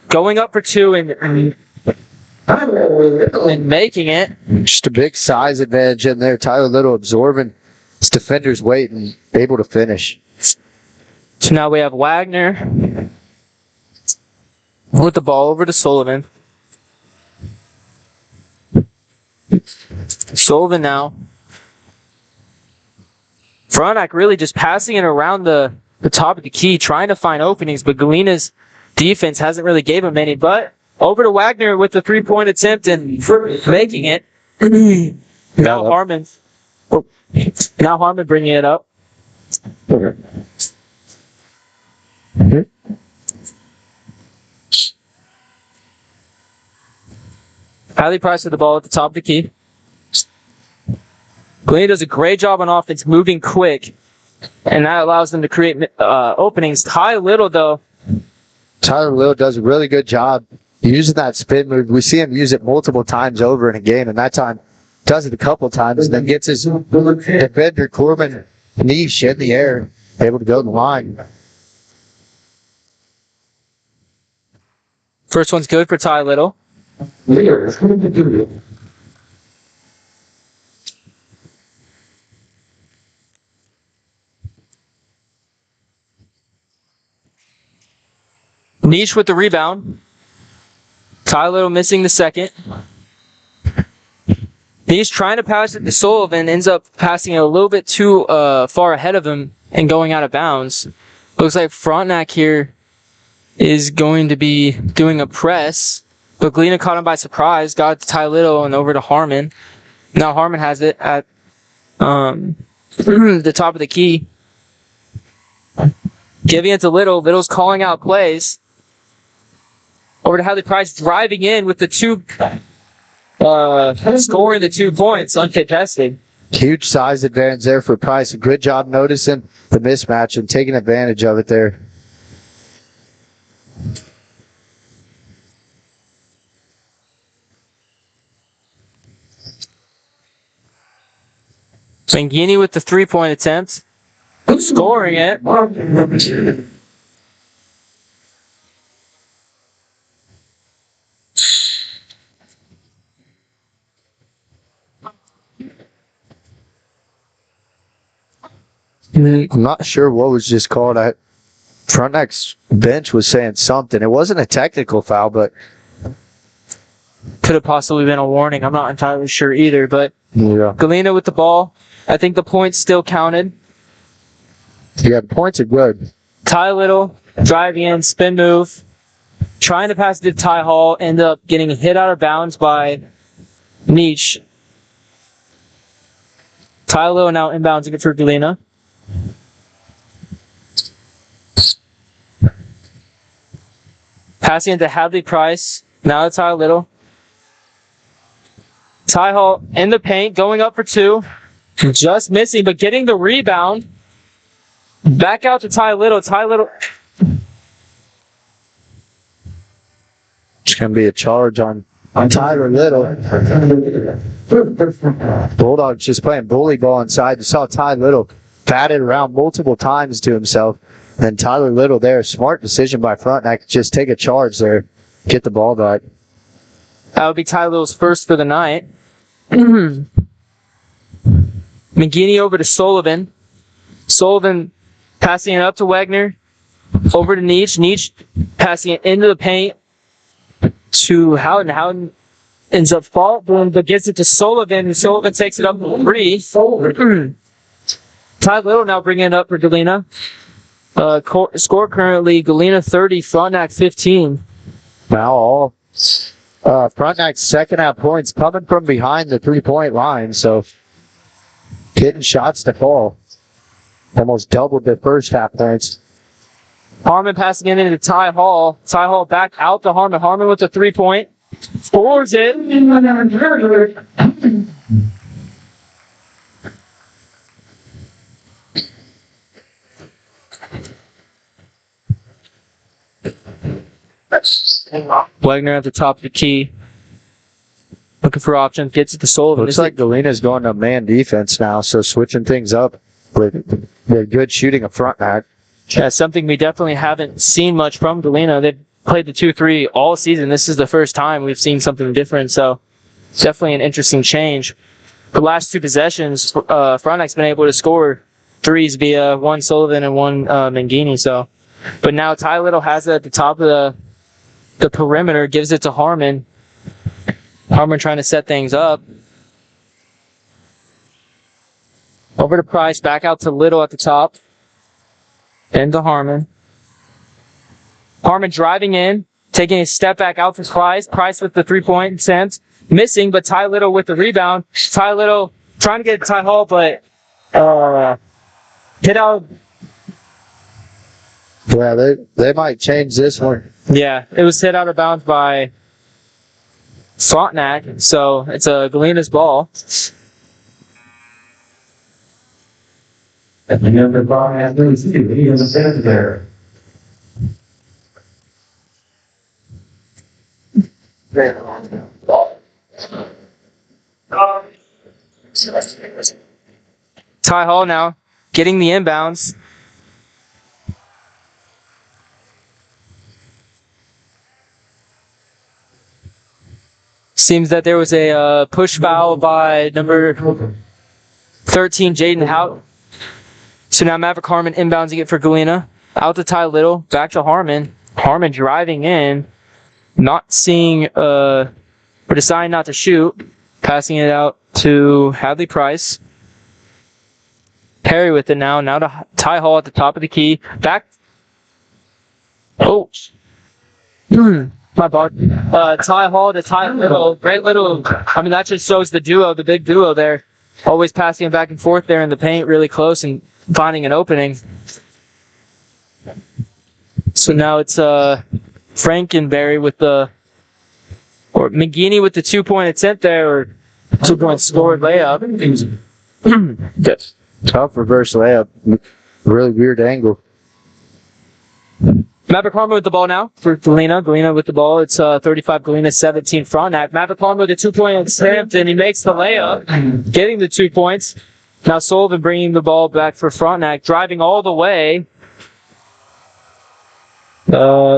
going up for 2 and making it. Just a big size advantage in there. Tyler Little absorbing his defender's weight and able to finish. So now we have Wagner with the ball over to Sullivan. Sullivan now. Frontenac really just passing it around the top of the key, trying to find openings, but Galena's defense hasn't really gave him any. But over to Wagner with the 3-point attempt and making it. Now Harmon. Now Harmon bringing it up. Highly priced with the ball at the top of the key. Galena does a great job on offense, moving quick, and that allows them to create openings. Tyler Little does a really good job using that spin move. We see him use it multiple times over in a game, and that time does it a couple times, and then gets his defender, Corbin, niche in the air, able to go to the line. First one's good for Ty Little. Niche with the rebound. Ty Little missing the second. He's trying to pass it to Sullivan, ends up passing it a little bit too far ahead of him and going out of bounds. Looks like Frontenac here is going to be doing a press, but Galena caught him by surprise, got it to Ty Little and over to Harmon. Now Harmon has it at the top of the key. Giving it to Little. Little's calling out plays. Over to Hadley Price, driving in with the scoring the 2 points uncontested. Huge size advantage there for Price. A good job noticing the mismatch and taking advantage of it there. Mangini with the 3-point attempt. Scoring it. I'm not sure what was just called. Frontenac's bench was saying something. It wasn't a technical foul, but could have possibly been a warning. I'm not entirely sure either, but yeah. Galena with the ball. I think the points still counted. Yeah, points are good. Ty Little driving in, spin move, trying to pass it to Ty Hall, end up getting hit out of bounds by Niche. Ty Little now inbounding it for Galena. Passing it to Hadley Price. Now to Ty Little. Ty Hall in the paint, going up for 2. Just missing, but getting the rebound. Back out to Ty Little. Ty Little. It's going to be a charge on Tyler Little. Bulldogs just playing bully ball inside. You saw Ty Little batted around multiple times to himself. And Tyler Little there, smart decision by Frontenac. Just take a charge there, get the ball back. That would be Ty Little's first for the night. McGinney over to Sullivan. Sullivan passing it up to Wagner. Over to Neach. Neach passing it into the paint to Houghton. Houghton ends up falling, but gets it to Sullivan, and Sullivan takes it up to 3. Ty Little now bringing it up for Galena. Score currently Galena 30, Frontenac 15. Now all Frontenac's second half points coming from behind the 3-point line, so getting shots to fall. Almost doubled the first half points. Harmon passing it into Ty Hall. Ty Hall back out to Harmon. Harmon with the 3-point. Scores it. Wagner at the top of the key. Looking for options. Gets it to Sullivan. Looks like Galena's going to man defense now, so switching things up with good shooting of Frontenac. Yeah, something we definitely haven't seen much from Galena. They've played the 2-3 all season. This is the first time we've seen something different, so definitely an interesting change. The last 2 possessions, Frontenac's been able to score 3s via one Sullivan and one Mangini. So, but now Ty Little has it at the top of the perimeter, gives it to Harmon. Harmon trying to set things up. Over to Price, back out to Little at the top. Into Harmon. Harmon driving in, taking a step back out for Price. Price with the 3-point attempt. Missing, but Ty Little with the rebound. Ty Little trying to get to Ty Hall, but hit out. Yeah, they might change this one. Yeah, it was hit out of bounds by Frontenac, so it's a Galena's ball. And the number bar has he is a center there. Ty Hall now getting the inbounds. Seems that there was a push foul by number 13, Jaden Houghton. So now Maverick Harmon inbounding it for Galena. Out to Ty Little, back to Harmon. Harmon driving in, not seeing, or deciding not to shoot. Passing it out to Hadley Price. Perry with it now. Now to Ty Hall at the top of the key. Back. Oh. My bad. Ty Hall to Ty Little. Great little. I mean, that just shows the duo, the big duo there. Always passing it back and forth there in the paint, really close and finding an opening. So now it's Frankenberry with or McGinney with the 2-point attempt there, or 2-point scored layup. Good. Tough reverse layup. Really weird angle. Maverick Harmon with the ball now for Galena. Galena with the ball. It's 35 Galena, 17 Frontenac. Maverick Harmon with a 2-point attempt, and he makes the layup, getting the 2 points. Now Sullivan bringing the ball back for Frontenac, driving all the way.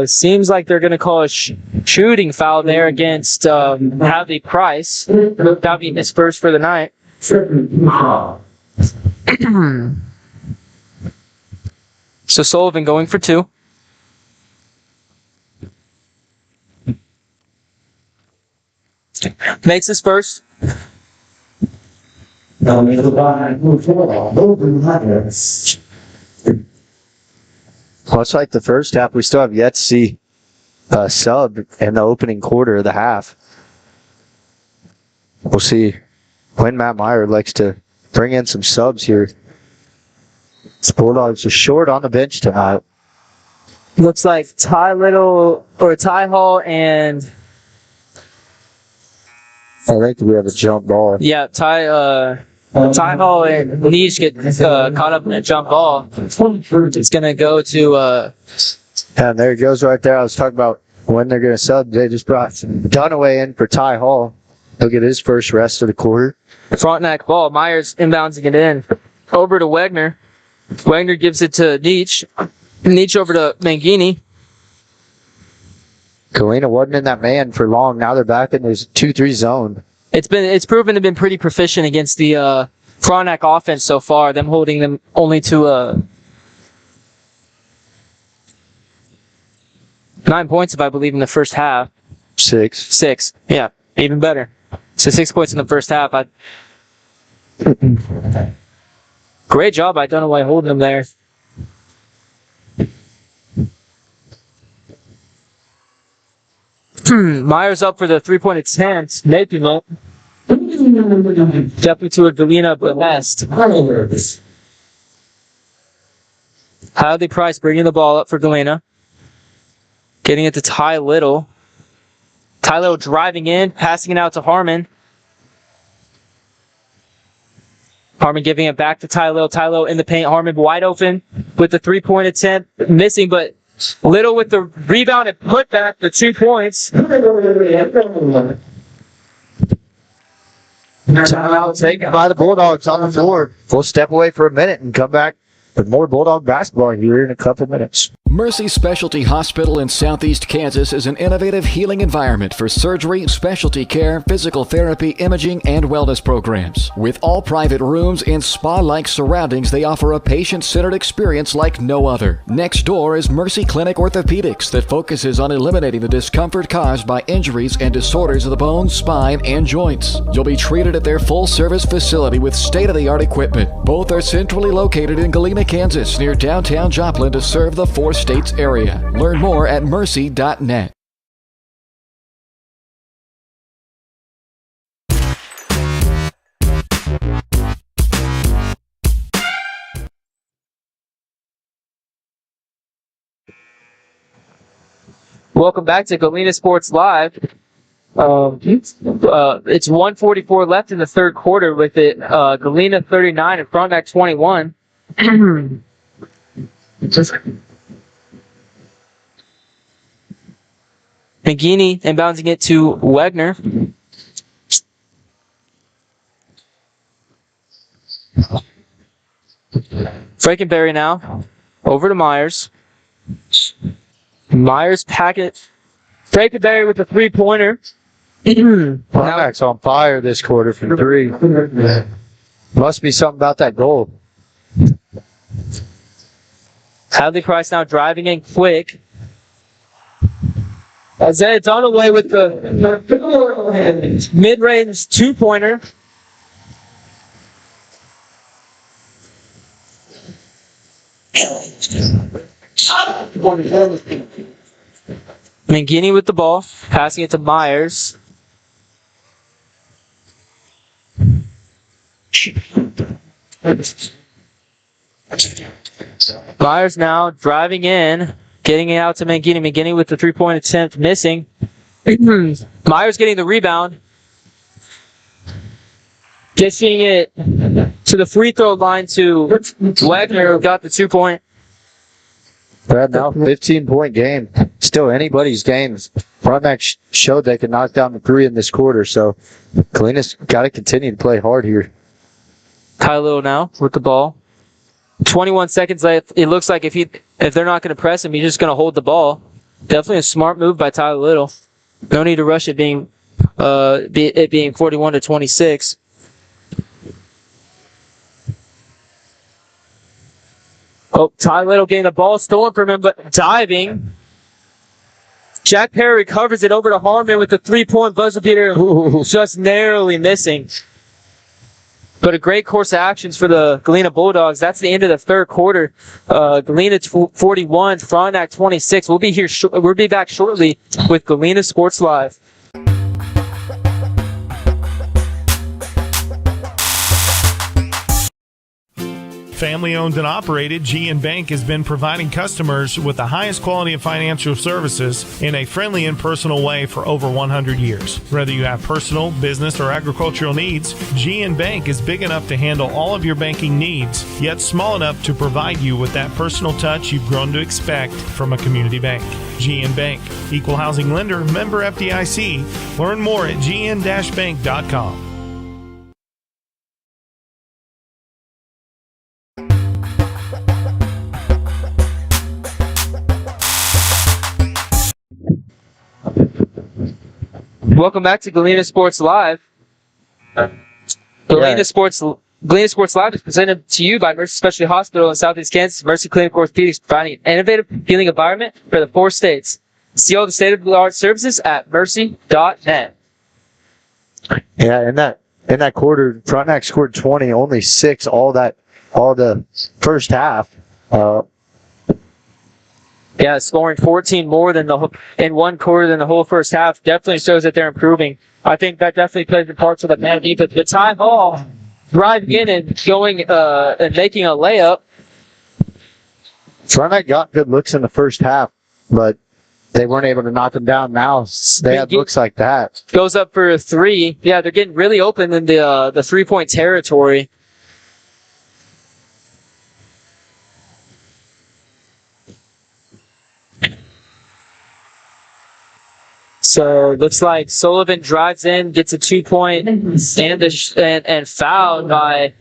Seems like they're going to call a shooting foul there against Hadley Price. That'll be his first for the night. So Sullivan going for 2. Makes his first. Much like the first half, we still have yet to see a sub in the opening quarter of the half. We'll see when Matt Meyer likes to bring in some subs here. The Bulldogs are short on the bench tonight. Looks like Ty Little or Ty Hall and I think we have a jump ball. yeah, Ty Hall and Neach get caught up in a jump ball. It's gonna go to And there it goes right there. I was talking about when they're going to sub. They just brought Dunaway in for Ty Hall. He'll get his first rest of the quarter. Frontenac ball. Myers inbounding it in. Over to Wagner. Wagner gives it to Neach. Neach over to Mangini. Galena wasn't in that man for long. Now they're back in this 2-3 zone. It's proven to have been pretty proficient against the Frontenac offense so far, them holding them only to 9 points, if I believe, in the first half. 6. 6. Yeah, even better. So 6 points in the first half. Great job by Dunaway holding them there. Myers up for the three-point attempt. Making it. Definitely to a Galena best. Hadley Price bringing the ball up for Galena. Getting it to Ty Little. Ty Little driving in, passing it out to Harmon. Harmon giving it back to Ty Little. Ty Little in the paint. Harmon wide open with the three-point attempt. Missing, but Little with the rebound and put back the 2 points. Timeout taken by the Bulldogs on the floor. We'll step away for a minute and come back with more Bulldog basketball here in a couple minutes. Mercy Specialty Hospital in Southeast Kansas is an innovative healing environment for surgery, specialty care, physical therapy, imaging, and wellness programs. With all private rooms and spa-like surroundings, they offer a patient-centered experience like no other. Next door is Mercy Clinic Orthopedics that focuses on eliminating the discomfort caused by injuries and disorders of the bones, spine, and joints. You'll be treated at their full-service facility with state-of-the-art equipment. Both are centrally located in Galena, Kansas, near downtown Joplin to serve the 4 states area. Learn more at mercy.net. Welcome back to Galena Sports Live. It's 1:44 left in the third quarter with it Galena 39 and Frontenac 21. McGinney inbounding it to Wegner. Frankenberry now over to Myers. Myers packet. Frankenberry with the three-pointer. Frontac's on fire this quarter from 3. Must be something about that goal. Hadley Price now driving in quick. Isaiah Dunaway with the mid-range two-pointer. McGinney with the ball, passing it to Myers. Myers now driving in, getting it out to McGinney. McGinney with the three-point attempt, missing. Myers getting the rebound. Getting it to the free throw line to Wagner, who got the 2-point. Brad, now 15-point game. Still anybody's game. Frontenac showed they could knock down the 3 in this quarter, so Galena's got to continue to play hard here. Ty Little now with the ball. 21 seconds left. It looks like if they're not going to press him, he's just going to hold the ball. Definitely a smart move by Tyler Little. No need to rush it being 41-26. Oh, Ty Little getting the ball stolen from him, but diving. Jack Perry recovers it over to Harmon with the three-point buzzer beater, just narrowly missing. But a great course of actions for the Galena Bulldogs. That's the end of the third quarter. Galena 41, Frontenac 26. We'll be back shortly with Galena Sports Live. Family owned and operated, GN Bank has been providing customers with the highest quality of financial services in a friendly and personal way for over 100 years. Whether you have personal, business, or agricultural needs, GN Bank is big enough to handle all of your banking needs, yet small enough to provide you with that personal touch you've grown to expect from a community bank. GN Bank, equal housing lender, member FDIC. Learn more at gn-bank.com. Welcome back to Galena Sports Live. Galena Sports Galena Sports Live is presented to you by Mercy Specialty Hospital in Southeast Kansas. Mercy Clinic Orthopedics, providing an innovative healing environment for the 4 states. See all the state-of-the-art services at mercy.net. Yeah, in that quarter, Frontenac scored 20, only 6 all the first half. Yeah, scoring 14 more than in one quarter than the whole first half definitely shows that they're improving. I think that definitely plays a part to the man defense. But Ty Hall driving in and going and making a layup. Frontenac got good looks in the first half, but they weren't able to knock them down. Now they have looks like that. Goes up for a 3. Yeah, they're getting really open in the 3-point territory. So looks like Sullivan drives in, gets a 2-point, and fouled by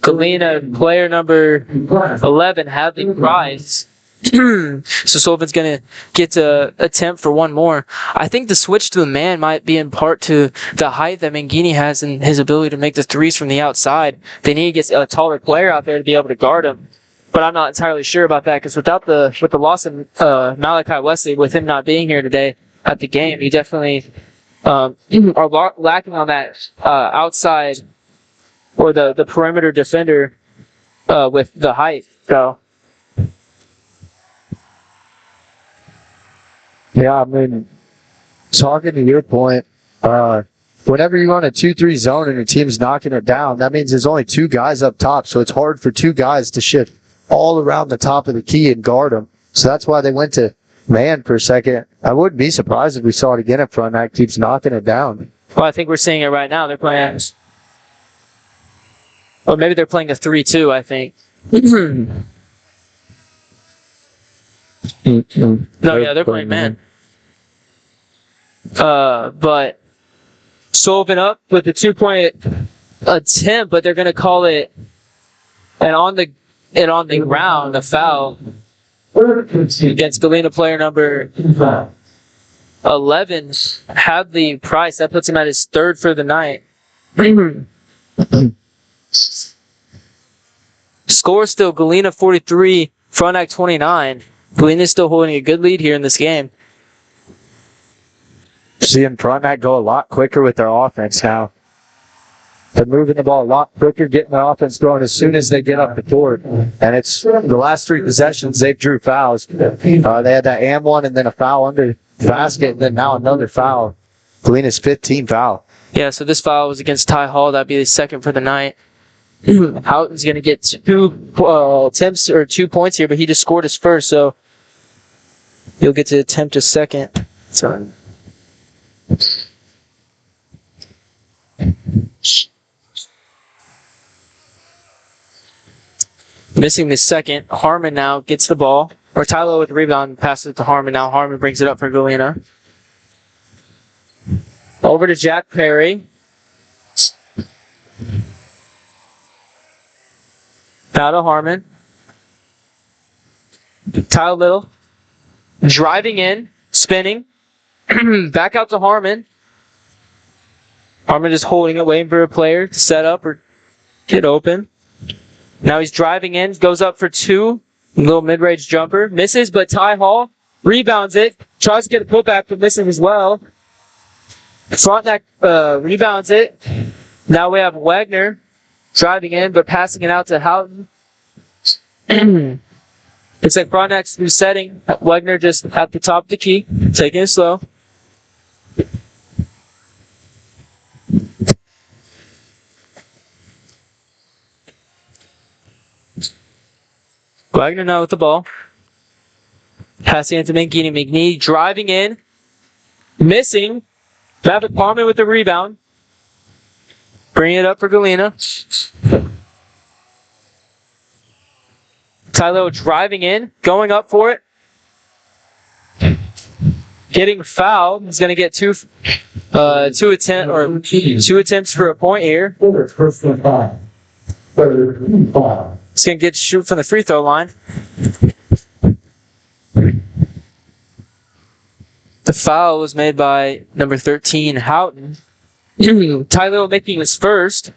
Galena player number 11, Hadley Price. So Sullivan's going to get to attempt for one more. I think the switch to the man might be in part to the height that Mangini has and his ability to make the threes from the outside. They need to get a taller player out there to be able to guard him. But I'm not entirely sure about that because with the loss of Malachi Wesley, with him not being here today at the game, you definitely are lacking on that outside or the perimeter defender with the height. So. Yeah, I mean, talking to your point, whenever you run a 2-3 zone and your team's knocking it down, that means there's only 2 guys up top, so it's hard for 2 guys to shift all around the top of the key and guard them. So that's why they went to man for a second. I wouldn't be surprised if we saw it again if Frontenac keeps knocking it down. Well, I think we're seeing it right now. They're playing, or maybe they're playing a 3-2, I think. No, yeah, they're playing man. But Sullivan up with the 2-point attempt, but they're going to call it on the ground, a foul against Galena player number 11, Hadley Price. That puts him at his 3rd for the night. Score still Galena 43, Frontenac 29. Galena is still holding a good lead here in this game. Seeing Frontenac go a lot quicker with their offense now. They're moving the ball a lot quicker, getting the offense going as soon as they get up the court. And it's the last 3 possessions, they've drew fouls. They had that and one and then a foul under the basket, and then now another foul. Galena's 15th foul. Yeah, so this foul was against Ty Hall. That'd be the 2nd for the night. Houghton's going to get 2 attempts or 2 points here, but he just scored his first, so he'll get to attempt his second. So. Missing the second. Harmon now gets the ball. Or Tyler with the rebound, passes it to Harmon. Now Harmon brings it up for Galena. Over to Jack Perry. Now to Harmon. Tyler Little. Driving in. Spinning. Back out to Harmon. Harmon just holding it, waiting for a player to set up or get open. Now he's driving in, goes up for 2. Little mid-range jumper. Misses, but Ty Hall rebounds it. Tries to get a putback, but missing as well. Frontenac rebounds it. Now we have Wagner driving in, but passing it out to Houghton. It's like Frontenac's resetting. Wagner just at the top of the key, taking it slow. Wagner now with the ball. Passing into Mangini. Mangini driving in. Missing. Maverick Palmer with the rebound. Bringing it up for Galena. Tyler driving in. Going up for it. Getting fouled. He's going to get 2 attempts for a point here. He's going to get shoot from the free throw line. The foul was made by number 13, Houghton. Tyler making his first.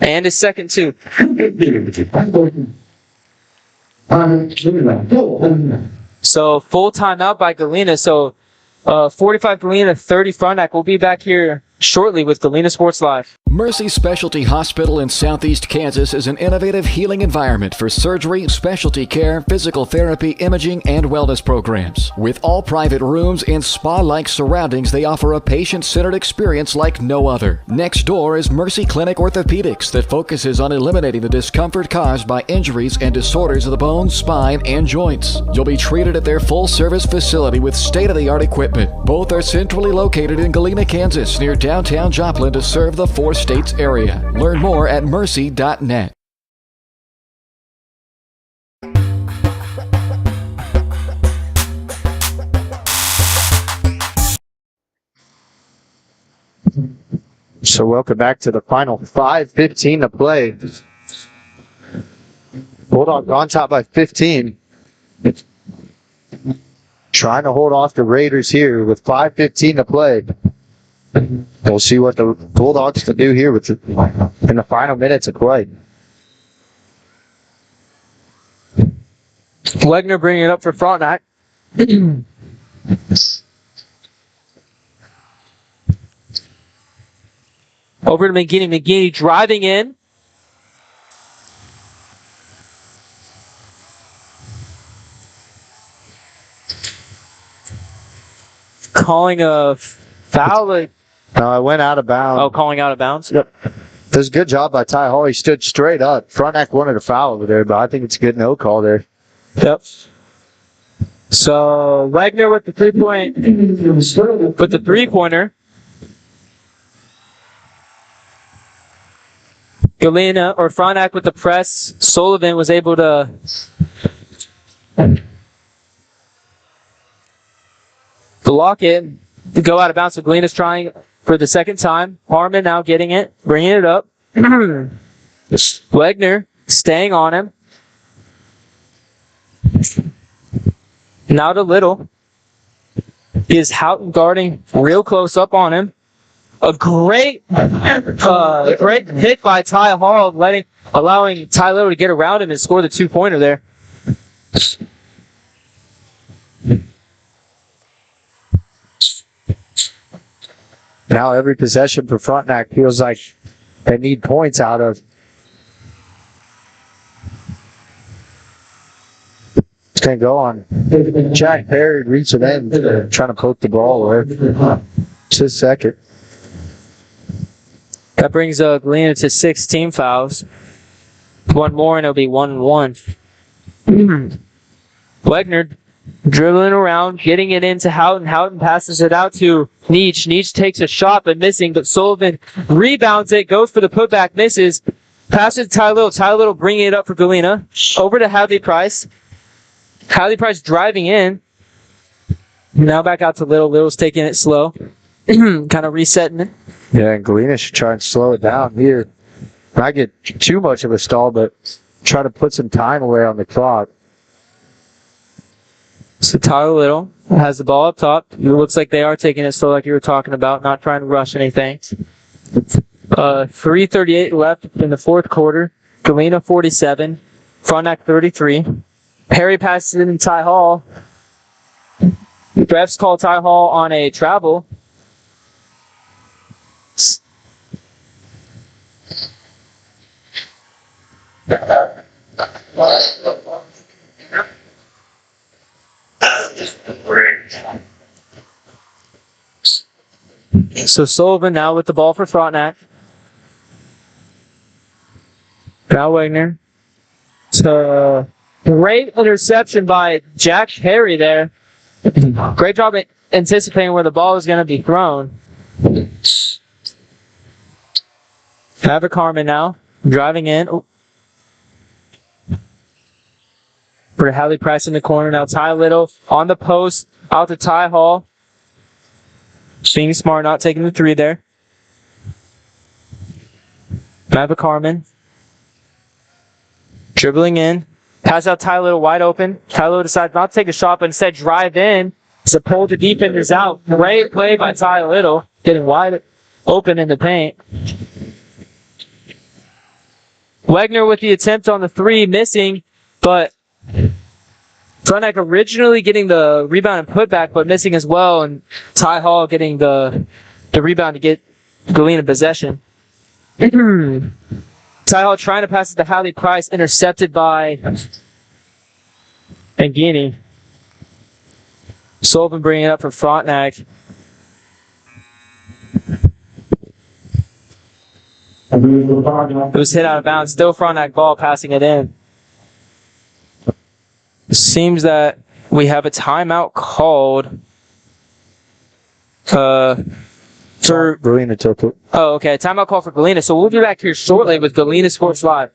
And his second too. So full timeout by Galena. So 45 Galena, 30 Frontenac. We'll be back here shortly with Galena Sports Live. Mercy Specialty Hospital in Southeast Kansas is an innovative healing environment for surgery, specialty care, physical therapy, imaging, and wellness programs. With all private rooms and spa-like surroundings, they offer a patient-centered experience like no other. Next door is Mercy Clinic Orthopedics that focuses on eliminating the discomfort caused by injuries and disorders of the bones, spine, and joints. You'll be treated at their full-service facility with state-of-the-art equipment. Both are centrally located in Galena, Kansas, near downtown Joplin to serve the 4 states area. Learn more at mercy.net. So welcome back to the final 5:15 to play. Bulldogs on top by 15. Trying to hold off the Raiders here with 5:15 to play. We'll see what the Bulldogs can do here with in the final minutes of play. Wegner bringing it up for Frontenac. Over to McGinney. McGinney driving in. Calling a foul. I went out of bounds. Oh, calling out of bounds? Yep. It was a good job by Ty Hall. He stood straight up. Frontenac wanted a foul over there, but I think it's a good no call there. Yep. So Wagner with the 3-point, with the 3-pointer. Galena or Frontenac with the press. Sullivan was able to block it, to go out of bounds. So Galena's trying for the second time. Harmon now getting it, bringing it up. Wegner staying on him. Now to Little. Is Houghton guarding real close up on him. A great hit by Ty Hall, allowing Ty Little to get around him and score the 2-pointer there. Now every possession for Frontenac feels like they need points out of. It's going to go on. Jack Perry reaching in, trying to poke the ball away. It's his second. That brings Galena to 16 fouls. One more and it'll be 1-1. Wegner dribbling around, getting it into Houghton. Houghton passes it out to Neach. Neach takes a shot but missing, but Sullivan rebounds it, goes for the putback, misses. Passes to Ty Little. Ty Little bringing it up for Galena. Over to Hadley Price. Hadley Price driving in. Now back out to Little. Little's taking it slow. Kind of resetting it. Yeah, and Galena should try and slow it down here. Not get too much of a stall, but try to put some time away on the clock. So Tyler Little has the ball up top. It looks like they are taking it slow like you were talking about, not trying to rush anything. 3:38 left in the fourth quarter. Galena 47, Frontenac 33. Perry passes it in Ty Hall. Refs call Ty Hall on a travel. So Sullivan now with the ball for Frontenac. Now Wagner. So great interception by Jack Perry there. Great job at anticipating where the ball is going to be thrown. Maverick Harmon now driving in. For Hadley Price in the corner. Now Ty Little on the post. Out to Ty Hall. Being smart, not taking the 3 there. Maverick Harmon. Dribbling in. Pass out Ty Little wide open. Ty Little decides not to take a shot, but instead drive in. So pull the defenders out. Great play by Ty Little. Getting wide open in the paint. Wagner with the attempt on the three, missing, but Frontenac originally getting the rebound and putback, but missing as well, and Ty Hall getting the rebound to get Galena possession. Ty Hall trying to pass it to Hallie Price, intercepted by Angini. Sullivan bringing it up for Frontenac. It was hit out of bounds. Still Frontenac ball, passing it in. Seems that we have a timeout called for Galena took it. Oh, okay. Timeout call for Galena. So we'll be back here shortly with Galena Sports Live.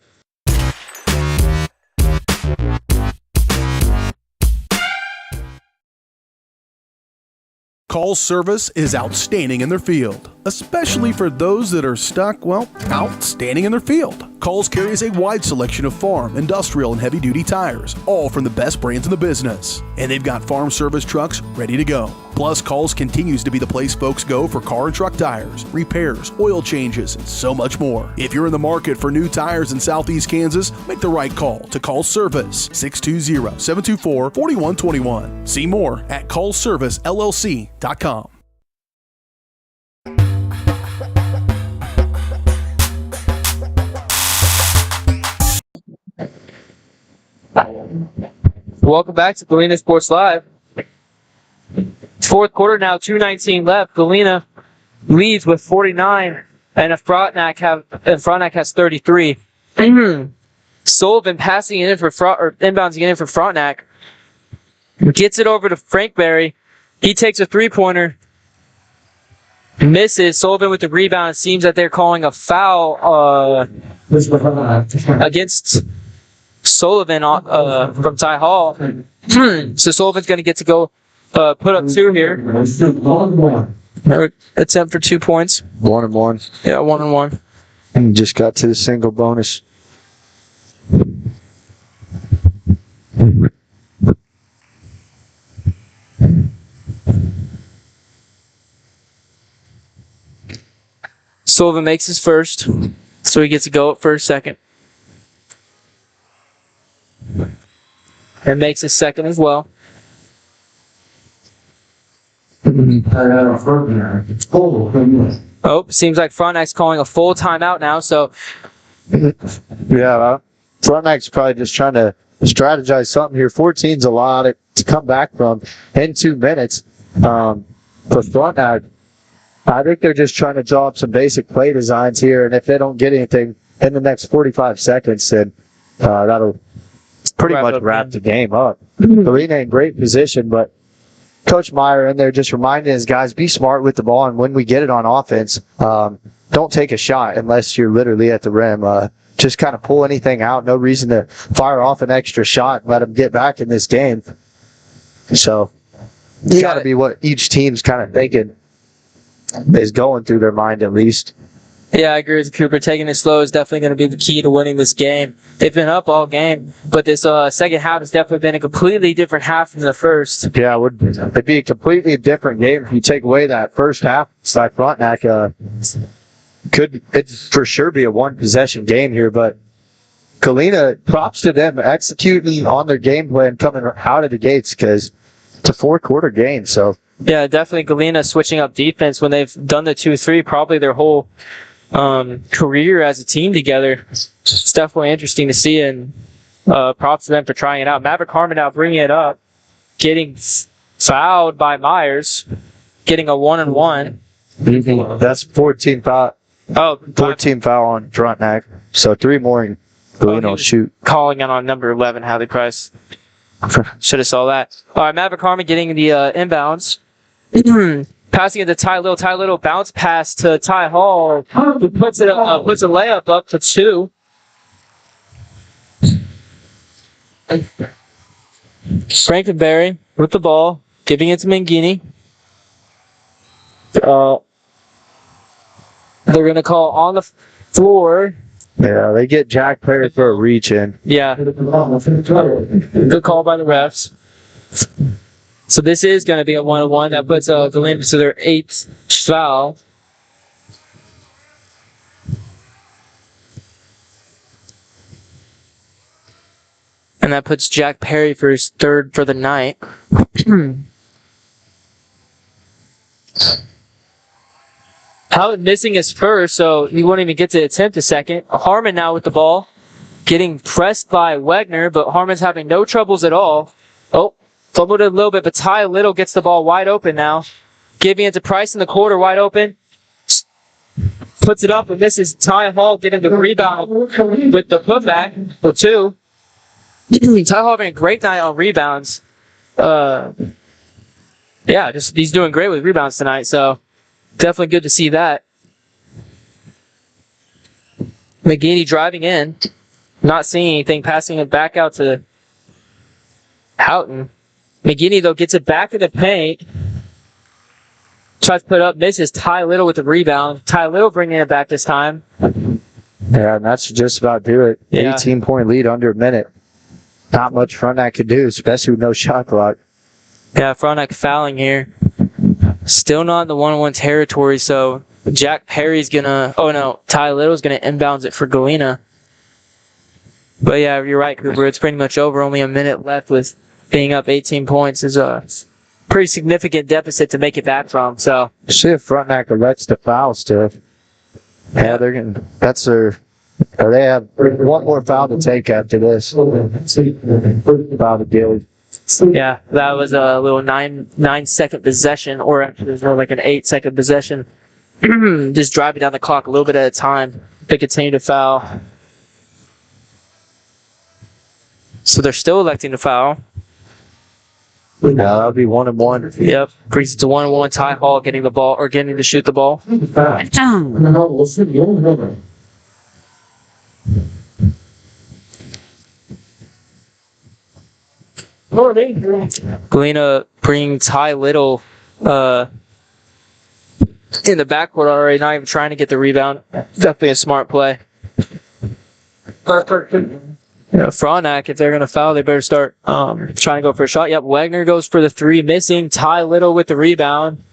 Call service is outstanding in their field, especially for those that are stuck, well, outstanding in their field. Calls carries a wide selection of farm, industrial, and heavy-duty tires, all from the best brands in the business. And they've got farm service trucks ready to go. Plus, Calls continues to be the place folks go for car and truck tires, repairs, oil changes, and so much more. If you're in the market for new tires in Southeast Kansas, make the right call to Call Service, 620-724-4121. See more at callservicellc.com. Welcome back to Galena Sports Live. Fourth quarter now, 2:19 left. Galena leads with 49, and Frontenac has 33. Sullivan passing it in for inbounds again for Frontenac. Gets it over to Frank Berry. He takes a three-pointer. Misses. Sullivan with the rebound. It seems that they're calling a foul against Sullivan from Ty Hall. So Sullivan's going to get to go put up two here. Attempt for 2 points. 1-1. Yeah, 1-1. And just got to the single bonus. Sullivan makes his first, so he gets to go up for a second. And makes his second as well. Oh, seems like Frontenac's calling a full timeout now, so. Yeah, Frontenac's probably just trying to strategize something here. 14's a lot to come back from in 2 minutes. For Frontenac, I think they're just trying to draw up some basic play designs here, and if they don't get anything in the next 45 seconds, then that'll pretty much wrap the game up. Galena in great position, but Coach Meyer in there just reminding his guys, be smart with the ball, and when we get it on offense, don't take a shot unless you're literally at the rim. Just kind of pull anything out. No reason to fire off an extra shot and let them get back in this game. So you got to be what each team's kind of thinking is going through their mind at least. Yeah, I agree with Cooper. Taking it slow is definitely going to be the key to winning this game. They've been up all game, but this second half has definitely been a completely different half than the first. Yeah, it'd be a completely different game if you take away that first half. Side Frontenac could for sure be a one-possession game here, but Galena, props to them executing on their game plan coming out of the gates because it's a fourth-quarter game, so. Yeah, definitely Galena switching up defense when they've done the 2-3 probably their whole career as a team together. It's definitely interesting to see, and props to them for trying it out. Maverick Harmon now bringing it up, getting fouled by Myers, getting a 1-on-1. That's 14 foul. Oh, 14 foul on Frontenac, so 3 more and Galena will shoot. Calling on number 11, Hallie Price. Should have saw that. All right, Maverick Harmon getting the inbounds. Passing it to Ty Little. Ty Little bounce pass to Ty Hall, who puts a layup up to 2. Frankenberry with the ball, giving it to Mangini. They're going to call on the floor. Yeah, they get Jack Perry for a reach in. Yeah. Good call by the refs. So this is going to be a 1-on-1. That puts Galena to their 8th foul. And that puts Jack Perry for his third for the night. Houghton missing his first, so he won't even get to attempt a second. Harmon now with the ball. Getting pressed by Wegner, but Harmon's having no troubles at all. Oh, fumbled it a little bit, but Ty Little gets the ball wide open now. Giving it to Price in the quarter, wide open. Puts it up and misses. Ty Hall getting the rebound with the putback for 2. Ty Hall having a great night on rebounds. He's doing great with rebounds tonight, so definitely good to see that. McGeady driving in. Not seeing anything, passing it back out to Houghton. McGinney, though, gets it back in the paint. Tries to put up, misses. Ty Little with the rebound. Ty Little bringing it back this time. Yeah, and that's just about do it. Yeah. 18-point lead under a minute. Not much Frontenac could do, especially with no shot clock. Yeah, Frontenac fouling here. Still not in the 1-on-1 territory, so Jack Perry's gonna... Oh, no. Ty Little's gonna inbounds it for Galena. But yeah, you're right, Cooper. It's pretty much over. Only a minute left with being up 18 points is a pretty significant deficit to make it back from. So See if Frontenac elects to foul still. Yeah, they're getting. That's their. Or they have one more foul to take after this. Foul to deal. yeah, that was a little 9-second possession, or actually it was more like an 8-second possession. Just driving down the clock a little bit at a time. They continue to foul. So they're still electing to foul. Yeah, that'll be 1-1. Yep. Brings it to 1-1. Ty Hall getting the ball, or getting to shoot the ball. Galena bringing Ty Little in the backcourt already, not even trying to get the rebound. Definitely a smart play. Frontenac, if they're going to foul, they better start trying to go for a shot. Yep, Wagner goes for the 3, missing. Ty Little with the rebound.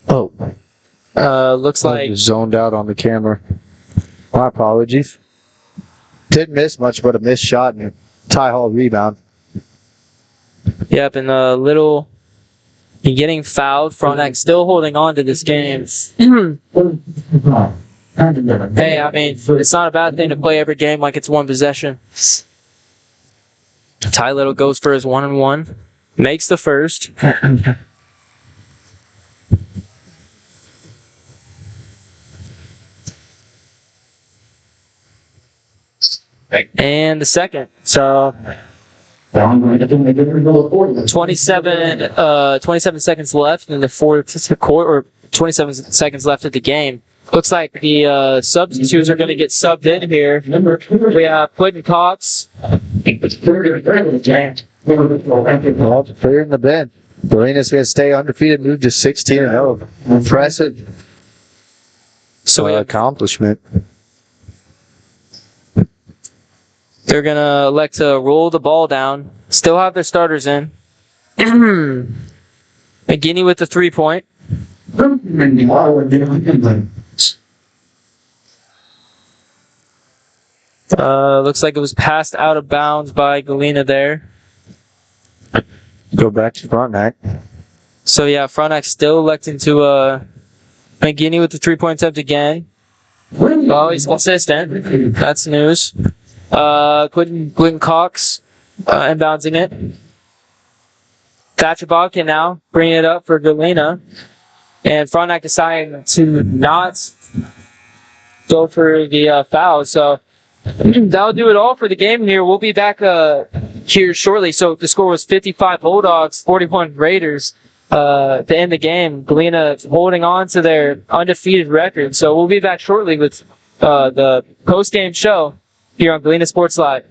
Oh. Looks like... Zoned out on the camera. My apologies. Didn't miss much, but a missed shot and Ty Hall rebound. Yep, and Little getting fouled. Frontenac still holding on to this game. Hey, I mean, it's not a bad thing to play every game like it's one possession. Ty Little goes for his 1-on-1. Makes the first. And the second. So 27 seconds left in the fourth quarter, or 27 seconds left of the game. Looks like the substitutes are going to get subbed in here. We have Quentin Cox. Well, clear in the bench. Galena's going to stay undefeated, move to 16-0. Impressive accomplishment. They're going to elect to roll the ball down. Still have their starters in. McGinney with the 3-point. Looks like it was passed out of bounds by Galena there. Go back to Frontenac. So yeah, Frontenac still electing to McGinney with the 3-point attempt again. Oh, he's consistent. That's news. Quentin Cox inbouncing it. Thatcher Bodkin now bringing it up for Galena. And Frontenac deciding to not go for the foul. So that'll do it all for the game here. We'll be back here shortly. So the score was 55 Bulldogs, 41 Raiders to end the game. Galena holding on to their undefeated record. So we'll be back shortly with the post-game show here on Galena Sports Live.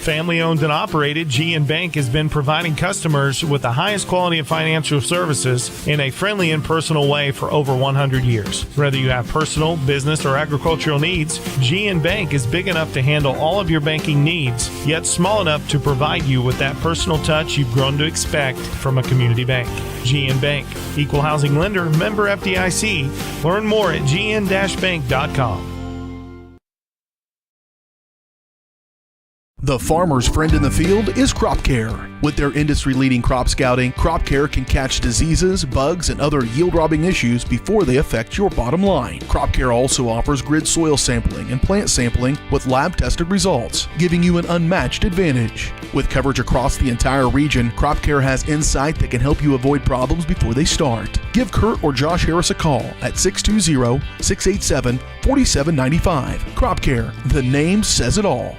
Family owned and operated, GN Bank has been providing customers with the highest quality of financial services in a friendly and personal way for over 100 years. Whether you have personal, business, or agricultural needs, GN Bank is big enough to handle all of your banking needs, yet small enough to provide you with that personal touch you've grown to expect from a community bank. GN Bank, equal housing lender, member FDIC. Learn more at gn-bank.com. The farmer's friend in the field is Crop Care. With their industry-leading crop scouting, Crop Care can catch diseases, bugs, and other yield-robbing issues before they affect your bottom line. Crop Care also offers grid soil sampling and plant sampling with lab-tested results, giving you an unmatched advantage. With coverage across the entire region, Crop Care has insight that can help you avoid problems before they start. Give Kurt or Josh Harris a call at 620-687-4795. Crop Care, the name says it all.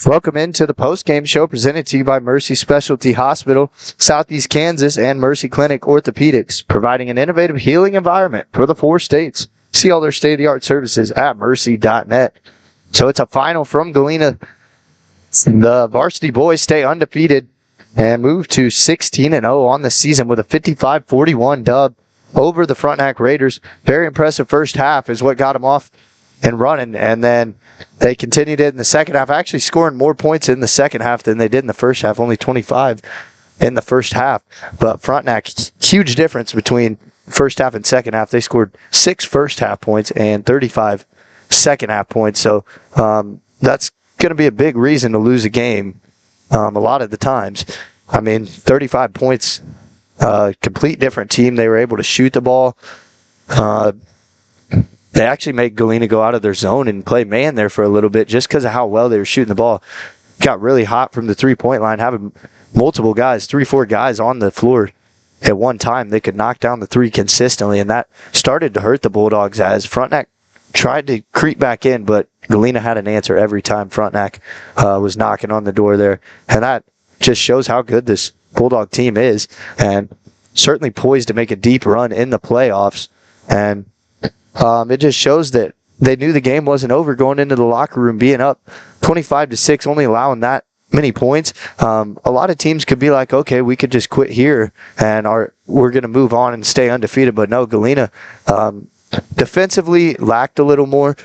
Welcome into the postgame show presented to you by Mercy Specialty Hospital, Southeast Kansas, and Mercy Clinic Orthopedics, providing an innovative healing environment for the 4 states. See all their state-of-the-art services at mercy.net. So it's a final from Galena. The varsity boys stay undefeated and move to 16-0 on the season with a 55-41 dub over the Frontenac Raiders. Very impressive first half is what got them off and running, and then they continued it in the second half, actually scoring more points in the second half than they did in the first half, only 25 in the first half. But Frontenac, huge difference between first half and second half. They scored 6 first half points and 35 second half points, so that's going to be a big reason to lose a game a lot of the times. I mean, 35 points, complete different team. They were able to shoot the ball. They actually made Galena go out of their zone and play man there for a little bit just because of how well they were shooting the ball. Got really hot from the three-point line, having multiple guys, 3-4 guys on the floor at one time. They could knock down the three consistently, and that started to hurt the Bulldogs as Frontenac tried to creep back in, but Galena had an answer every time Frontenac was knocking on the door there. And that just shows how good this Bulldog team is, and certainly poised to make a deep run in the playoffs. And it just shows that they knew the game wasn't over going into the locker room, being up 25-6, only allowing that many points. A lot of teams could be like, okay, we could just quit here and we're going to move on and stay undefeated. But no, Galena defensively lacked a little more,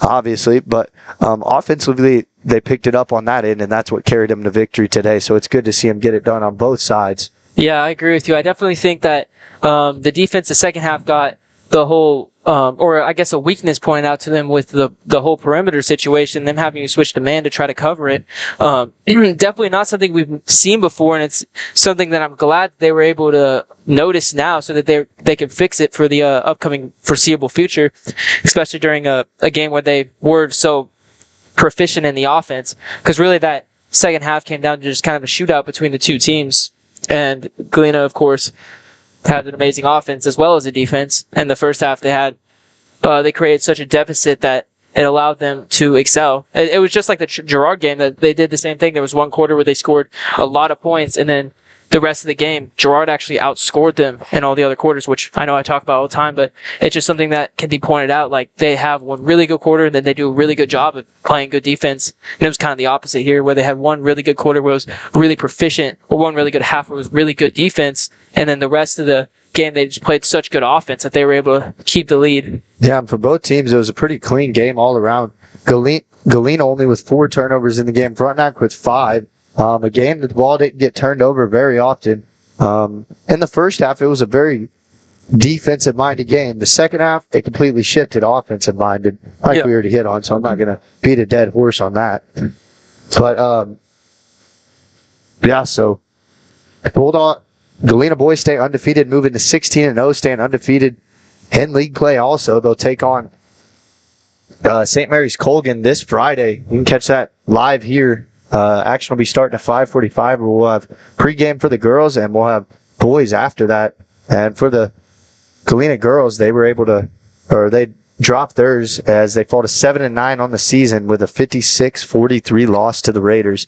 obviously, but offensively they picked it up on that end, and that's what carried them to victory today. So it's good to see them get it done on both sides. Yeah, I agree with you. I definitely think that the defense the second half got the whole, or I guess a weakness pointed out to them with the whole perimeter situation, them having to switch to man to try to cover it. Definitely not something we've seen before, and it's something that I'm glad they were able to notice now so that they could fix it for the upcoming foreseeable future, especially during a game where they were so proficient in the offense, because really that second half came down to just kind of a shootout between the two teams. And Galena, of course, had an amazing offense as well as a defense. And the first half they created such a deficit that it allowed them to excel. It was just like the Girard game that they did the same thing. There was one quarter where they scored a lot of points, and then the rest of the game, Girard actually outscored them in all the other quarters, which I know I talk about all the time, but it's just something that can be pointed out. Like, they have one really good quarter, and then they do a really good job of playing good defense. And it was kind of the opposite here, where they had one really good quarter where it was really proficient, or one really good half where it was really good defense, and then the rest of the game they just played such good offense that they were able to keep the lead. Yeah, and for both teams, it was a pretty clean game all around. Galena only with 4 turnovers in the game, Frontenac with 5. A game that the ball didn't get turned over very often. In the first half, it was a very defensive-minded game. The second half, it completely shifted offensive-minded, like we already hit on, so I'm not going to beat a dead horse on that. But, so Galena boys stay undefeated, moving to 16-0, staying undefeated in league play also. They'll take on St. Mary's Colgan this Friday. You can catch that live here. Action will be starting at 5:45. We'll have pregame for the girls, and we'll have boys after that. And for the Galena girls, they dropped theirs as they fall to 7-9 on the season with a 56-43 loss to the Raiders.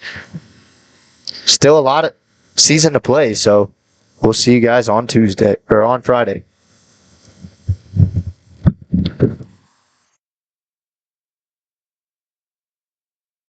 Still a lot of season to play, so we'll see you guys on Tuesday or on Friday.